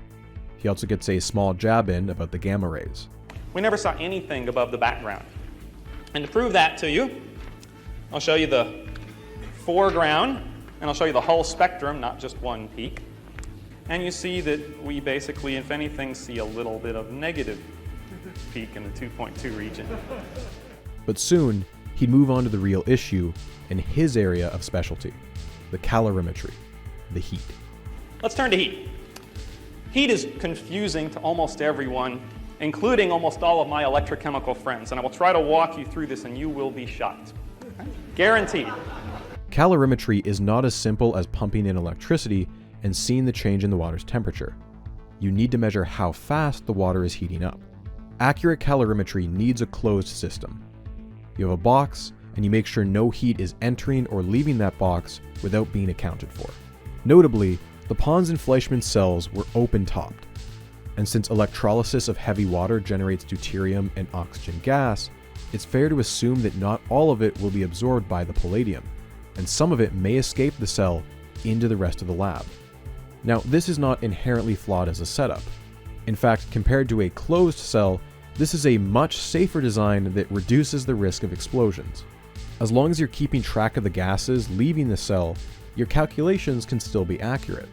He also gets a small jab in about the gamma rays.
We never saw anything above the background. And to prove that to you, I'll show you the foreground, and I'll show you the whole spectrum, not just one peak. And you see that we basically, if anything, see a little bit of negative peak in the 2.2 region.
But soon, he'd move on to the real issue in his area of specialty, the calorimetry, the heat.
Let's turn to heat. Heat is confusing to almost everyone, including almost all of my electrochemical friends, and I will try to walk you through this and you will be shocked. Guaranteed.
Calorimetry is not as simple as pumping in electricity and seeing the change in the water's temperature. You need to measure how fast the water is heating up. Accurate calorimetry needs a closed system. You have a box, and you make sure no heat is entering or leaving that box without being accounted for. Notably, the Pons and Fleischmann cells were open-topped, and since electrolysis of heavy water generates deuterium and oxygen gas, it's fair to assume that not all of it will be absorbed by the palladium, and some of it may escape the cell into the rest of the lab. Now, this is not inherently flawed as a setup. In fact, compared to a closed cell, this is a much safer design that reduces the risk of explosions. As long as you're keeping track of the gases leaving the cell, your calculations can still be accurate.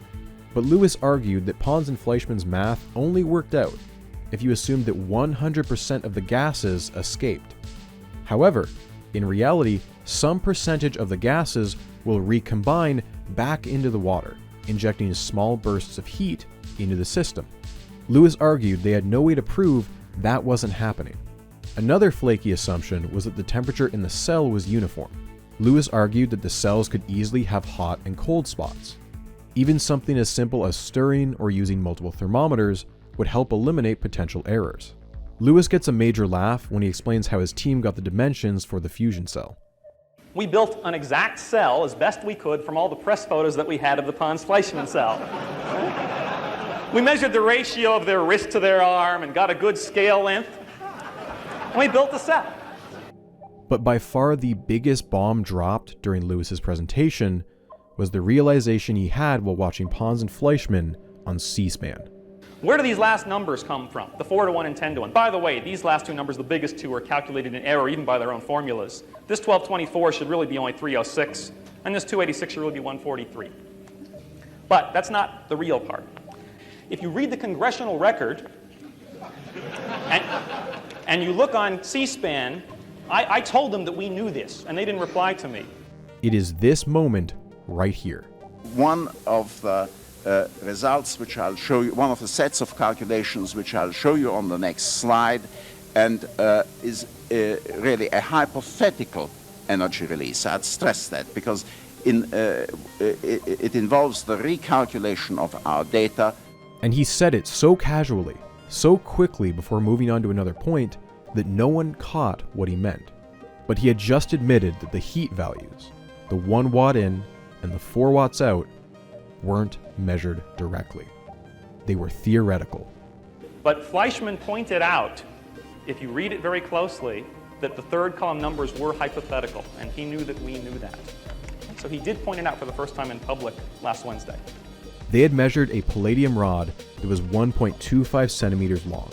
But Lewis argued that Pons and Fleischmann's math only worked out if you assumed that 100% of the gases escaped. However, in reality, some percentage of the gases will recombine back into the water, injecting small bursts of heat into the system. Lewis argued they had no way to prove that wasn't happening. Another flaky assumption was that the temperature in the cell was uniform. Lewis argued that the cells could easily have hot and cold spots. Even something as simple as stirring or using multiple thermometers would help eliminate potential errors. Lewis gets a major laugh when he explains how his team got the dimensions for the fusion cell.
We built an exact cell as best we could from all the press photos that we had of the Pons-Fleischmann cell. We measured the ratio of their wrist to their arm and got a good scale length. And we built the cell.
But by far the biggest bomb dropped during Lewis's presentation was the realization he had while watching Pons and Fleischmann on C-SPAN.
Where do these last numbers come from? The 4-to-1 and 10-to-1. By the way, these last two numbers, the biggest two, are calculated in error even by their own formulas. This 1224 should really be only 306, and this 286 should really be 143. But that's not the real part. If you read the congressional record and you look on C-SPAN, I told them that we knew this, and they didn't reply to me.
It is this moment right here.
One of the results which I'll show you, one of the sets of calculations which I'll show you on the next slide, and is really a hypothetical energy release. I'd stress that because it involves the recalculation of our data.
And he said it so casually, so quickly before moving on to another point that no one caught what he meant. But he had just admitted that the heat values, the 1 watt in and the 4 watts out, weren't measured directly. They were theoretical.
But Fleischmann pointed out, if you read it very closely, that the third column numbers were hypothetical, and he knew that we knew that. So he did point it out for the first time in public last Wednesday.
They had measured a palladium rod that was 1.25 centimeters long.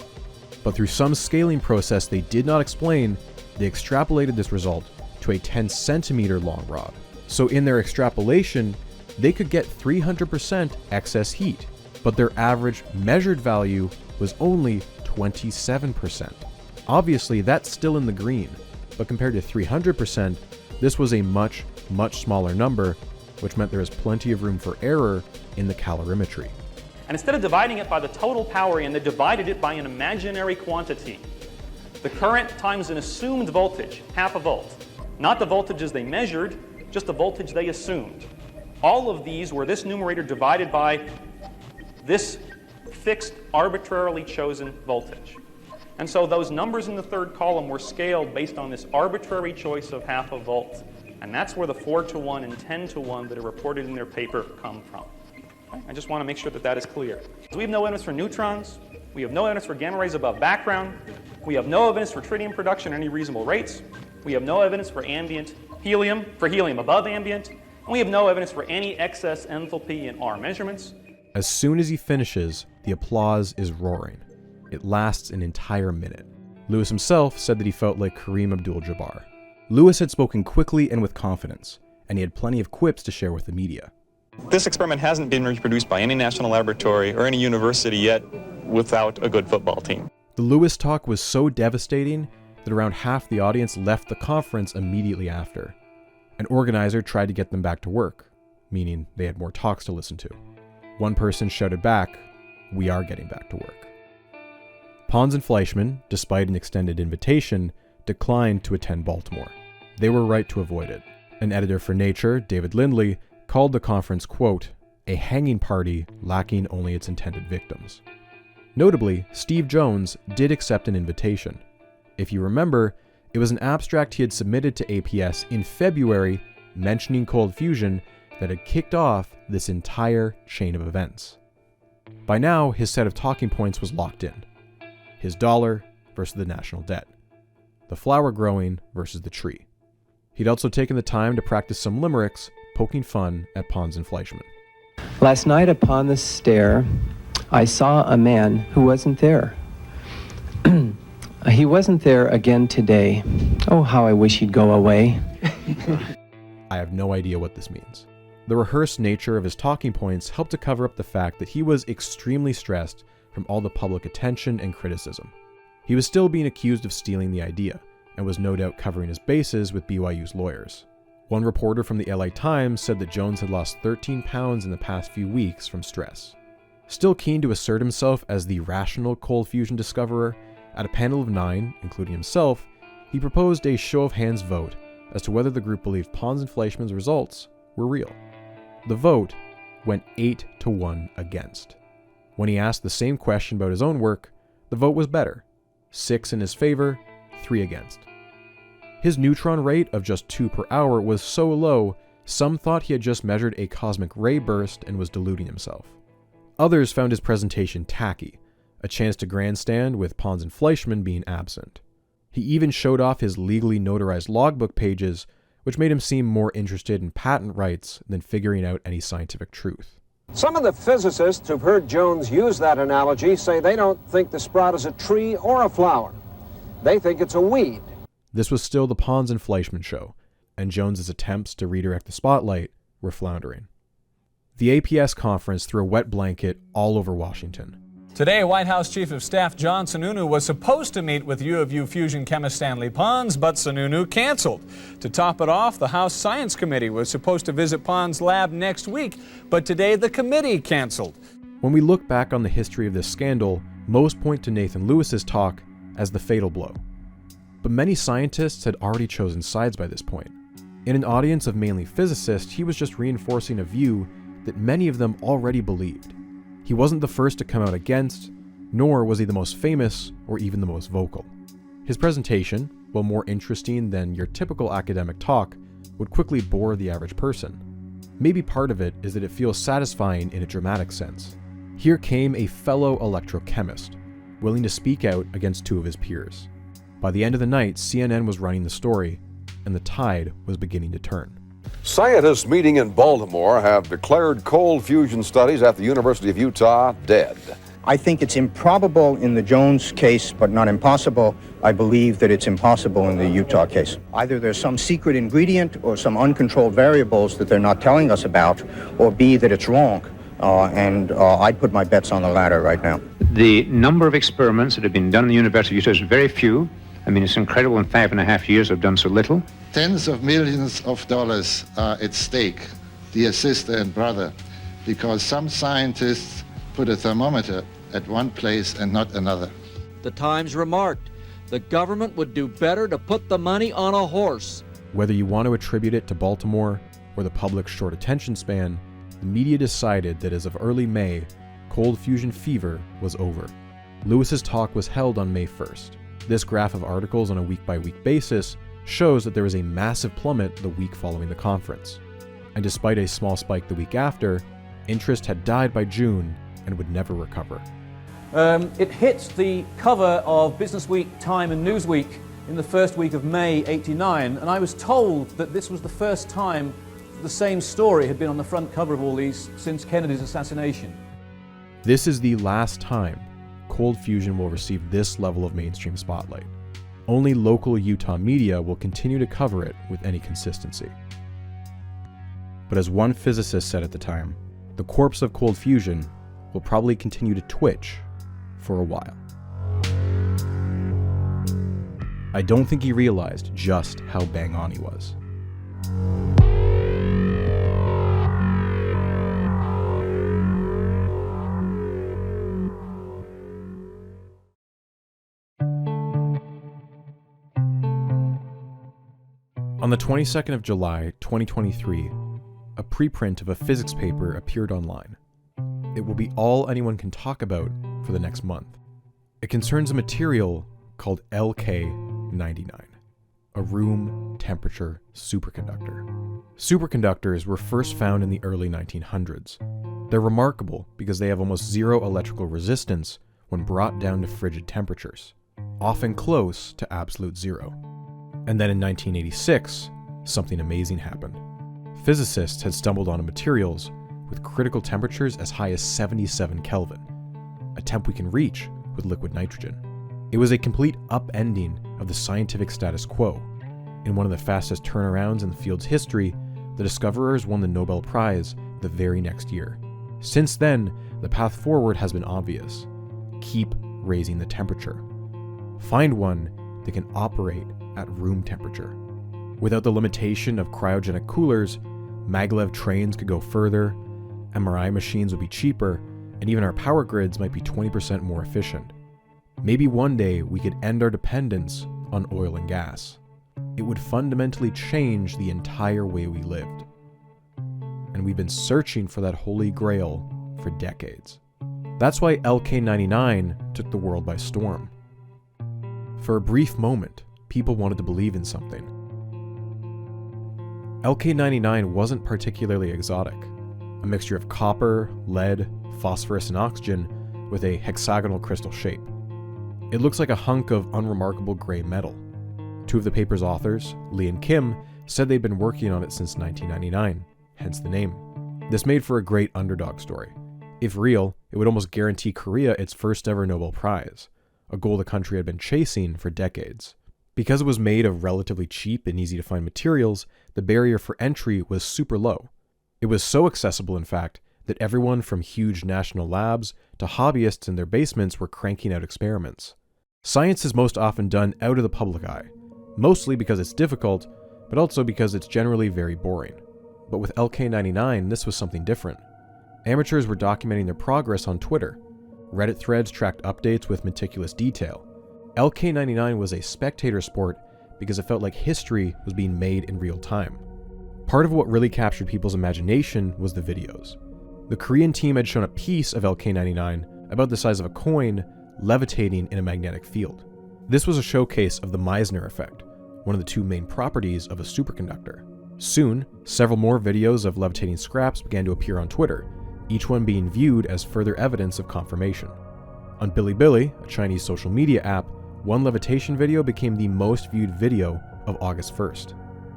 But through some scaling process they did not explain, they extrapolated this result to a 10 centimeter long rod. So in their extrapolation, they could get 300% excess heat, but their average measured value was only 27%. Obviously, that's still in the green, but compared to 300%, this was a much, much smaller number, which meant there was plenty of room for error in the calorimetry.
And instead of dividing it by the total power in, they divided it by an imaginary quantity. The current times an assumed voltage, half a volt. Not the voltages they measured, just the voltage they assumed. All of these were this numerator divided by this fixed, arbitrarily chosen voltage. And so those numbers in the third column were scaled based on this arbitrary choice of half a volt. And that's where the 4-to-1 and 10-to-1 that are reported in their paper come from. Okay? I just want to make sure that that is clear. We have no evidence for neutrons. We have no evidence for gamma rays above background. We have no evidence for tritium production at any reasonable rates. We have no evidence for ambient helium, above ambient. And we have no evidence for any excess enthalpy in our measurements.
As soon as he finishes, the applause is roaring. It lasts an entire minute. Lewis himself said that he felt like Kareem Abdul-Jabbar. Lewis had spoken quickly and with confidence, and he had plenty of quips to share with the media.
This experiment hasn't been reproduced by any national laboratory or any university yet without a good football team.
The Lewis talk was so devastating that around half the audience left the conference immediately after. An organizer tried to get them back to work, meaning they had more talks to listen to. One person shouted back, "We are getting back to work." Pons and Fleischmann, despite an extended invitation, declined to attend Baltimore. They were right to avoid it. An editor for Nature, David Lindley, called the conference, quote, "a hanging party lacking only its intended victims." Notably, Steve Jones did accept an invitation. If you remember, it was an abstract he had submitted to APS in February mentioning cold fusion that had kicked off this entire chain of events. By now, his set of talking points was locked in. His dollar versus the national debt. The flower growing versus the tree. He'd also taken the time to practice some limericks, poking fun at Pons and Fleischmann.
Last night upon the stair, I saw a man who wasn't there. He wasn't there again today. Oh, how I wish he'd go away.
I have no idea what this means. The rehearsed nature of his talking points helped to cover up the fact that he was extremely stressed from all the public attention and criticism. He was still being accused of stealing the idea, and was no doubt covering his bases with BYU's lawyers. One reporter from the LA Times said that Jones had lost 13 pounds in the past few weeks from stress. Still keen to assert himself as the rational cold fusion discoverer, at a panel of 9, including himself, he proposed a show-of-hands vote as to whether the group believed Pons and Fleischmann's results were real. The vote went 8-1 against. When he asked the same question about his own work, the vote was better, 6 in his favor, 3 against. His neutron rate of just 2 per hour was so low, some thought he had just measured a cosmic ray burst and was deluding himself. Others found his presentation tacky, a chance to grandstand with Pons and Fleischmann being absent. He even showed off his legally notarized logbook pages, which made him seem more interested in patent rights than figuring out any scientific truth.
Some of the physicists who've heard Jones use that analogy say they don't think the sprout is a tree or a flower. They think it's a weed.
This was still the Pons and Fleischmann show, and Jones's attempts to redirect the spotlight were floundering. The APS conference threw a wet blanket all over Washington.
Today, White House Chief of Staff John Sununu was supposed to meet with U of U fusion chemist Stanley Pons, but Sununu canceled. To top it off, the House Science Committee was supposed to visit Pons' lab next week, but today the committee canceled.
When we look back on the history of this scandal, most point to Nathan Lewis's talk as the fatal blow. But many scientists had already chosen sides by this point. In an audience of mainly physicists, he was just reinforcing a view that many of them already believed. He wasn't the first to come out against, nor was he the most famous or even the most vocal. His presentation, while more interesting than your typical academic talk, would quickly bore the average person. Maybe part of it is that it feels satisfying in a dramatic sense. Here came a fellow electrochemist, willing to speak out against two of his peers. By the end of the night, CNN was running the story, and the tide was beginning to turn.
Scientists meeting in Baltimore have declared cold fusion studies at the University of Utah dead.
I think it's improbable in the Jones case, but not impossible. I believe that it's impossible in the Utah case. Either there's some secret ingredient or some uncontrolled variables that they're not telling us about, or B, that it's wrong. And I'd put my bets on the latter right now.
The number of experiments that have been done in the University of Utah is very few. I mean, it's incredible in 5.5 years I've done so little.
Tens of millions of dollars are at stake, dear sister and brother, because some scientists put a thermometer at one place and not another.
The Times remarked, the government would do better to put the money on a horse.
Whether you want to attribute it to Baltimore or the public's short attention span, the media decided that as of early May, cold fusion fever was over. Lewis's talk was held on May 1st. This graph of articles on a week-by-week basis shows that there was a massive plummet the week following the conference. And despite a small spike the week after, interest had died by June and would never recover.
It hit the cover of Business Week, Time and Newsweek in the first week of May '89, and I was told that this was the first time the same story had been on the front cover of all these since Kennedy's assassination.
This is the last time cold fusion will receive this level of mainstream spotlight. Only local Utah media will continue to cover it with any consistency. But as one physicist said at the time, the corpse of cold fusion will probably continue to twitch for a while. I don't think he realized just how bang on he was. On the 22nd of July, 2023, a preprint of a physics paper appeared online. It will be all anyone can talk about for the next month. It concerns a material called LK99, a room temperature superconductor. Superconductors were first found in the early 1900s. They're remarkable because they have almost zero electrical resistance when brought down to frigid temperatures, often close to absolute zero. And then in 1986, something amazing happened. Physicists had stumbled onto materials with critical temperatures as high as 77 Kelvin, a temp we can reach with liquid nitrogen. It was a complete upending of the scientific status quo. In one of the fastest turnarounds in the field's history, the discoverers won the Nobel Prize the very next year. Since then, the path forward has been obvious. Keep raising the temperature. Find one that can operate at room temperature. Without the limitation of cryogenic coolers, maglev trains could go further, MRI machines would be cheaper, and even our power grids might be 20% more efficient. Maybe one day we could end our dependence on oil and gas. It would fundamentally change the entire way we lived. And we've been searching for that holy grail for decades. That's why LK99 took the world by storm. For a brief moment, people wanted to believe in something. LK99 wasn't particularly exotic, a mixture of copper, lead, phosphorus, and oxygen with a hexagonal crystal shape. It looks like a hunk of unremarkable gray metal. Two of the paper's authors, Lee and Kim, said they'd been working on it since 1999, hence the name. This made for a great underdog story. If real, it would almost guarantee Korea its first ever Nobel Prize, a goal the country had been chasing for decades. Because it was made of relatively cheap and easy to find materials, the barrier for entry was super low. It was so accessible, in fact, that everyone from huge national labs to hobbyists in their basements were cranking out experiments. Science is most often done out of the public eye, mostly because it's difficult, but also because it's generally very boring. But with LK99, this was something different. Amateurs were documenting their progress on Twitter. Reddit threads tracked updates with meticulous detail. LK99 was a spectator sport because it felt like history was being made in real time. Part of what really captured people's imagination was the videos. The Korean team had shown a piece of LK99 about the size of a coin levitating in a magnetic field. This was a showcase of the Meissner effect, one of the two main properties of a superconductor. Soon, several more videos of levitating scraps began to appear on Twitter, each one being viewed as further evidence of confirmation. On Bilibili, a Chinese social media app, one levitation video became the most viewed video of August 1st.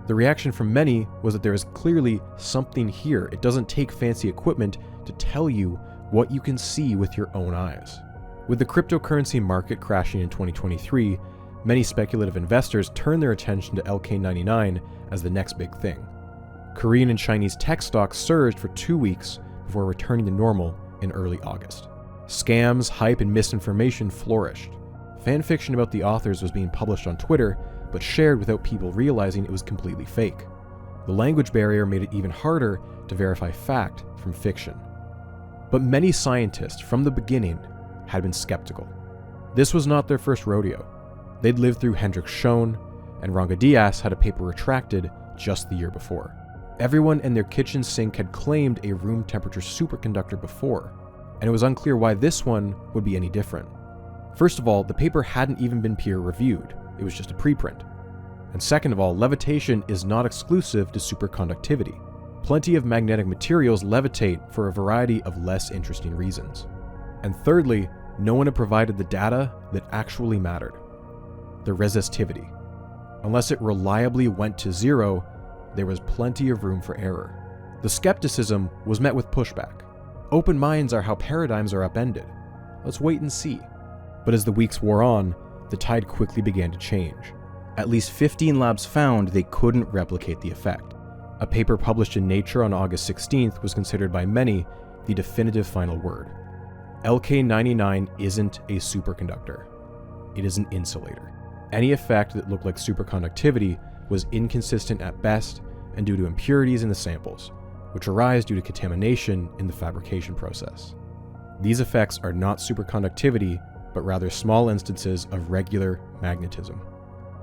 The reaction from many was that there is clearly something here. It doesn't take fancy equipment to tell you what you can see with your own eyes. With the cryptocurrency market crashing in 2023, many speculative investors turned their attention to LK99 as the next big thing. Korean and Chinese tech stocks surged for 2 weeks before returning to normal in early August. Scams, hype, and misinformation flourished. Fanfiction about the authors was being published on Twitter, but shared without people realizing it was completely fake. The language barrier made it even harder to verify fact from fiction. But many scientists from the beginning had been skeptical. This was not their first rodeo. They'd lived through Hendrik Schon, and Ranga Dias had a paper retracted just the year before. Everyone and their kitchen sink had claimed a room temperature superconductor before, and it was unclear why this one would be any different. First of all, the paper hadn't even been peer-reviewed. It was just a preprint. And second of all, levitation is not exclusive to superconductivity. Plenty of magnetic materials levitate for a variety of less interesting reasons. And thirdly, no one had provided the data that actually mattered: the resistivity. Unless it reliably went to zero, there was plenty of room for error. The skepticism was met with pushback. Open minds are how paradigms are upended. Let's wait and see. But as the weeks wore on, the tide quickly began to change. At least 15 labs found they couldn't replicate the effect. A paper published in Nature on August 16th was considered by many the definitive final word. LK99 isn't a superconductor. It is an insulator. Any effect that looked like superconductivity was inconsistent at best and due to impurities in the samples, which arise due to contamination in the fabrication process. These effects are not superconductivity, but rather small instances of regular magnetism.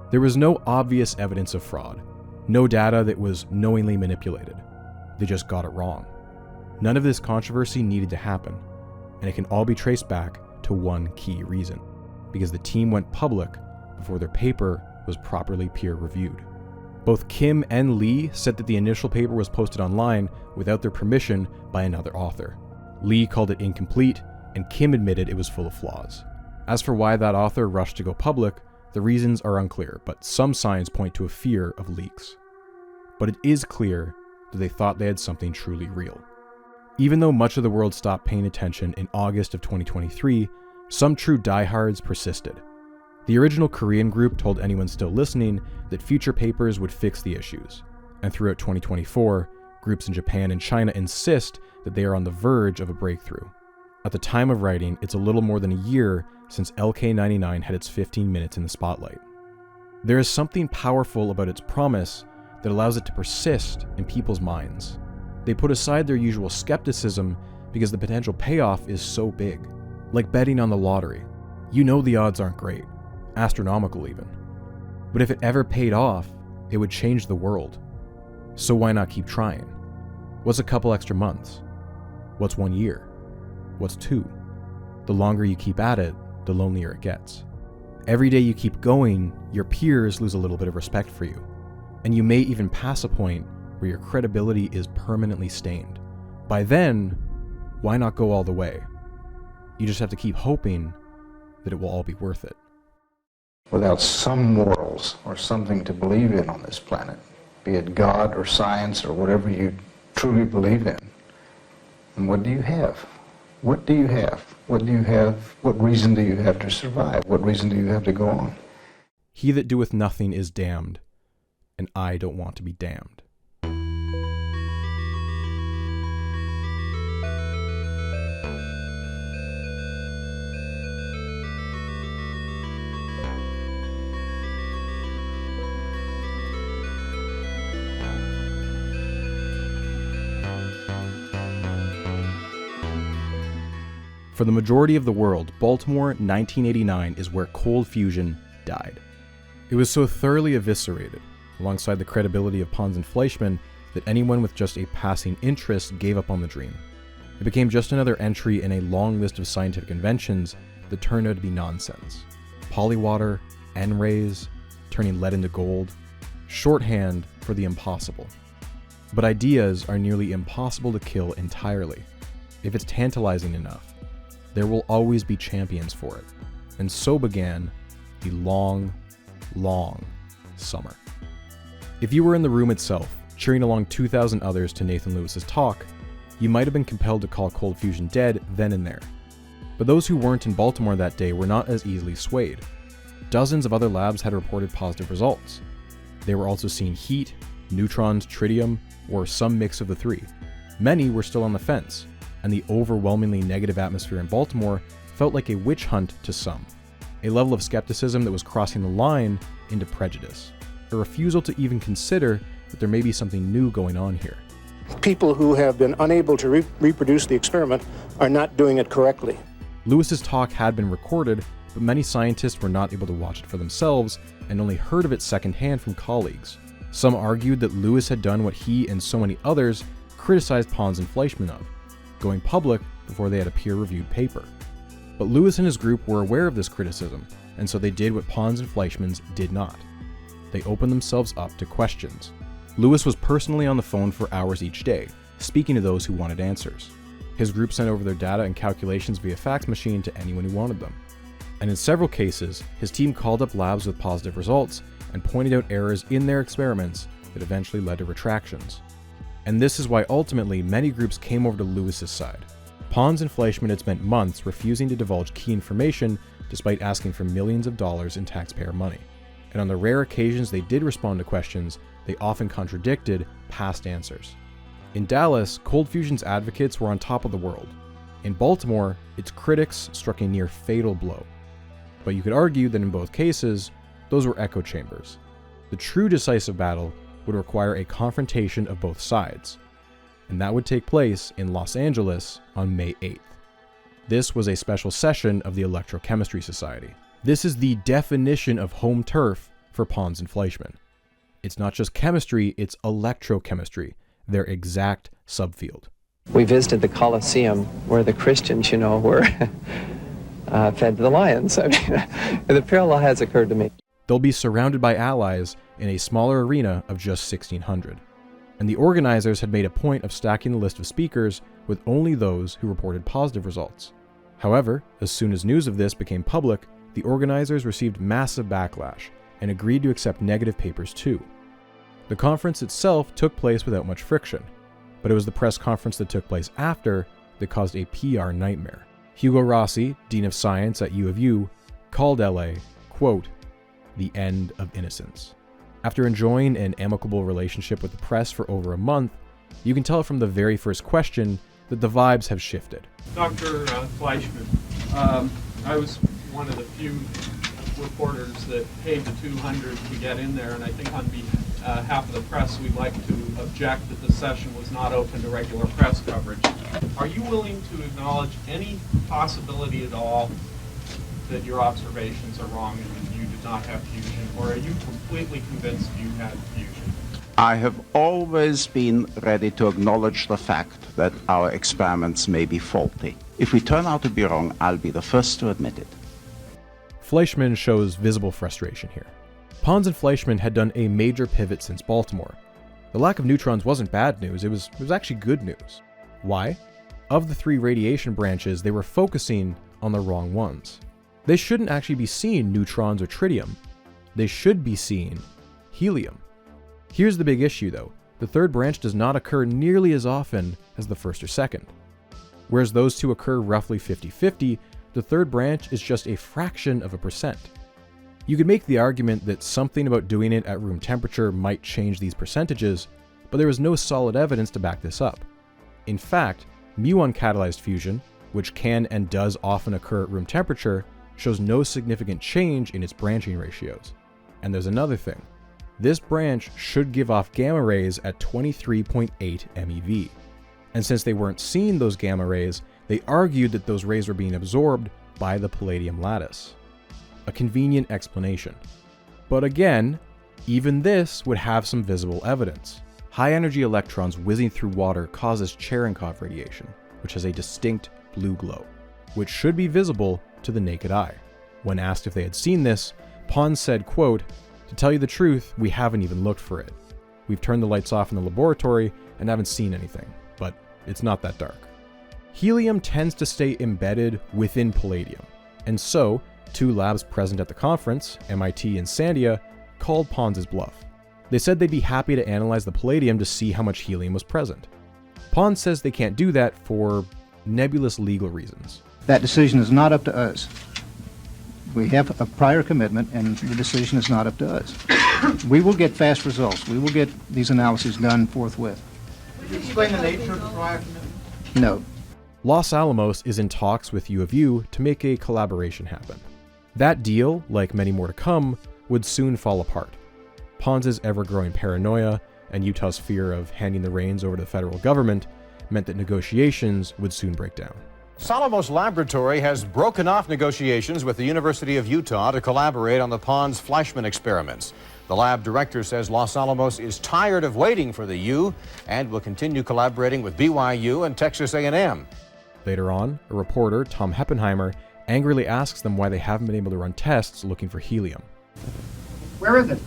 There was no obvious evidence of fraud, no data that was knowingly manipulated. They just got it wrong. None of this controversy needed to happen, and it can all be traced back to one key reason: because the team went public before their paper was properly peer-reviewed. Both Kim and Lee said that the initial paper was posted online without their permission by another author. Lee called it incomplete, and Kim admitted it was full of flaws. As for why that author rushed to go public, the reasons are unclear, but some signs point to a fear of leaks. But it is clear that they thought they had something truly real. Even though much of the world stopped paying attention in August of 2023, some true diehards persisted. The original Korean group told anyone still listening that future papers would fix the issues, and throughout 2024, groups in Japan and China insist that they are on the verge of a breakthrough. At the time of writing, it's a little more than a year since LK99 had its 15 minutes in the spotlight. There is something powerful about its promise that allows it to persist in people's minds. They put aside their usual skepticism because the potential payoff is so big. Like betting on the lottery. You know the odds aren't great, astronomical even. But if it ever paid off, it would change the world. So why not keep trying? What's a couple extra months? What's 1 year? What's 2? The longer you keep at it, the lonelier it gets. Every day you keep going, your peers lose a little bit of respect for you. And you may even pass a point where your credibility is permanently stained. By then, why not go all the way? You just have to keep hoping that it will all be worth it.
Without some morals or something to believe in on this planet, be it God or science or whatever you truly believe in, and what do you have? What do you have? What do you have? What reason do you have to survive? What reason do you have to go on?
He that doeth nothing is damned, and I don't want to be damned. For the majority of the world, Baltimore 1989 is where cold fusion died. It was so thoroughly eviscerated, alongside the credibility of Pons and Fleischmann, that anyone with just a passing interest gave up on the dream. It became just another entry in a long list of scientific inventions that turned out to be nonsense. Polywater, N-rays, turning lead into gold, shorthand for the impossible. But ideas are nearly impossible to kill entirely. If it's tantalizing enough, there will always be champions for it. And so began the long, long summer. If you were in the room itself, cheering along 2,000 others to Nathan Lewis's talk, you might have been compelled to call cold fusion dead then and there. But those who weren't in Baltimore that day were not as easily swayed. Dozens of other labs had reported positive results. They were also seeing heat, neutrons, tritium, or some mix of the three. Many were still on the fence, and the overwhelmingly negative atmosphere in Baltimore felt like a witch hunt to some. A level of skepticism that was crossing the line into prejudice. A refusal to even consider that there may be something new going on here.
People who have been unable to reproduce the experiment are not doing it correctly.
Lewis's talk had been recorded, but many scientists were not able to watch it for themselves and only heard of it secondhand from colleagues. Some argued that Lewis had done what he and so many others criticized Pons and Fleischmann of, going public before they had a peer-reviewed paper. But Lewis and his group were aware of this criticism, and so they did what Pons and Fleischmann did not. They opened themselves up to questions. Lewis was personally on the phone for hours each day, speaking to those who wanted answers. His group sent over their data and calculations via fax machine to anyone who wanted them. And in several cases, his team called up labs with positive results and pointed out errors in their experiments that eventually led to retractions. And this is why ultimately many groups came over to Lewis's side. Pons and Fleischmann had spent months refusing to divulge key information despite asking for millions of dollars in taxpayer money. And on the rare occasions they did respond to questions, they often contradicted past answers. In Dallas, cold fusion's advocates were on top of the world. In Baltimore, its critics struck a near fatal blow. But you could argue that in both cases, those were echo chambers. The true decisive battle would require a confrontation of both sides, and that would take place in Los Angeles on May 8th. This was a special session of the Electrochemistry Society. This is the definition of home turf for Pons and Fleischmann. It's not just chemistry, it's electrochemistry, their exact subfield.
We visited the Colosseum where the Christians, were fed to the lions. I mean, the parallel has occurred to me.
They'll be surrounded by allies in a smaller arena of just 1,600. And the organizers had made a point of stacking the list of speakers with only those who reported positive results. However, as soon as news of this became public, the organizers received massive backlash and agreed to accept negative papers too. The conference itself took place without much friction, but it was the press conference that took place after that caused a PR nightmare. Hugo Rossi, Dean of Science at U of U, called LA, quote, the end of innocence. After enjoying an amicable relationship with the press for over a month, you can tell from the very first question that the vibes have shifted.
Dr. Fleischmann, I was one of the few reporters that paid the $200 to get in there, and I think on behalf of the press we'd like to object that the session was not open to regular press coverage. Are you willing to acknowledge any possibility at all that your observations are wrong and that you did not have fusion, or are you completely convinced you had fusion?
I have always been ready to acknowledge the fact that our experiments may be faulty. If we turn out to be wrong, I'll be the first to admit it.
Fleischmann shows visible frustration here. Pons and Fleischmann had done a major pivot since Baltimore. The lack of neutrons wasn't bad news, it was actually good news. Why? Of the three radiation branches, they were focusing on the wrong ones. They shouldn't actually be seeing neutrons or tritium. They should be seeing helium. Here's the big issue though. The third branch does not occur nearly as often as the first or second. Whereas those two occur roughly 50-50, the third branch is just a fraction of a percent. You could make the argument that something about doing it at room temperature might change these percentages, but there is no solid evidence to back this up. In fact, muon-catalyzed fusion, which can and does often occur at room temperature, shows no significant change in its branching ratios. And there's another thing. This branch should give off gamma rays at 23.8 MeV. And since they weren't seeing those gamma rays, They argued that those rays were being absorbed by the palladium lattice. A convenient explanation. But again, even this would have some visible evidence. High-energy electrons whizzing through water causes Cherenkov radiation, which has a distinct blue glow, which should be visible to the naked eye. When asked if they had seen this, Pons said, quote, "To tell you the truth, we haven't even looked for it. We've turned the lights off in the laboratory and haven't seen anything, but it's not that dark." Helium tends to stay embedded within palladium, and so two labs present at the conference, MIT and Sandia, called Pons' bluff. They said they'd be happy to analyze the palladium to see how much helium was present. Pons says they can't do that for nebulous legal reasons.
That decision is not up to us. We have a prior commitment, and the decision is not up to us. We will get fast results. We will get these analyses done forthwith.
Would you explain the nature of the prior commitment?
No.
Los Alamos is in talks with U of U to make a collaboration happen. That deal, like many more to come, would soon fall apart. Pons' ever-growing paranoia and Utah's fear of handing the reins over to the federal government meant that negotiations would soon break down.
Los Alamos Laboratory has broken off negotiations with the University of Utah to collaborate on the Pons Fleischmann experiments. The lab director says Los Alamos is tired of waiting for the U and will continue collaborating with BYU and Texas A&M.
Later on, a reporter, Tom Heppenheimer, angrily asks them why they haven't been able to run tests looking for helium.
Where is it?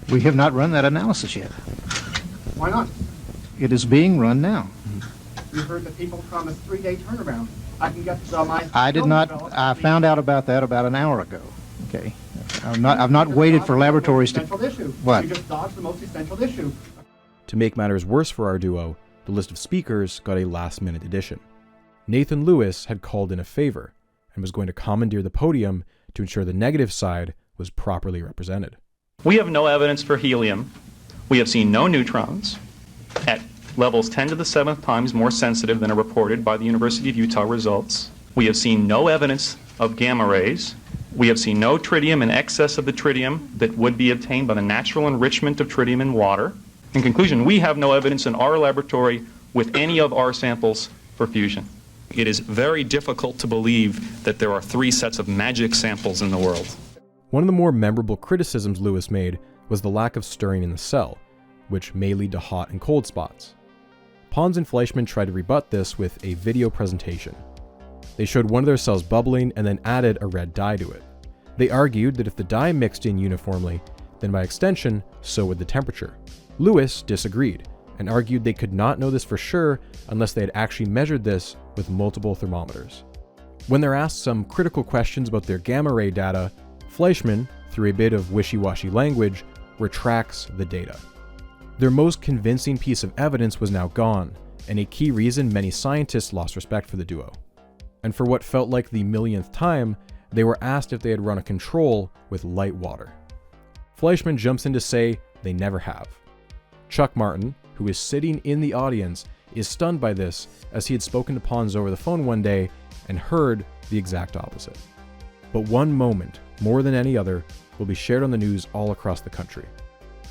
We have not run that analysis yet.
Why not?
It is being run now.
You heard that people promised 3-day turnaround. I can get this on my...
I did not. I found out about that about an hour ago. Okay. I've not waited for laboratories to...
Issue.
What?
You just dodged the most essential issue.
To make matters worse for our duo, the list of speakers got a last-minute addition. Nathan Lewis had called in a favor and was going to commandeer the podium to ensure the negative side was properly represented.
We have no evidence for helium. We have seen no neutrons at levels 10 to the 7th times more sensitive than are reported by the University of Utah results. We have seen no evidence of gamma rays. We have seen no tritium in excess of the tritium that would be obtained by the natural enrichment of tritium in water. In conclusion, we have no evidence in our laboratory with any of our samples for fusion. It is very difficult to believe that there are 3 sets of magic samples in the world.
One of the more memorable criticisms Lewis made was the lack of stirring in the cell, which may lead to hot and cold spots. Pons and Fleischmann tried to rebut this with a video presentation. They showed one of their cells bubbling and then added a red dye to it. They argued that if the dye mixed in uniformly, then by extension, so would the temperature. Lewis disagreed and argued they could not know this for sure unless they had actually measured this with multiple thermometers. When they're asked some critical questions about their gamma ray data, Fleischmann, through a bit of wishy-washy language, retracts the data. Their most convincing piece of evidence was now gone, and a key reason many scientists lost respect for the duo. And for what felt like the millionth time, they were asked if they had run a control with light water. Fleischmann jumps in to say they never have. Chuck Martin, who is sitting in the audience, is stunned by this as he had spoken to Pons over the phone one day and heard the exact opposite. But one moment, more than any other, will be shared on the news all across the country.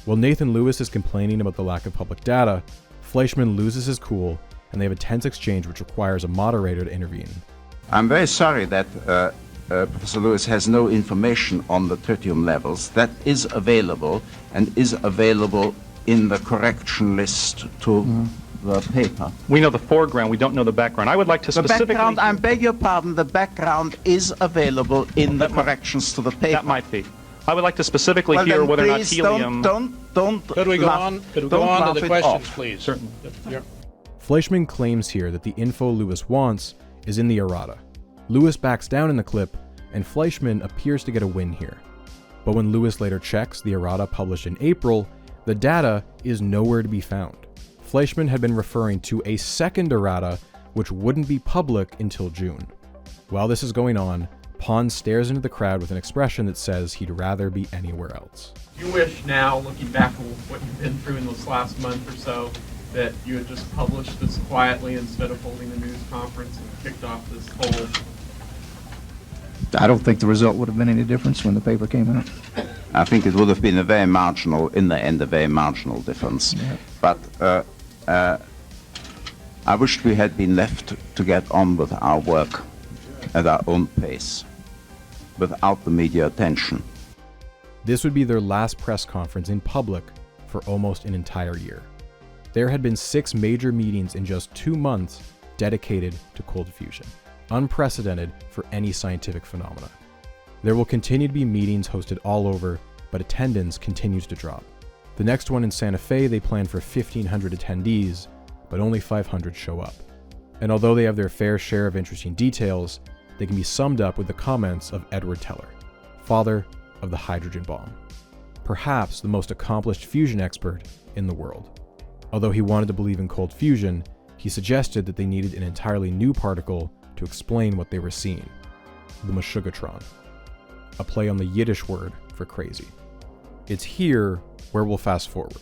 While Nathan Lewis is complaining about the lack of public data, Fleischmann loses his cool and they have a tense exchange which requires a moderator to intervene.
I'm very sorry that Professor Lewis has no information on the tritium levels. That is available and is available in the correction list to the paper.
We know the foreground, we don't know the background. I would like to specifically...
The background, I beg your pardon, the background is available in the corrections to the paper.
That might be. I would like to specifically hear whether or not helium...
Don't
Could we go on to the questions, please?
Certainly.
Yeah.
Fleischmann claims here that the info Lewis wants is in the errata. Lewis backs down in the clip, and Fleischmann appears to get a win here. But when Lewis later checks the errata published in April, the data is nowhere to be found. Fleischmann had been referring to a second errata, which wouldn't be public until June. While this is going on, Pons stares into the crowd with an expression that says he'd rather be anywhere else.
You wish now, looking back on what you've been through in this last month or so, that you had just published this quietly instead of holding a news conference and kicked off this whole...
I don't think the result would have been any difference when the paper came out.
I think it would have been a very marginal, in the end, a very marginal difference. Yeah. But I wished we had been left to get on with our work at our own pace, without the media attention.
This would be their last press conference in public for almost an entire year. There had been 6 major meetings in just 2 months dedicated to cold fusion, unprecedented for any scientific phenomena. There will continue to be meetings hosted all over, but attendance continues to drop. The next one in Santa Fe, they plan for 1,500 attendees, but only 500 show up. And although they have their fair share of interesting details, they can be summed up with the comments of Edward Teller, father of the hydrogen bomb, perhaps the most accomplished fusion expert in the world. Although he wanted to believe in cold fusion, he suggested that they needed an entirely new particle to explain what they were seeing, the meshuggah-tron, a play on the Yiddish word for crazy. It's here where we'll fast forward.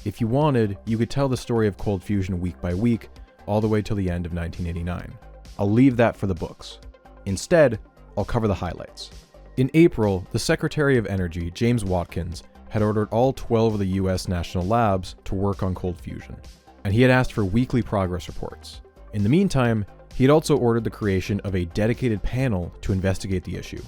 If you wanted, you could tell the story of cold fusion week by week, all the way till the end of 1989. I'll leave that for the books. Instead, I'll cover the highlights. In April, the Secretary of Energy, James Watkins, had ordered all 12 of the US national labs to work on cold fusion, and he had asked for weekly progress reports. In the meantime, he had also ordered the creation of a dedicated panel to investigate the issue.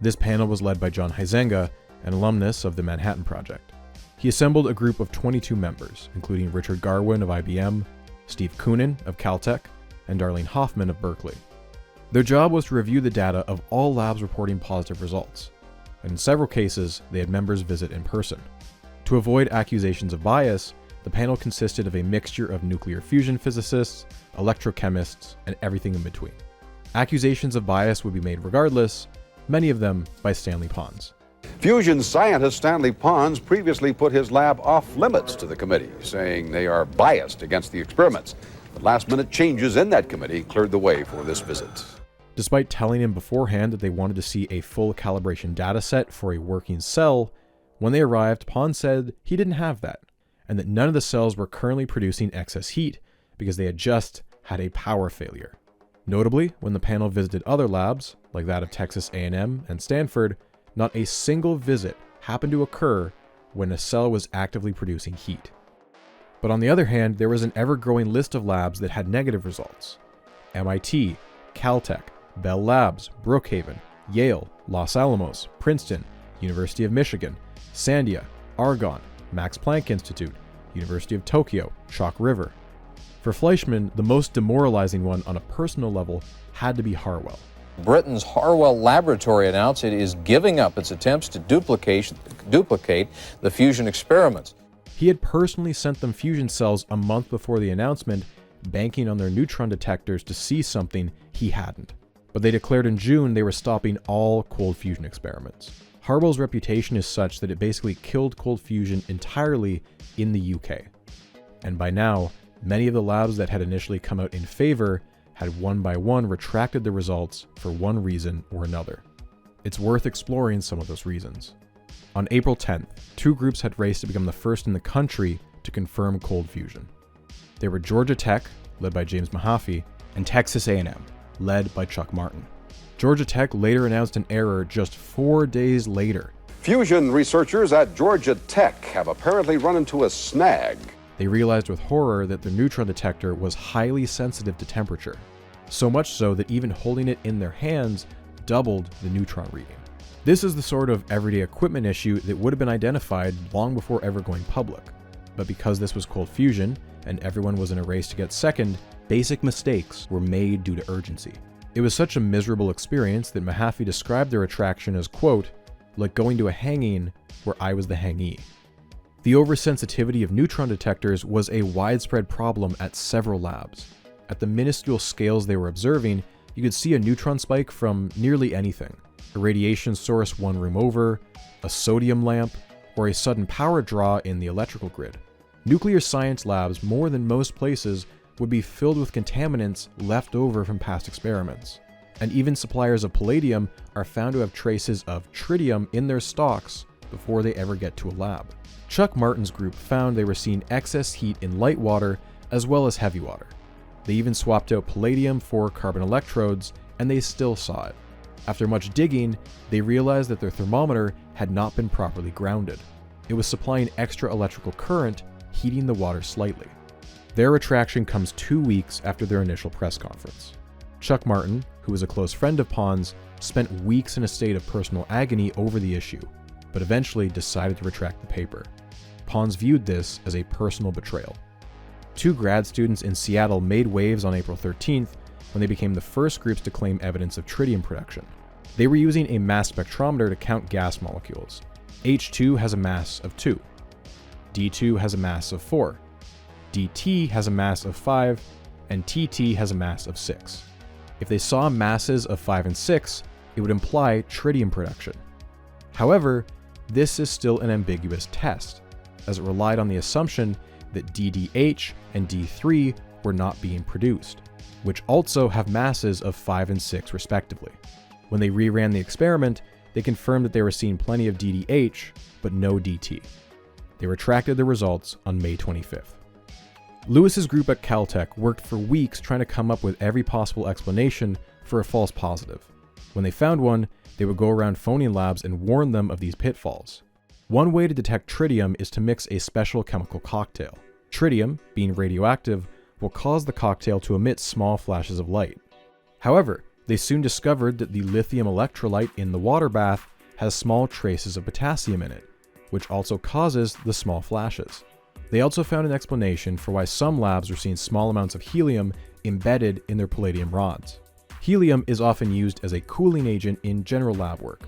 This panel was led by John Huizenga, an alumnus of the Manhattan Project. He assembled a group of 22 members, including Richard Garwin of IBM, Steve Koonin of Caltech, and Darlene Hoffman of Berkeley. Their job was to review the data of all labs reporting positive results, and in several cases, they had members visit in person. To avoid accusations of bias, the panel consisted of a mixture of nuclear fusion physicists, electrochemists, and everything in between. Accusations of bias would be made regardless, many of them by Stanley Pons.
Fusion scientist Stanley Pons previously put his lab off limits to the committee, saying they are biased against the experiments. But last-minute changes in that committee cleared the way for this visit.
Despite telling him beforehand that they wanted to see a full calibration data set for a working cell, when they arrived, Pons said he didn't have that, and that none of the cells were currently producing excess heat because they had just had a power failure. Notably, when the panel visited other labs, like that of Texas A&M and Stanford, not a single visit happened to occur when a cell was actively producing heat. But on the other hand, there was an ever-growing list of labs that had negative results. MIT, Caltech, Bell Labs, Brookhaven, Yale, Los Alamos, Princeton, University of Michigan, Sandia, Argonne, Max Planck Institute, University of Tokyo, Chalk River. For Fleischmann, the most demoralizing one on a personal level had to be Harwell.
Britain's Harwell Laboratory announced it is giving up its attempts to duplicate the fusion experiments.
He had personally sent them fusion cells a month before the announcement, banking on their neutron detectors to see something he hadn't. But they declared in June they were stopping all cold fusion experiments. Harwell's reputation is such that it basically killed cold fusion entirely in the UK. And by now, many of the labs that had initially come out in favor had one by one retracted the results for one reason or another. It's worth exploring some of those reasons. On April 10th, 2 groups had raced to become the first in the country to confirm cold fusion. They were Georgia Tech, led by James Mahaffey, and Texas A&M, led by Chuck Martin. Georgia Tech later announced an error just 4 days later.
Fusion researchers at Georgia Tech have apparently run into a snag.
They realized with horror that their neutron detector was highly sensitive to temperature, so much so that even holding it in their hands doubled the neutron reading. This is the sort of everyday equipment issue that would have been identified long before ever going public. But because this was cold fusion, and everyone was in a race to get second, basic mistakes were made due to urgency. It was such a miserable experience that Mahaffey described their attraction as, quote, like going to a hanging where I was the hangee. The oversensitivity of neutron detectors was a widespread problem at several labs. At the minuscule scales they were observing, you could see a neutron spike from nearly anything. A radiation source one room over, a sodium lamp, or a sudden power draw in the electrical grid. Nuclear science labs, more than most places, would be filled with contaminants left over from past experiments. And even suppliers of palladium are found to have traces of tritium in their stocks before they ever get to a lab. Chuck Martin's group found they were seeing excess heat in light water as well as heavy water. They even swapped out palladium for carbon electrodes, and they still saw it. After much digging, they realized that their thermometer had not been properly grounded. it was supplying extra electrical current, heating the water slightly. Their retraction comes 2 weeks after their initial press conference. Chuck Martin, who was a close friend of Pons, spent weeks in a state of personal agony over the issue, but eventually decided to retract the paper. Pons viewed this as a personal betrayal. 2 grad students in Seattle made waves on April 13th when they became the first groups to claim evidence of tritium production. They were using a mass spectrometer to count gas molecules. H2 has a mass of 2. D2 has a mass of 4. DT has a mass of 5, and TT has a mass of 6. If they saw masses of 5 and 6, it would imply tritium production. However, this is still an ambiguous test, as it relied on the assumption that DDH and D3 were not being produced, which also have masses of 5 and 6 respectively. When they reran the experiment, they confirmed that they were seeing plenty of DDH, but no DT. They retracted the results on May 25th. Lewis's group at Caltech worked for weeks trying to come up with every possible explanation for a false positive. When they found one, they would go around phoning labs and warn them of these pitfalls. One way to detect tritium is to mix a special chemical cocktail. Tritium, being radioactive, will cause the cocktail to emit small flashes of light. However, they soon discovered that the lithium electrolyte in the water bath has small traces of potassium in it, which also causes the small flashes. They also found an explanation for why some labs were seeing small amounts of helium embedded in their palladium rods. Helium is often used as a cooling agent in general lab work.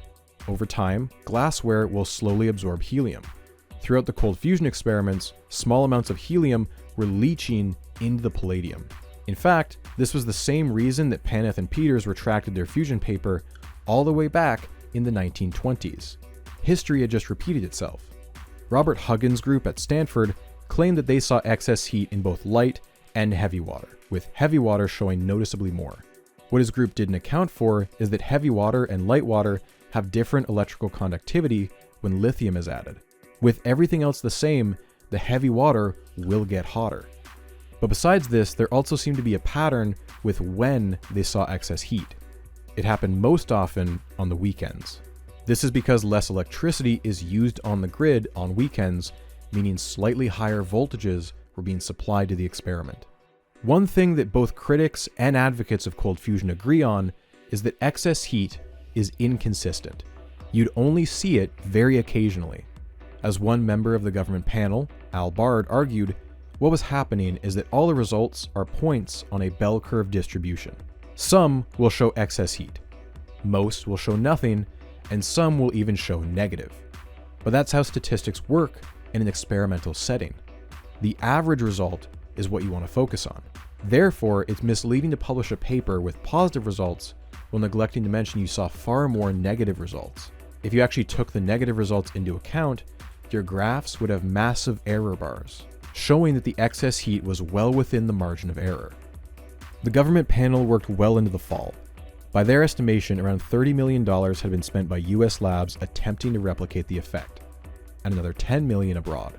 Over time, glassware will slowly absorb helium. Throughout the cold fusion experiments, small amounts of helium were leaching into the palladium. In fact, this was the same reason that Paneth and Peters retracted their fusion paper all the way back in the 1920s. History had just repeated itself. Robert Huggins' group at Stanford claimed that they saw excess heat in both light and heavy water, with heavy water showing noticeably more. What his group didn't account for is that heavy water and light water have different electrical conductivity when lithium is added. With everything else the same, the heavy water will get hotter. But besides this, there also seemed to be a pattern with when they saw excess heat. It happened most often on the weekends. This is because less electricity is used on the grid on weekends, meaning slightly higher voltages were being supplied to the experiment. One thing that both critics and advocates of cold fusion agree on is that excess heat is inconsistent. You'd only see it very occasionally. As one member of the government panel, Al Bard, argued, what was happening is that all the results are points on a bell curve distribution. Some will show excess heat, most will show nothing, and some will even show negative. But that's how statistics work in an experimental setting. The average result is what you want to focus on. Therefore, it's misleading to publish a paper with positive results while neglecting to mention you saw far more negative results. If you actually took the negative results into account, your graphs would have massive error bars, showing that the excess heat was well within the margin of error. The government panel worked well into the fall. By their estimation, around $30 million had been spent by US labs attempting to replicate the effect, and another $10 million abroad.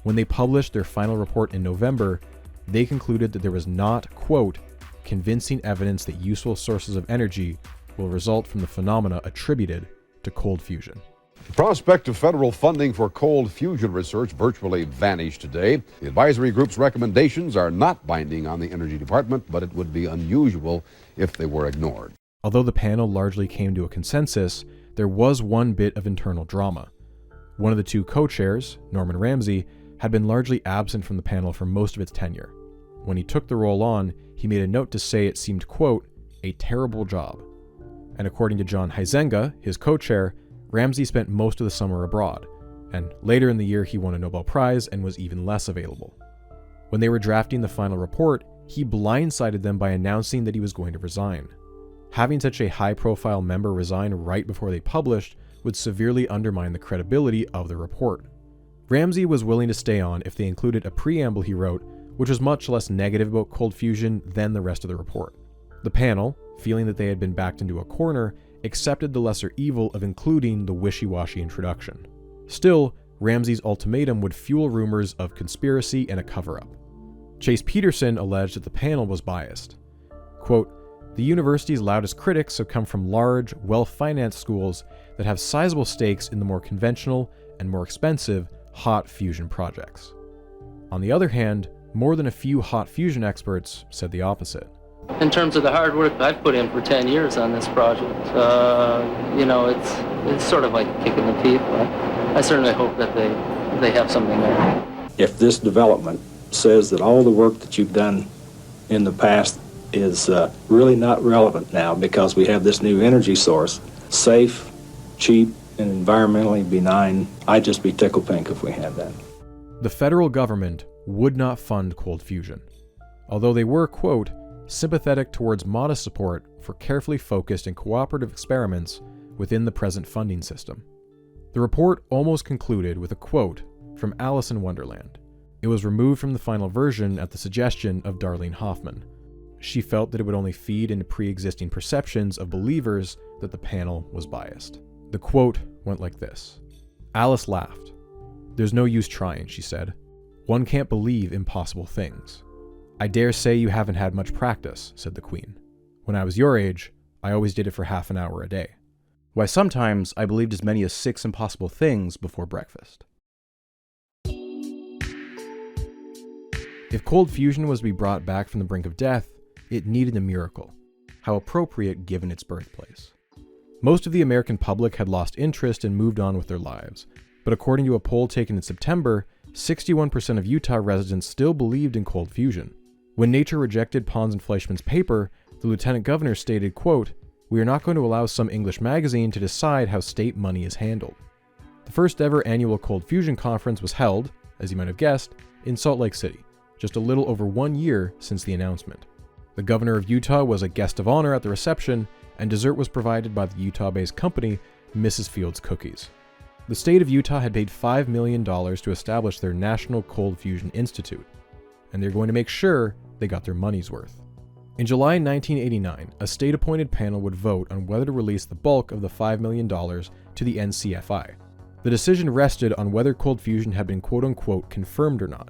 When they published their final report in November, they concluded that there was not, quote, convincing evidence that useful sources of energy will result from the phenomena attributed to cold fusion.
The prospect of federal funding for cold fusion research virtually vanished today. The advisory group's recommendations are not binding on the Energy Department, but it would be unusual if they were ignored.
Although the panel largely came to a consensus, there was one bit of internal drama. One of the 2 co-chairs, Norman Ramsey, had been largely absent from the panel for most of its tenure. When he took the role on, he made a note to say it seemed, quote, a terrible job. And according to John Huizenga, his co-chair, Ramsey spent most of the summer abroad, and later in the year he won a Nobel Prize and was even less available. When they were drafting the final report, he blindsided them by announcing that he was going to resign. Having such a high-profile member resign right before they published would severely undermine the credibility of the report. Ramsey was willing to stay on if they included a preamble he wrote, which was much less negative about cold fusion than the rest of the report. The panel, feeling that they had been backed into a corner, accepted the lesser evil of including the wishy-washy introduction. Still, Ramsey's ultimatum would fuel rumors of conspiracy and a cover-up. Chase Peterson alleged that the panel was biased. Quote, The university's loudest critics have come from large, well-financed schools that have sizable stakes in the more conventional and more expensive hot fusion projects. On the other hand, more than a few hot fusion experts said the opposite.
In terms of the hard work I've put in for 10 years on this project, it's sort of like a kick in the teeth, but I certainly hope that they have something there.
If this development says that all the work that you've done in the past is really not relevant now because we have this new energy source, safe, cheap, and environmentally benign, I'd just be tickled pink if we had that.
The federal government would not fund cold fusion, although they were, quote, sympathetic towards modest support for carefully focused and cooperative experiments within the present funding system. The report almost concluded with a quote from Alice in Wonderland. It was removed from the final version at the suggestion of Darlene Hoffman. She felt that it would only feed into pre-existing perceptions of believers that the panel was biased. The quote went like this. Alice laughed. "There's no use trying," she said. "One can't believe impossible things." "I dare say you haven't had much practice," said the Queen. "When I was your age, I always did it for half an hour a day. Why, sometimes I believed as many as 6 impossible things before breakfast." If cold fusion was to be brought back from the brink of death, it needed a miracle. How appropriate given its birthplace. Most of the American public had lost interest and moved on with their lives, but according to a poll taken in September, 61% of Utah residents still believed in cold fusion. When Nature rejected Pons and Fleischmann's paper, the lieutenant governor stated, quote, "We are not going to allow some English magazine to decide how state money is handled." The first ever annual cold fusion conference was held, as you might have guessed, in Salt Lake City, just a little over 1 year since the announcement. The governor of Utah was a guest of honor at the reception, and dessert was provided by the Utah-based company Mrs. Fields Cookies. The state of Utah had paid $5 million to establish their National Cold Fusion Institute, and they're going to make sure they got their money's worth. In July 1989, a state-appointed panel would vote on whether to release the bulk of the $5 million to the NCFI. The decision rested on whether cold fusion had been quote-unquote confirmed or not.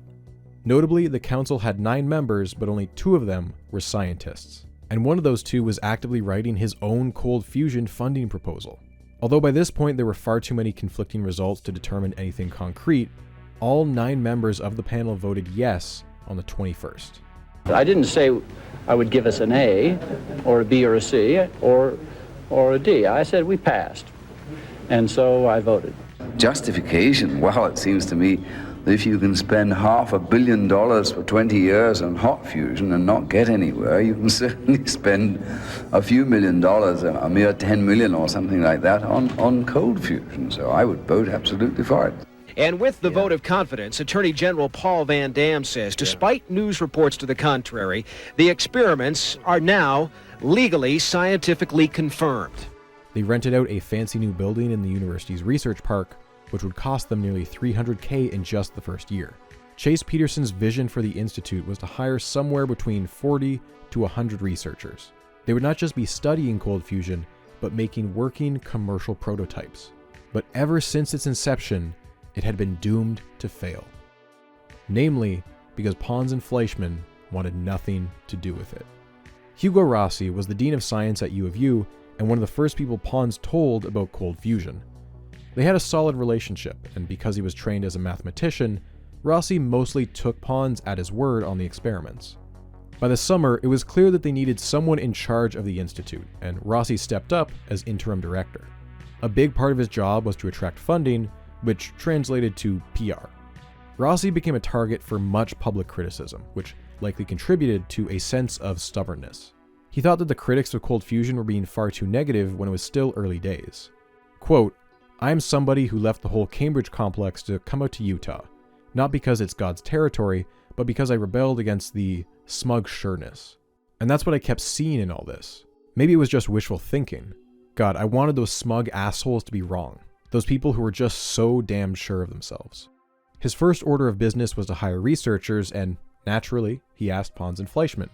Notably, the council had 9 members, but only 2 of them were scientists, and one of those 2 was actively writing his own cold fusion funding proposal. Although by this point there were far too many conflicting results to determine anything concrete, all 9 members of the panel voted yes on the 21st.
I didn't say I would give us an A, or a B, or a C, or a D. I said we passed, and so I voted.
Justification, well, it seems to me that if you can spend $500 million for 20 years on hot fusion and not get anywhere, you can certainly spend a few $1 million, a mere 10 million or something like that, on cold fusion. So I would vote absolutely for it.
And with the vote of confidence, Attorney General Paul Van Dam says, despite news reports to the contrary, the experiments are now legally, scientifically confirmed.
They rented out a fancy new building in the university's research park, which would cost them nearly $300K in just the first year. Chase Peterson's vision for the institute was to hire somewhere between 40 to 100 researchers. They would not just be studying cold fusion, but making working commercial prototypes. But ever since its inception, it had been doomed to fail. Namely, because Pons and Fleischmann wanted nothing to do with it. Hugo Rossi was the dean of science at U of U and one of the first people Pons told about cold fusion. They had a solid relationship, and because he was trained as a mathematician, Rossi mostly took Pons at his word on the experiments. By the summer, it was clear that they needed someone in charge of the institute, and Rossi stepped up as interim director. A big part of his job was to attract funding, which translated to PR. Rossi became a target for much public criticism, which likely contributed to a sense of stubbornness. He thought that the critics of cold fusion were being far too negative when it was still early days. Quote, "I am somebody who left the whole Cambridge complex to come out to Utah, not because it's God's territory, but because I rebelled against the smug sureness. And that's what I kept seeing in all this. Maybe it was just wishful thinking. God, I wanted those smug assholes to be wrong. Those people who were just so damn sure of themselves." His first order of business was to hire researchers, and naturally, he asked Pons and Fleischmann.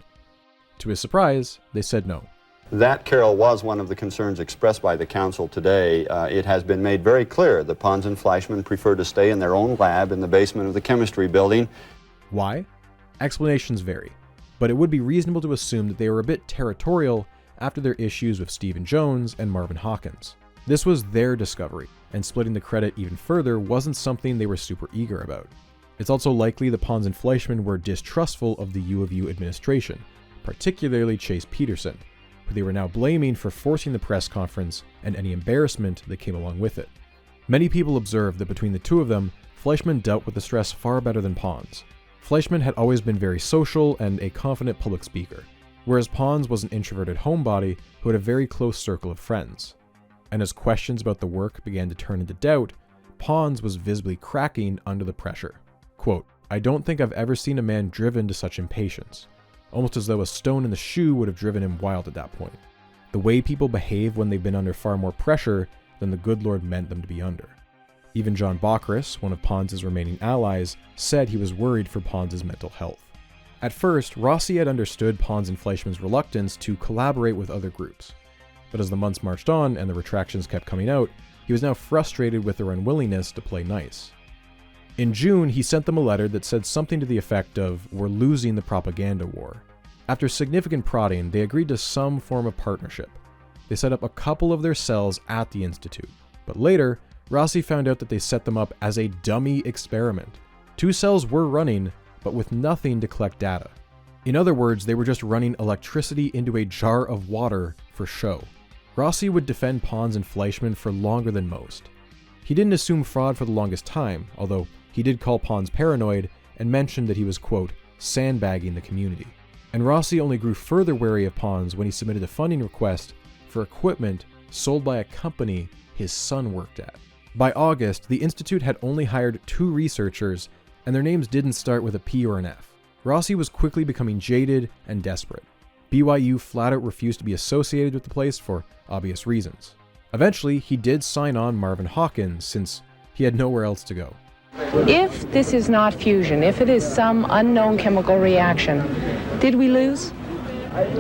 To his surprise, they said no.
That, Carol, was one of the concerns expressed by the council today. It has been made very clear that Pons and Fleischmann prefer to stay in their own lab in the basement of the chemistry building.
Why? Explanations vary, but it would be reasonable to assume that they were a bit territorial after their issues with Stephen Jones and Marvin Hawkins. This was their discovery, and splitting the credit even further wasn't something they were super eager about. It's also likely that Pons and Fleischmann were distrustful of the U of U administration, particularly Chase Peterson, who they were now blaming for forcing the press conference and any embarrassment that came along with it. Many people observed that between the two of them, Fleischmann dealt with the stress far better than Pons. Fleischmann had always been very social and a confident public speaker, whereas Pons was an introverted homebody who had a very close circle of friends. And as questions about the work began to turn into doubt, Pons was visibly cracking under the pressure. Quote, "I don't think I've ever seen a man driven to such impatience, almost as though a stone in the shoe would have driven him wild at that point. The way people behave when they've been under far more pressure than the good Lord meant them to be under." Even John Bockris, one of Pons's remaining allies, said he was worried for Pons's mental health. At first, Rossi had understood Pons and Fleischmann's reluctance to collaborate with other groups. But as the months marched on and the retractions kept coming out, he was now frustrated with their unwillingness to play nice. In June, he sent them a letter that said something to the effect of, "We're losing the propaganda war." After significant prodding, they agreed to some form of partnership. They set up a couple of their cells at the Institute. But later, Rossi found out that they set them up as a dummy experiment. 2 cells were running, but with nothing to collect data. In other words, they were just running electricity into a jar of water for show. Rossi would defend Pons and Fleischmann for longer than most. He didn't assume fraud for the longest time, although he did call Pons paranoid and mentioned that he was, quote, "sandbagging the community." And Rossi only grew further wary of Pons when he submitted a funding request for equipment sold by a company his son worked at. By August, the Institute had only hired 2 researchers, and their names didn't start with a P or an F. Rossi was quickly becoming jaded and desperate. BYU flat out refused to be associated with the place for obvious reasons. Eventually, he did sign on Marvin Hawkins, since he had nowhere else to go.
If this is not fusion, if it is some unknown chemical reaction, did we lose?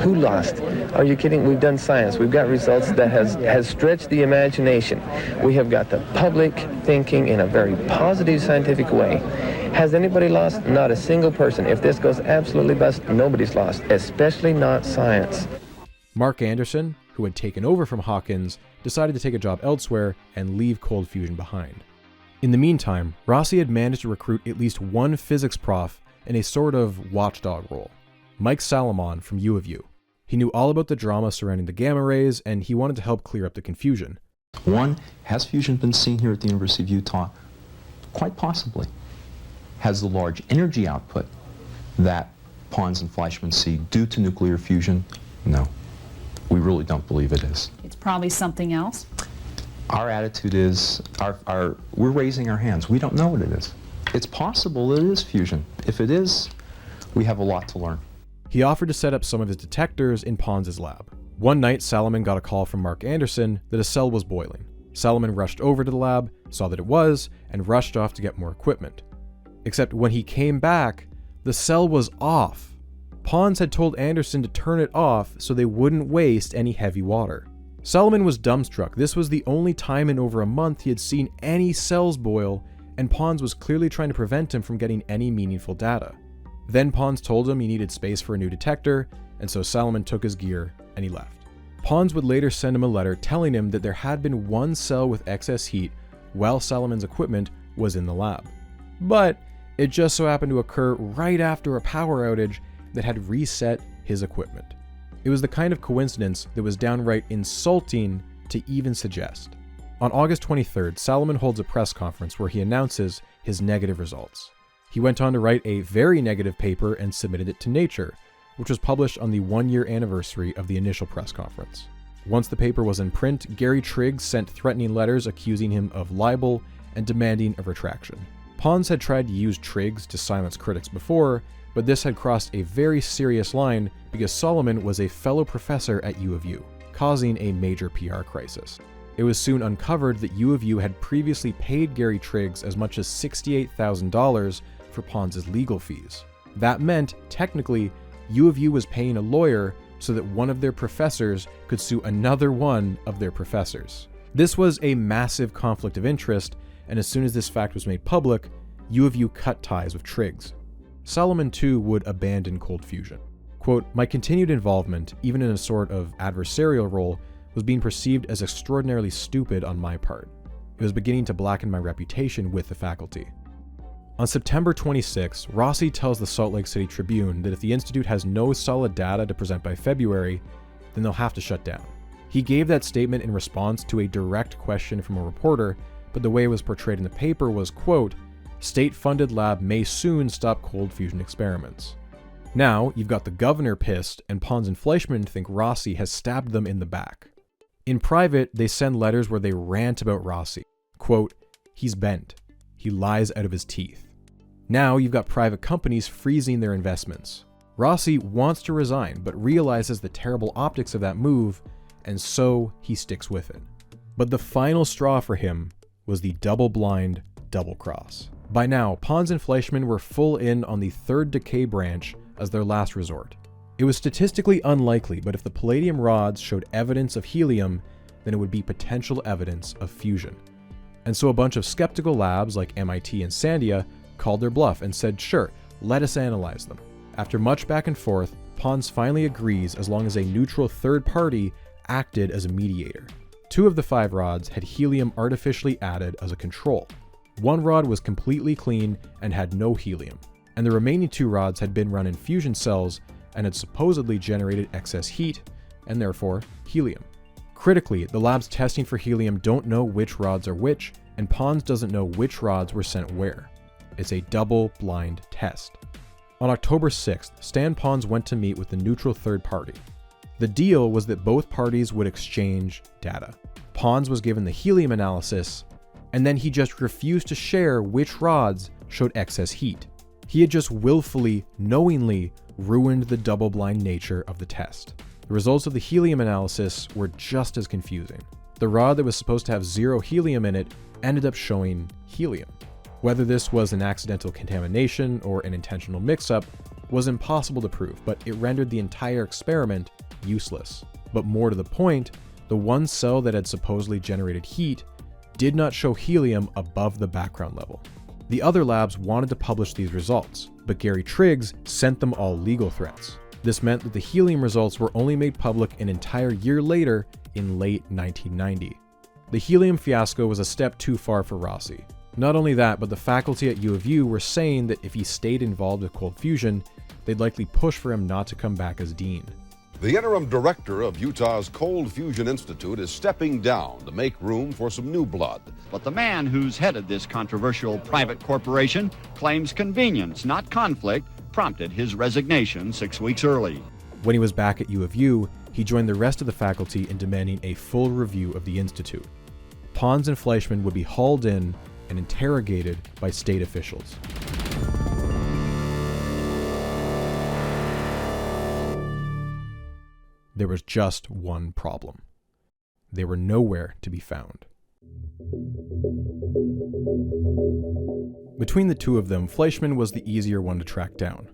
Who lost? Are you kidding? We've done science. We've got results that has stretched the imagination. We have got the public thinking in a very positive scientific way. Has anybody lost? Not a single person. If this goes absolutely bust, nobody's lost, especially not science.
Mark Anderson, who had taken over from Hawkins, decided to take a job elsewhere and leave cold fusion behind. In the meantime, Rossi had managed to recruit at least one physics prof in a sort of watchdog role, Mike Salomon from U of U. He knew all about the drama surrounding the gamma rays, and he wanted to help clear up the confusion.
One, has fusion been seen here at the University of Utah? Quite possibly. Has the large energy output that Pons and Fleischmann see due to nuclear fusion? No. We really don't believe it is.
It's probably something else.
Our attitude is, we're raising our hands. We don't know what it is. It's possible that it is fusion. If it is, we have a lot to learn.
He offered to set up some of his detectors in Pons's lab. One night, Salomon got a call from Mark Anderson that a cell was boiling. Salomon rushed over to the lab, saw that it was, and rushed off to get more equipment. Except when he came back, the cell was off. Pons had told Anderson to turn it off so they wouldn't waste any heavy water. Salomon was dumbstruck. This was the only time in over a month he had seen any cells boil, and Pons was clearly trying to prevent him from getting any meaningful data. Then Pons told him he needed space for a new detector, and so Salomon took his gear and he left. Pons would later send him a letter telling him that there had been one cell with excess heat while Salomon's equipment was in the lab. But it just so happened to occur right after a power outage that had reset his equipment. It was the kind of coincidence that was downright insulting to even suggest. On August 23rd, Salomon holds a press conference where he announces his negative results. He went on to write a very negative paper and submitted it to Nature, which was published on the 1-year anniversary of the initial press conference. Once the paper was in print, Gary Triggs sent threatening letters accusing him of libel and demanding a retraction. Pons had tried to use Triggs to silence critics before, but this had crossed a very serious line because Salomon was a fellow professor at U of U, causing a major PR crisis. It was soon uncovered that U of U had previously paid Gary Triggs as much as $68,000 for Pons's legal fees. That meant, technically, U of U was paying a lawyer so that one of their professors could sue another one of their professors. This was a massive conflict of interest, and as soon as this fact was made public, U of U cut ties with Triggs. Salomon too would abandon cold fusion. Quote, my continued involvement, even in a sort of adversarial role, was being perceived as extraordinarily stupid on my part. It was beginning to blacken my reputation with the faculty. On September 26, Rossi tells the Salt Lake City Tribune that if the Institute has no solid data to present by February, then they'll have to shut down. He gave that statement in response to a direct question from a reporter, but the way it was portrayed in the paper was, quote, state-funded lab may soon stop cold fusion experiments. Now, you've got the governor pissed, and Pons and Fleischmann think Rossi has stabbed them in the back. In private, they send letters where they rant about Rossi. Quote, he's bent. He lies out of his teeth. Now you've got private companies freezing their investments. Rossi wants to resign, but realizes the terrible optics of that move, and so he sticks with it. But the final straw for him was the double-blind double cross. By now, Pons and Fleischmann were full in on the third decay branch as their last resort. It was statistically unlikely, but if the palladium rods showed evidence of helium, then it would be potential evidence of fusion. And so a bunch of skeptical labs like MIT and Sandia called their bluff and said, sure, let us analyze them. After much back and forth, Pons finally agrees as long as a neutral third party acted as a mediator. 2 of the 5 rods had helium artificially added as a control. 1 rod was completely clean and had no helium, and the remaining 2 rods had been run in fusion cells and had supposedly generated excess heat, and therefore helium. Critically, the labs testing for helium don't know which rods are which, and Pons doesn't know which rods were sent where. It's a double-blind test. On October 6th, Stan Pons went to meet with the neutral third party. The deal was that both parties would exchange data. Pons was given the helium analysis, and then he just refused to share which rods showed excess heat. He had just willfully, knowingly ruined the double-blind nature of the test. The results of the helium analysis were just as confusing. The rod that was supposed to have 0 helium in it ended up showing helium. Whether this was an accidental contamination or an intentional mix-up was impossible to prove, but it rendered the entire experiment useless. But more to the point, the one cell that had supposedly generated heat did not show helium above the background level. The other labs wanted to publish these results, but Gary Triggs sent them all legal threats. This meant that the helium results were only made public an entire year later in late 1990. The helium fiasco was a step too far for Rossi. Not only that, but the faculty at U of U were saying that if he stayed involved with cold fusion, they'd likely push for him not to come back as dean.
The interim director of Utah's Cold Fusion Institute is stepping down to make room for some new blood.
But the man who's headed this controversial private corporation claims convenience, not conflict, prompted his resignation 6 weeks early.
When he was back at U of U, he joined the rest of the faculty in demanding a full review of the institute. Pons and Fleischmann would be hauled in and interrogated by state officials. There was just one problem. They were nowhere to be found. Between the 2 of them, Fleischmann was the easier one to track down.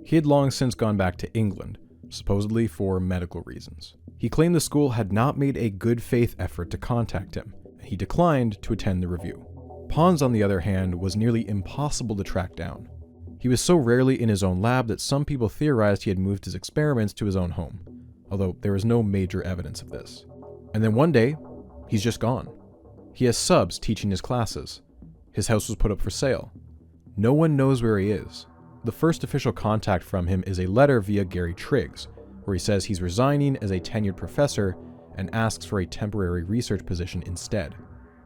He had long since gone back to England, supposedly for medical reasons. He claimed the school had not made a good faith effort to contact him, and he declined to attend the review. Pons, on the other hand, was nearly impossible to track down. He was so rarely in his own lab that some people theorized he had moved his experiments to his own home, although there is no major evidence of this. And then one day, he's just gone. He has subs teaching his classes. His house was put up for sale. No one knows where he is. The first official contact from him is a letter via Gary Triggs, where he says he's resigning as a tenured professor and asks for a temporary research position instead.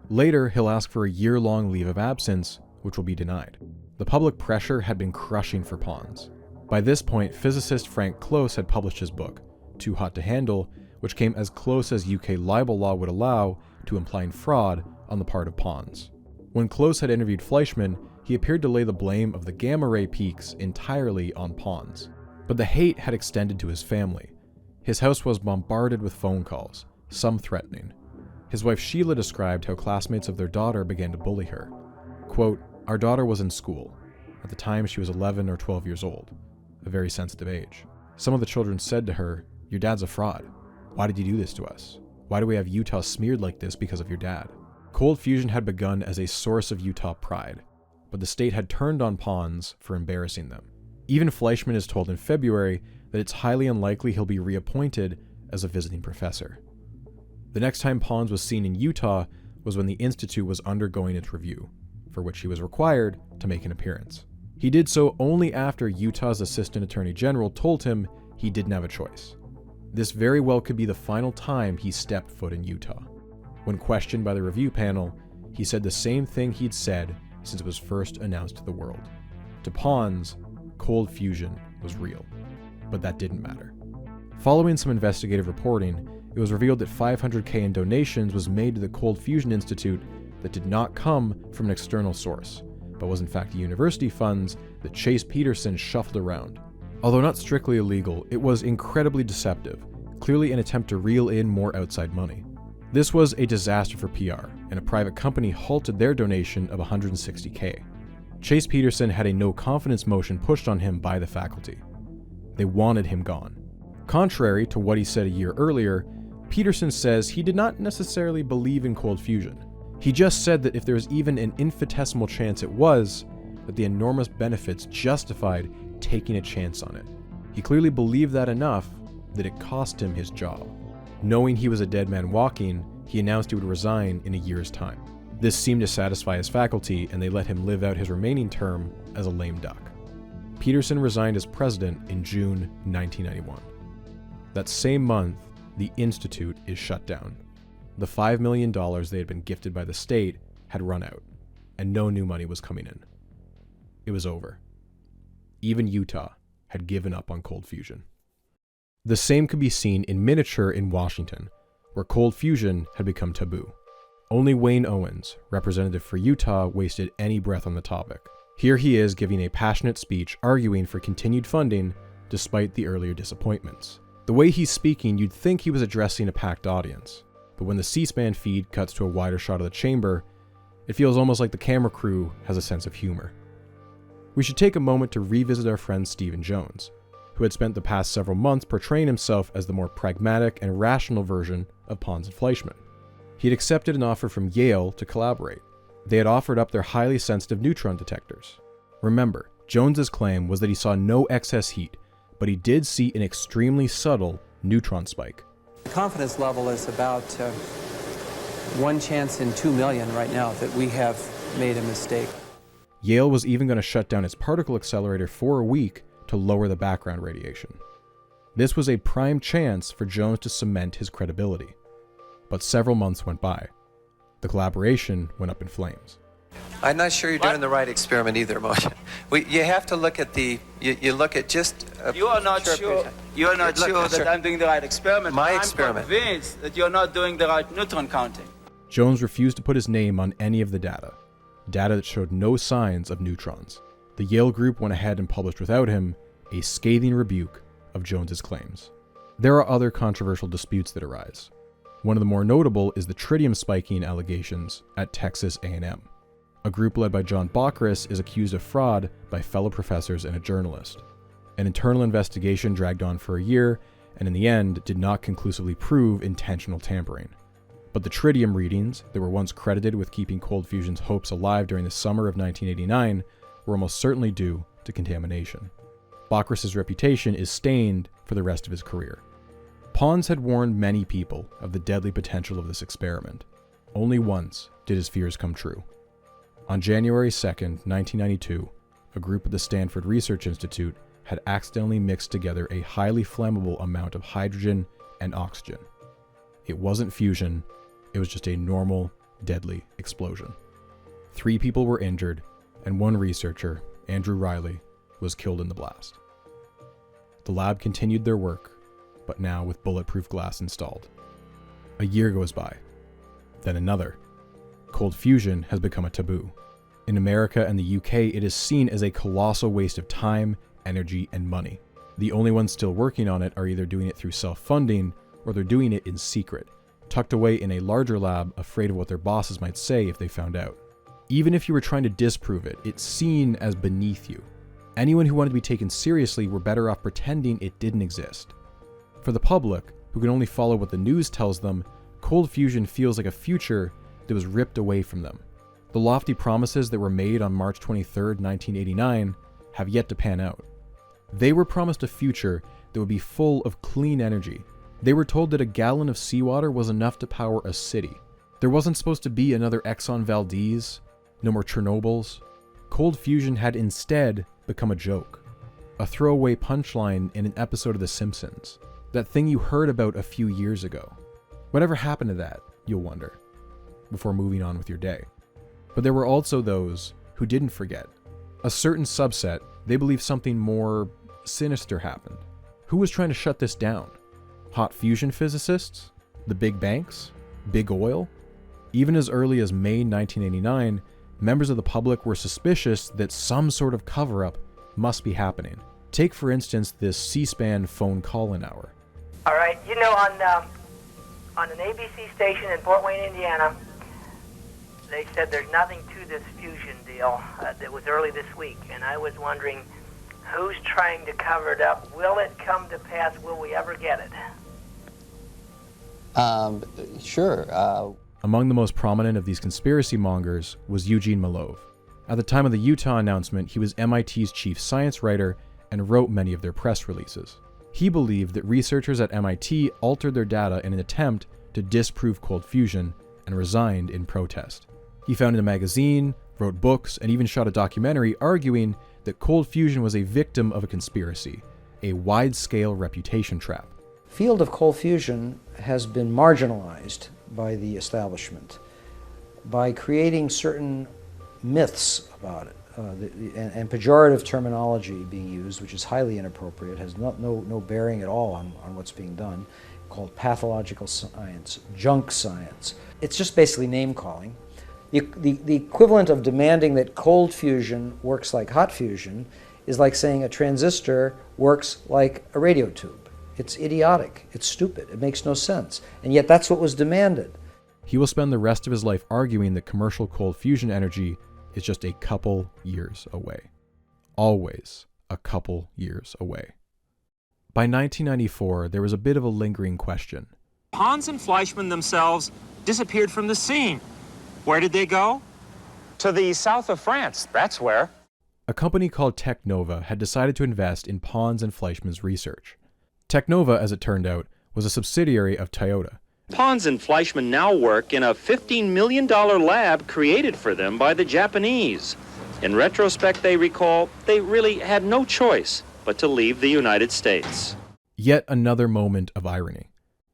Later, he'll ask for a year-long leave of absence, which will be denied. The public pressure had been crushing for Pons. By this point, physicist Frank Close had published his book, Too Hot to Handle, which came as close as UK libel law would allow to implying fraud on the part of Pons. When Close had interviewed Fleischmann, he appeared to lay the blame of the gamma-ray peaks entirely on Pons. But the hate had extended to his family. His house was bombarded with phone calls, some threatening. His wife Sheila described how classmates of their daughter began to bully her. Quote, "Our daughter was in school. At the time she was 11 or 12 years old, a very sensitive age. Some of the children said to her, 'Your dad's a fraud. Why did you do this to us? Why do we have Utah smeared like this because of your dad?' Cold fusion had begun as a source of Utah pride, but the state had turned on Pons for embarrassing them. Even Fleischmann is told in February that it's highly unlikely he'll be reappointed as a visiting professor. The next time Pons was seen in Utah was when the institute was undergoing its review, for which he was required to make an appearance. He did so only after Utah's Assistant Attorney General told him he didn't have a choice. This very well could be the final time he stepped foot in Utah. When questioned by the review panel, he said the same thing he'd said since it was first announced to the world. To Pons, cold fusion was real. But that didn't matter. Following some investigative reporting, it was revealed that $500K in donations was made to the Cold Fusion Institute that did not come from an external source, but was in fact university funds that Chase Peterson shuffled around. Although not strictly illegal, it was incredibly deceptive, clearly an attempt to reel in more outside money. This was a disaster for PR, and a private company halted their donation of $160K. Chase Peterson had a no-confidence motion pushed on him by the faculty. They wanted him gone. Contrary to what he said a year earlier, Peterson says he did not necessarily believe in cold fusion. He just said that if there was even an infinitesimal chance it was, that the enormous benefits justified taking a chance on it. He clearly believed that enough that it cost him his job. Knowing he was a dead man walking, he announced he would resign in a year's time. This seemed to satisfy his faculty, and they let him live out his remaining term as a lame duck. Peterson resigned as president in June 1991. That same month, the institute is shut down. The $5 million they had been gifted by the state had run out, and no new money was coming in. It was over. Even Utah had given up on cold fusion. The same could be seen in miniature in Washington, where cold fusion had become taboo. Only Wayne Owens, representative for Utah, wasted any breath on the topic. Here he is giving a passionate speech arguing for continued funding despite the earlier disappointments. The way he's speaking, you'd think he was addressing a packed audience, but when the C-SPAN feed cuts to a wider shot of the chamber, it feels almost like the camera crew has a sense of humor. We should take a moment to revisit our friend Stephen Jones, who had spent the past several months portraying himself as the more pragmatic and rational version of Pons and Fleischmann. He had accepted an offer from Yale to collaborate. They had offered up their highly sensitive neutron detectors. Remember, Jones's claim was that he saw no excess heat, but he did see an extremely subtle neutron spike.
The confidence level is about 1 chance in 2 million right now that we have made a mistake.
Yale was even going to shut down its particle accelerator for a week to lower the background radiation. This was a prime chance for Jones to cement his credibility. But several months went by. The collaboration went up in flames.
I'm not sure you're doing the right experiment either, Moshe. You have to look at the, you look at just...
You are not sure, you are not sure that I'm doing the right experiment.
My experiment.
I'm convinced that you're not doing the right neutron counting.
Jones refused to put his name on any of the data that showed no signs of neutrons. The Yale group went ahead and published without him a scathing rebuke of Jones's claims. There are other controversial disputes that arise. One of the more notable is the tritium spiking allegations at Texas A&M. A group led by John Bockris is accused of fraud by fellow professors and a journalist. An internal investigation dragged on for a year, and in the end did not conclusively prove intentional tampering. But the tritium readings that were once credited with keeping cold fusion's hopes alive during the summer of 1989 were almost certainly due to contamination. Bockris's reputation is stained for the rest of his career. Pons had warned many people of the deadly potential of this experiment. Only once did his fears come true. On January 2nd, 1992, a group at the Stanford Research Institute had accidentally mixed together a highly flammable amount of hydrogen and oxygen. It wasn't fusion, it was just a normal, deadly explosion. 3 people were injured, and one researcher, Andrew Riley, was killed in the blast. The lab continued their work, but now with bulletproof glass installed. A year goes by, then another. Cold fusion has become a taboo. In America and the UK, it is seen as a colossal waste of time, energy, and money. The only ones still working on it are either doing it through self-funding, or they're doing it in secret, tucked away in a larger lab, afraid of what their bosses might say if they found out. Even if you were trying to disprove it, it's seen as beneath you. Anyone who wanted to be taken seriously were better off pretending it didn't exist. For the public, who can only follow what the news tells them, cold fusion feels like a future that was ripped away from them. The lofty promises that were made on March 23, 1989, have yet to pan out. They were promised a future that would be full of clean energy. They were told that a gallon of seawater was enough to power a city. There wasn't supposed to be another Exxon Valdez, no more Chernobyls. Cold fusion had instead become a joke, a throwaway punchline in an episode of The Simpsons, that thing you heard about a few years ago. Whatever happened to that, you'll wonder, before moving on with your day. But there were also those who didn't forget. A certain subset, they believed something more sinister happened. Who was trying to shut this down? Hot fusion physicists? The big banks? Big oil? Even as early as May 1989, members of the public were suspicious that some sort of cover-up must be happening. Take, for instance, this C-SPAN phone call-in hour.
All right, you know, on an ABC station in Fort Wayne, Indiana, they said there's nothing to this fusion deal that was early this week, and I was wondering who's trying to cover it up. Will it come to pass? Will we ever get it?
Sure.
Among the most prominent of these conspiracy mongers was Eugene Malov. At the time of the Utah announcement, he was MIT's chief science writer and wrote many of their press releases. He believed that researchers at MIT altered their data in an attempt to disprove cold fusion and resigned in protest. He founded a magazine, wrote books, and even shot a documentary arguing that cold fusion was a victim of a conspiracy, a wide-scale reputation trap.
Field of cold fusion has been marginalized by the establishment by creating certain myths about it, and pejorative terminology being used, which is highly inappropriate, has no bearing at all on what's being done, called pathological science, junk science. It's just basically name-calling. The equivalent of demanding that cold fusion works like hot fusion is like saying a transistor works like a radio tube. It's idiotic. It's stupid. It makes no sense. And yet that's what was demanded.
He will spend the rest of his life arguing that commercial cold fusion energy is just a couple years away. Always a couple years away. By 1994, there was a bit of a lingering question.
Pons and Fleischmann themselves disappeared from the scene. Where did they go? To the south of France, that's where.
A company called Technova had decided to invest in Pons and Fleischmann's research. Technova, as it turned out, was a subsidiary of Toyota.
Pons and Fleischmann now work in a $15 million lab created for them by the Japanese. In retrospect, they recall they really had no choice but to leave the United States.
Yet another moment of irony.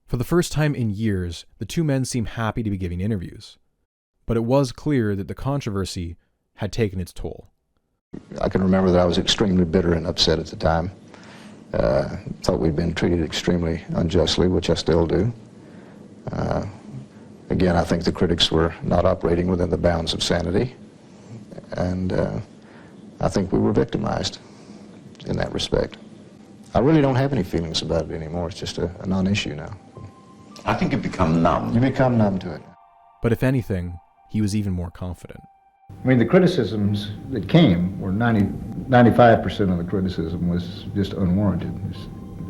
For the first time in years, the two men seem happy to be giving interviews. But it was clear that the controversy had taken its toll.
I can remember that I was extremely bitter and upset at the time. Thought we'd been treated extremely unjustly, which I still do. Again, I think the critics were not operating within the bounds of sanity, and I think we were victimized in that respect. I really don't have any feelings about it anymore. It's just a non-issue now.
I think you become numb.
You become numb to it.
But if anything, he was even more confident.
I mean, the criticisms that came were 95% of the criticism was just unwarranted.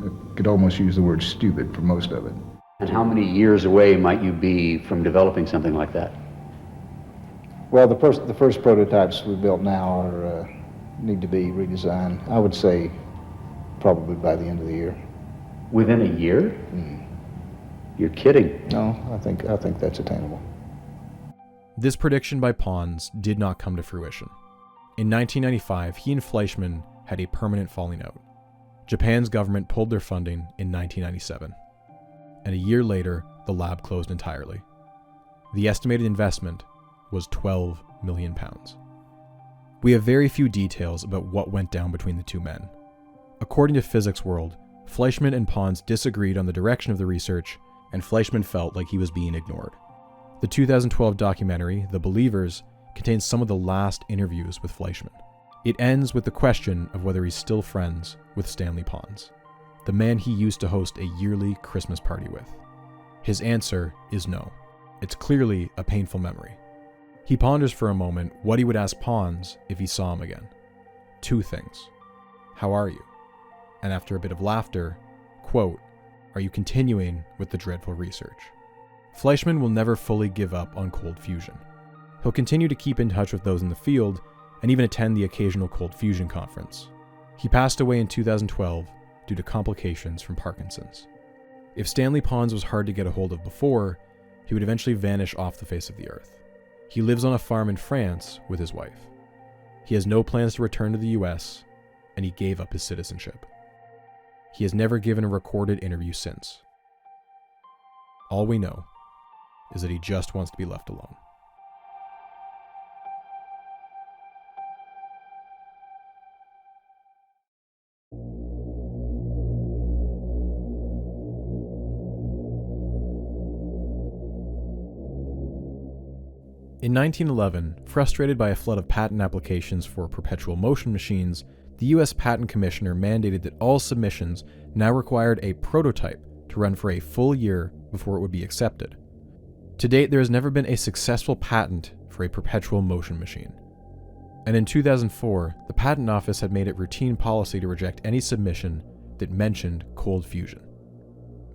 I could almost use the word stupid for most of it.
And how many years away might you be from developing something like that?
Well, the first prototypes we built now are, need to be redesigned. I would say probably by the end of the year.
Within a year? You're kidding.
No, I think that's attainable.
This prediction by Pons did not come to fruition. In 1995, he and Fleischmann had a permanent falling out. Japan's government pulled their funding in 1997. And a year later, the lab closed entirely. The estimated investment was £12 million. We have very few details about what went down between the two men. According to Physics World, Fleischmann and Pons disagreed on the direction of the research, and Fleischmann felt like he was being ignored. The 2012 documentary, The Believers, contains some of the last interviews with Fleischmann. It ends with the question of whether he's still friends with Stanley Pons, the man he used to host a yearly Christmas party with. His answer is no. It's clearly a painful memory. He ponders for a moment what he would ask Pons if he saw him again. Two things. How are you? And after a bit of laughter, quote, are you continuing with the dreadful research? Fleischmann will never fully give up on cold fusion. He'll continue to keep in touch with those in the field and even attend the occasional cold fusion conference. He passed away in 2012 due to complications from Parkinson's. If Stanley Pons was hard to get a hold of before, he would eventually vanish off the face of the earth. He lives on a farm in France with his wife. He has no plans to return to the US, and he gave up his citizenship. He has never given a recorded interview since. All we know is that he just wants to be left alone. In 1911, frustrated by a flood of patent applications for perpetual motion machines, the U.S. Patent Commissioner mandated that all submissions now required a prototype to run for a full year before it would be accepted. To date, there has never been a successful patent for a perpetual motion machine. And in 2004, the Patent Office had made it routine policy to reject any submission that mentioned cold fusion.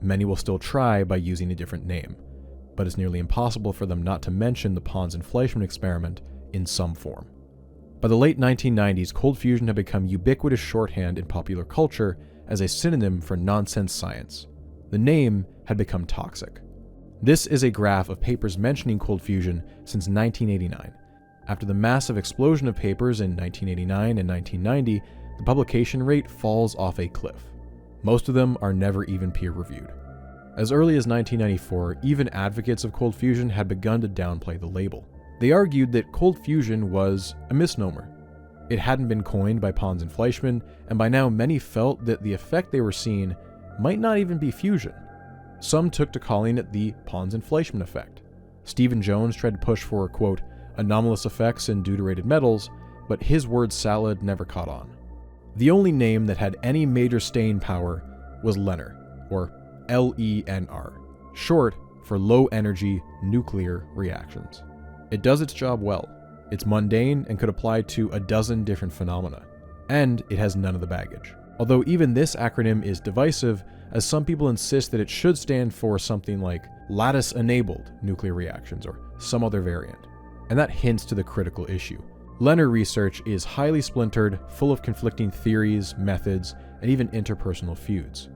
Many will still try by using a different name, but it's nearly impossible for them not to mention the Pons and Fleischmann experiment in some form. By the late 1990s, cold fusion had become ubiquitous shorthand in popular culture as a synonym for nonsense science. The name had become toxic. This is a graph of papers mentioning cold fusion since 1989. After the massive explosion of papers in 1989 and 1990, the publication rate falls off a cliff. Most of them are never even peer-reviewed. As early as 1994, even advocates of cold fusion had begun to downplay the label. They argued that cold fusion was a misnomer. It hadn't been coined by Pons and Fleischmann, and by now many felt that the effect they were seeing might not even be fusion. Some took to calling it the Pons and Fleischmann effect. Stephen Jones tried to push for, quote, anomalous effects in deuterated metals, but his word salad never caught on. The only name that had any major staying power was LENR, or LENR, short for low energy nuclear reactions. It does its job well. It's mundane and could apply to a dozen different phenomena. And it has none of the baggage. Although even this acronym is divisive, as some people insist that it should stand for something like lattice-enabled nuclear reactions or some other variant. And that hints to the critical issue. LENR research is highly splintered, full of conflicting theories, methods, and even interpersonal feuds.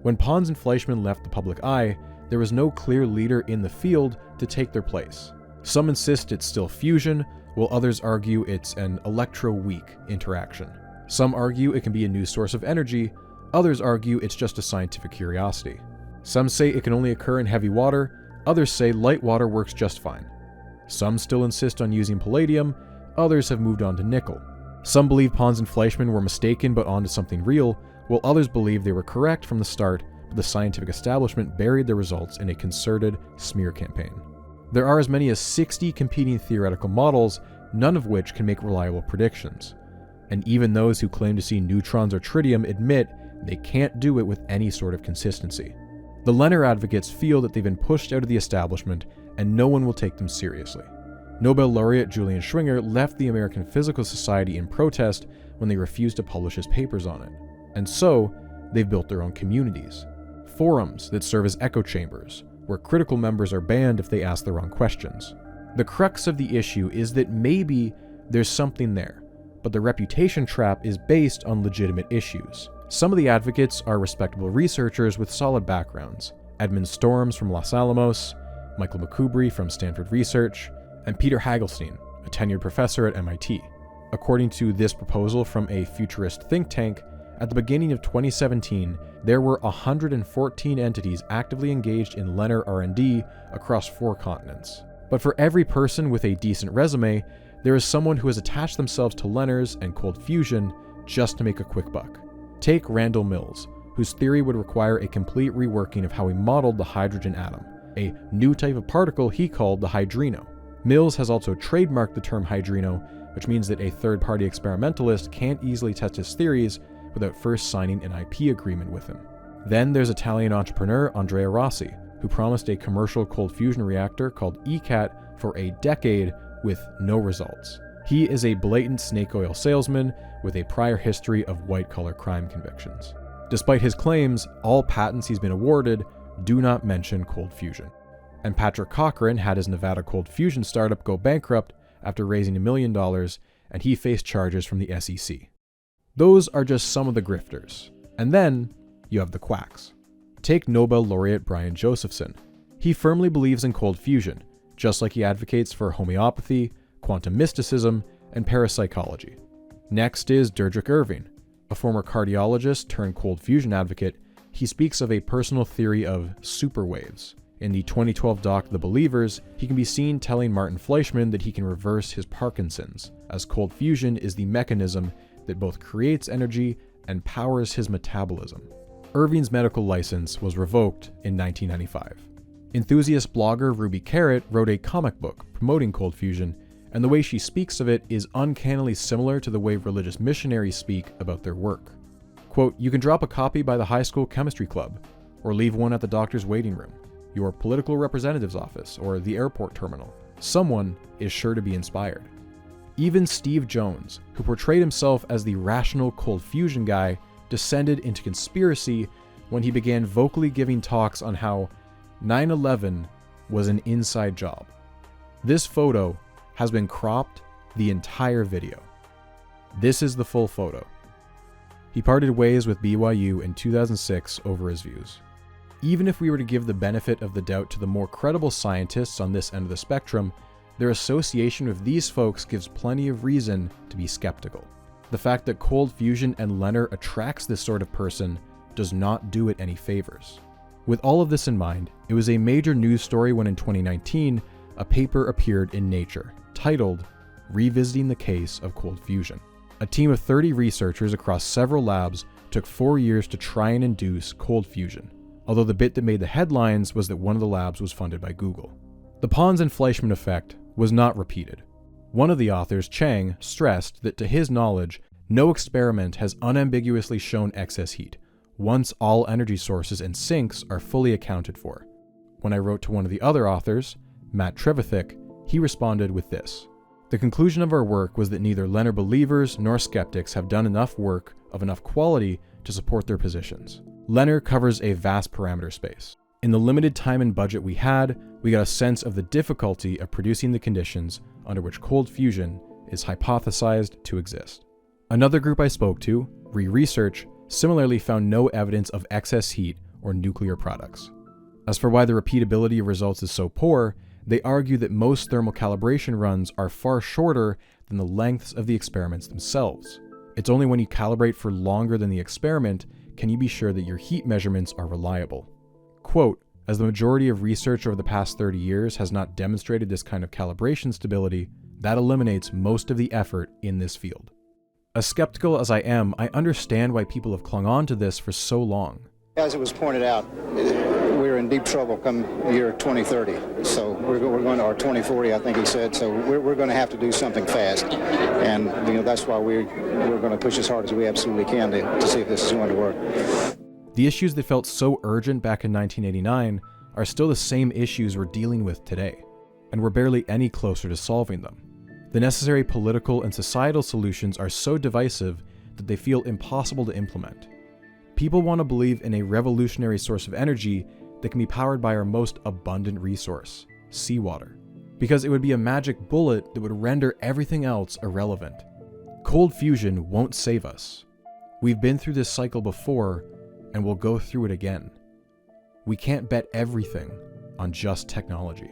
When Pons and Fleischmann left the public eye, there was no clear leader in the field to take their place. Some insist it's still fusion, while others argue it's an electro-weak interaction. Some argue it can be a new source of energy, others argue it's just a scientific curiosity. Some say it can only occur in heavy water, others say light water works just fine. Some still insist on using palladium, others have moved on to nickel. Some believe Pons and Fleischmann were mistaken but onto something real, while others believe they were correct from the start, but the scientific establishment buried their results in a concerted smear campaign. There are as many as 60 competing theoretical models, none of which can make reliable predictions. And even those who claim to see neutrons or tritium admit they can't do it with any sort of consistency. The LENR advocates feel that they've been pushed out of the establishment and no one will take them seriously. Nobel laureate Julian Schwinger left the American Physical Society in protest when they refused to publish his papers on it. And so, they've built their own communities. Forums that serve as echo chambers, where critical members are banned if they ask the wrong questions. The crux of the issue is that maybe there's something there, but the reputation trap is based on legitimate issues. Some of the advocates are respectable researchers with solid backgrounds. Edmund Storms from Los Alamos, Michael McCubry from Stanford Research, and Peter Hagelstein, a tenured professor at MIT. According to this proposal from a futurist think tank, at the beginning of 2017, there were 114 entities actively engaged in LENR R&D across 4 continents. But for every person with a decent resume, there is someone who has attached themselves to LENRs and cold fusion just to make a quick buck. Take Randall Mills, whose theory would require a complete reworking of how he modeled the hydrogen atom, a new type of particle he called the hydrino. Mills has also trademarked the term hydrino, which means that a third-party experimentalist can't easily test his theories without first signing an IP agreement with him. Then there's Italian entrepreneur Andrea Rossi, who promised a commercial cold fusion reactor called ECAT for a decade with no results. He is a blatant snake oil salesman with a prior history of white-collar crime convictions. Despite his claims, all patents he's been awarded do not mention cold fusion. And Patrick Cochran had his Nevada cold fusion startup go bankrupt after raising $1 million, and he faced charges from the SEC. Those are just some of the grifters. And then you have the quacks. Take Nobel laureate Brian Josephson. He firmly believes in cold fusion, just like he advocates for homeopathy, quantum mysticism, and parapsychology. Next is Deirdre Irving, a former cardiologist turned cold fusion advocate. He speaks of a personal theory of superwaves. In the 2012 doc The Believers, he can be seen telling Martin Fleischmann that he can reverse his Parkinson's, as cold fusion is the mechanism that both creates energy and powers his metabolism. Irving's medical license was revoked in 1995. Enthusiast blogger Ruby Carrot wrote a comic book promoting cold fusion, and the way she speaks of it is uncannily similar to the way religious missionaries speak about their work. Quote, "You can drop a copy by the high school chemistry club, or leave one at the doctor's waiting room, your political representative's office, or the airport terminal. Someone is sure to be inspired." Even Steve Jones, who portrayed himself as the rational cold fusion guy, descended into conspiracy when he began vocally giving talks on how 9/11 was an inside job. This photo has been cropped the entire video. This is the full photo. He parted ways with BYU in 2006 over his views. Even if we were to give the benefit of the doubt to the more credible scientists on this end of the spectrum, their association with these folks gives plenty of reason to be skeptical. The fact that cold fusion and Leonard attracts this sort of person does not do it any favors. With all of this in mind, it was a major news story when in 2019, a paper appeared in Nature titled Revisiting the Case of Cold Fusion. A team of 30 researchers across several labs took 4 years to try and induce cold fusion, although the bit that made the headlines was that one of the labs was funded by Google. The Pons and Fleischmann effect was not repeated. One of the authors, Chang, stressed that to his knowledge, no experiment has unambiguously shown excess heat, once all energy sources and sinks are fully accounted for. When I wrote to one of the other authors, Matt Trevithick, he responded with this: "The conclusion of our work was that neither Leonard believers nor skeptics have done enough work of enough quality to support their positions. Leonard covers a vast parameter space. In the limited time and budget we had, we got a sense of the difficulty of producing the conditions under which cold fusion is hypothesized to exist." Another group I spoke to, Research, similarly found no evidence of excess heat or nuclear products. As for why the repeatability of results is so poor, they argue that most thermal calibration runs are far shorter than the lengths of the experiments themselves. It's only when you calibrate for longer than the experiment can you be sure that your heat measurements are reliable. Quote, "As the majority of research over the past 30 years has not demonstrated this kind of calibration stability, that eliminates most of the effort in this field." As skeptical as I am, I understand why people have clung on to this for so long.
As it was pointed out, we're in deep trouble come year 2030. So we're going to, or 2040, I think he said. So we're going to have to do something fast. And that's why we're going to push as hard as we absolutely can to see if this is going to work.
The issues that felt so urgent back in 1989 are still the same issues we're dealing with today, and we're barely any closer to solving them. The necessary political and societal solutions are so divisive that they feel impossible to implement. People want to believe in a revolutionary source of energy that can be powered by our most abundant resource, seawater, because it would be a magic bullet that would render everything else irrelevant. Cold fusion won't save us. We've been through this cycle before, and we'll go through it again. We can't bet everything on just technology.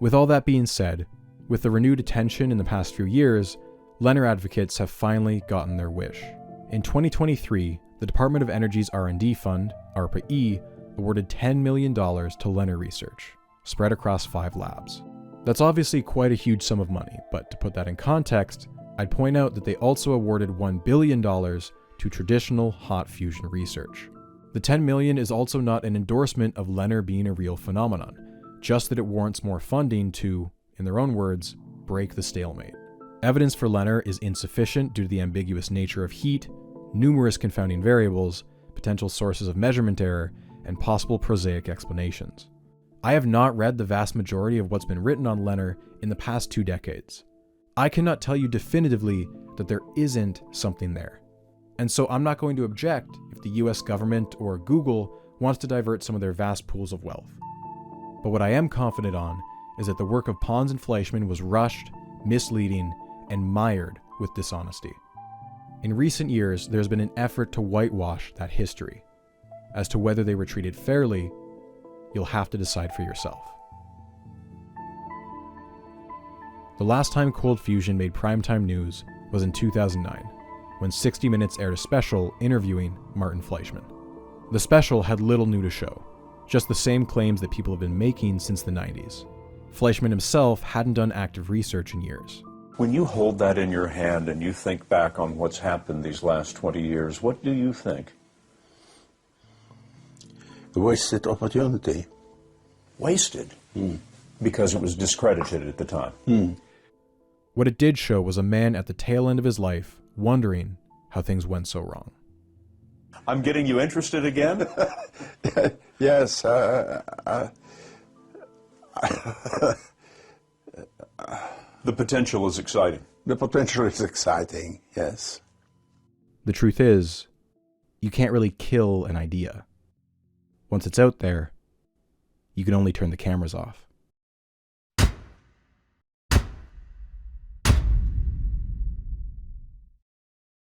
With all that being said, with the renewed attention in the past few years, Leonard advocates have finally gotten their wish. In 2023, the Department of Energy's R&D fund, ARPA-E, awarded $10 million to Leonard research, spread across 5 labs. That's obviously quite a huge sum of money, but to put that in context, I'd point out that they also awarded $1 billion to traditional hot fusion research. The $10 million is also not an endorsement of Leonard being a real phenomenon, just that it warrants more funding to, in their own words, break the stalemate. Evidence for Leonard is insufficient due to the ambiguous nature of heat, numerous confounding variables, potential sources of measurement error, and possible prosaic explanations. I have not read the vast majority of what's been written on Leonard in the past 2 decades. I cannot tell you definitively that there isn't something there. And so I'm not going to object if the US government or Google wants to divert some of their vast pools of wealth. But what I am confident on is that the work of Pons and Fleischmann was rushed, misleading, and mired with dishonesty. In recent years, there's been an effort to whitewash that history. As to whether they were treated fairly, you'll have to decide for yourself. The last time cold fusion made primetime news was in 2009, when 60 Minutes aired a special interviewing Martin Fleischmann. The special had little new to show, just the same claims that people have been making since the 90s. Fleischmann himself hadn't done active research in years.
When you hold that in your hand and you think back on what's happened these last 20 years, what do you think?
A wasted opportunity.
Wasted? Because it was discredited at the time.
What it did show was a man at the tail end of his life wondering how things went so wrong.
I'm getting you interested again?
Yes.
The potential is exciting.
The potential is exciting, yes.
The truth is, you can't really kill an idea. Once it's out there, you can only turn the cameras off.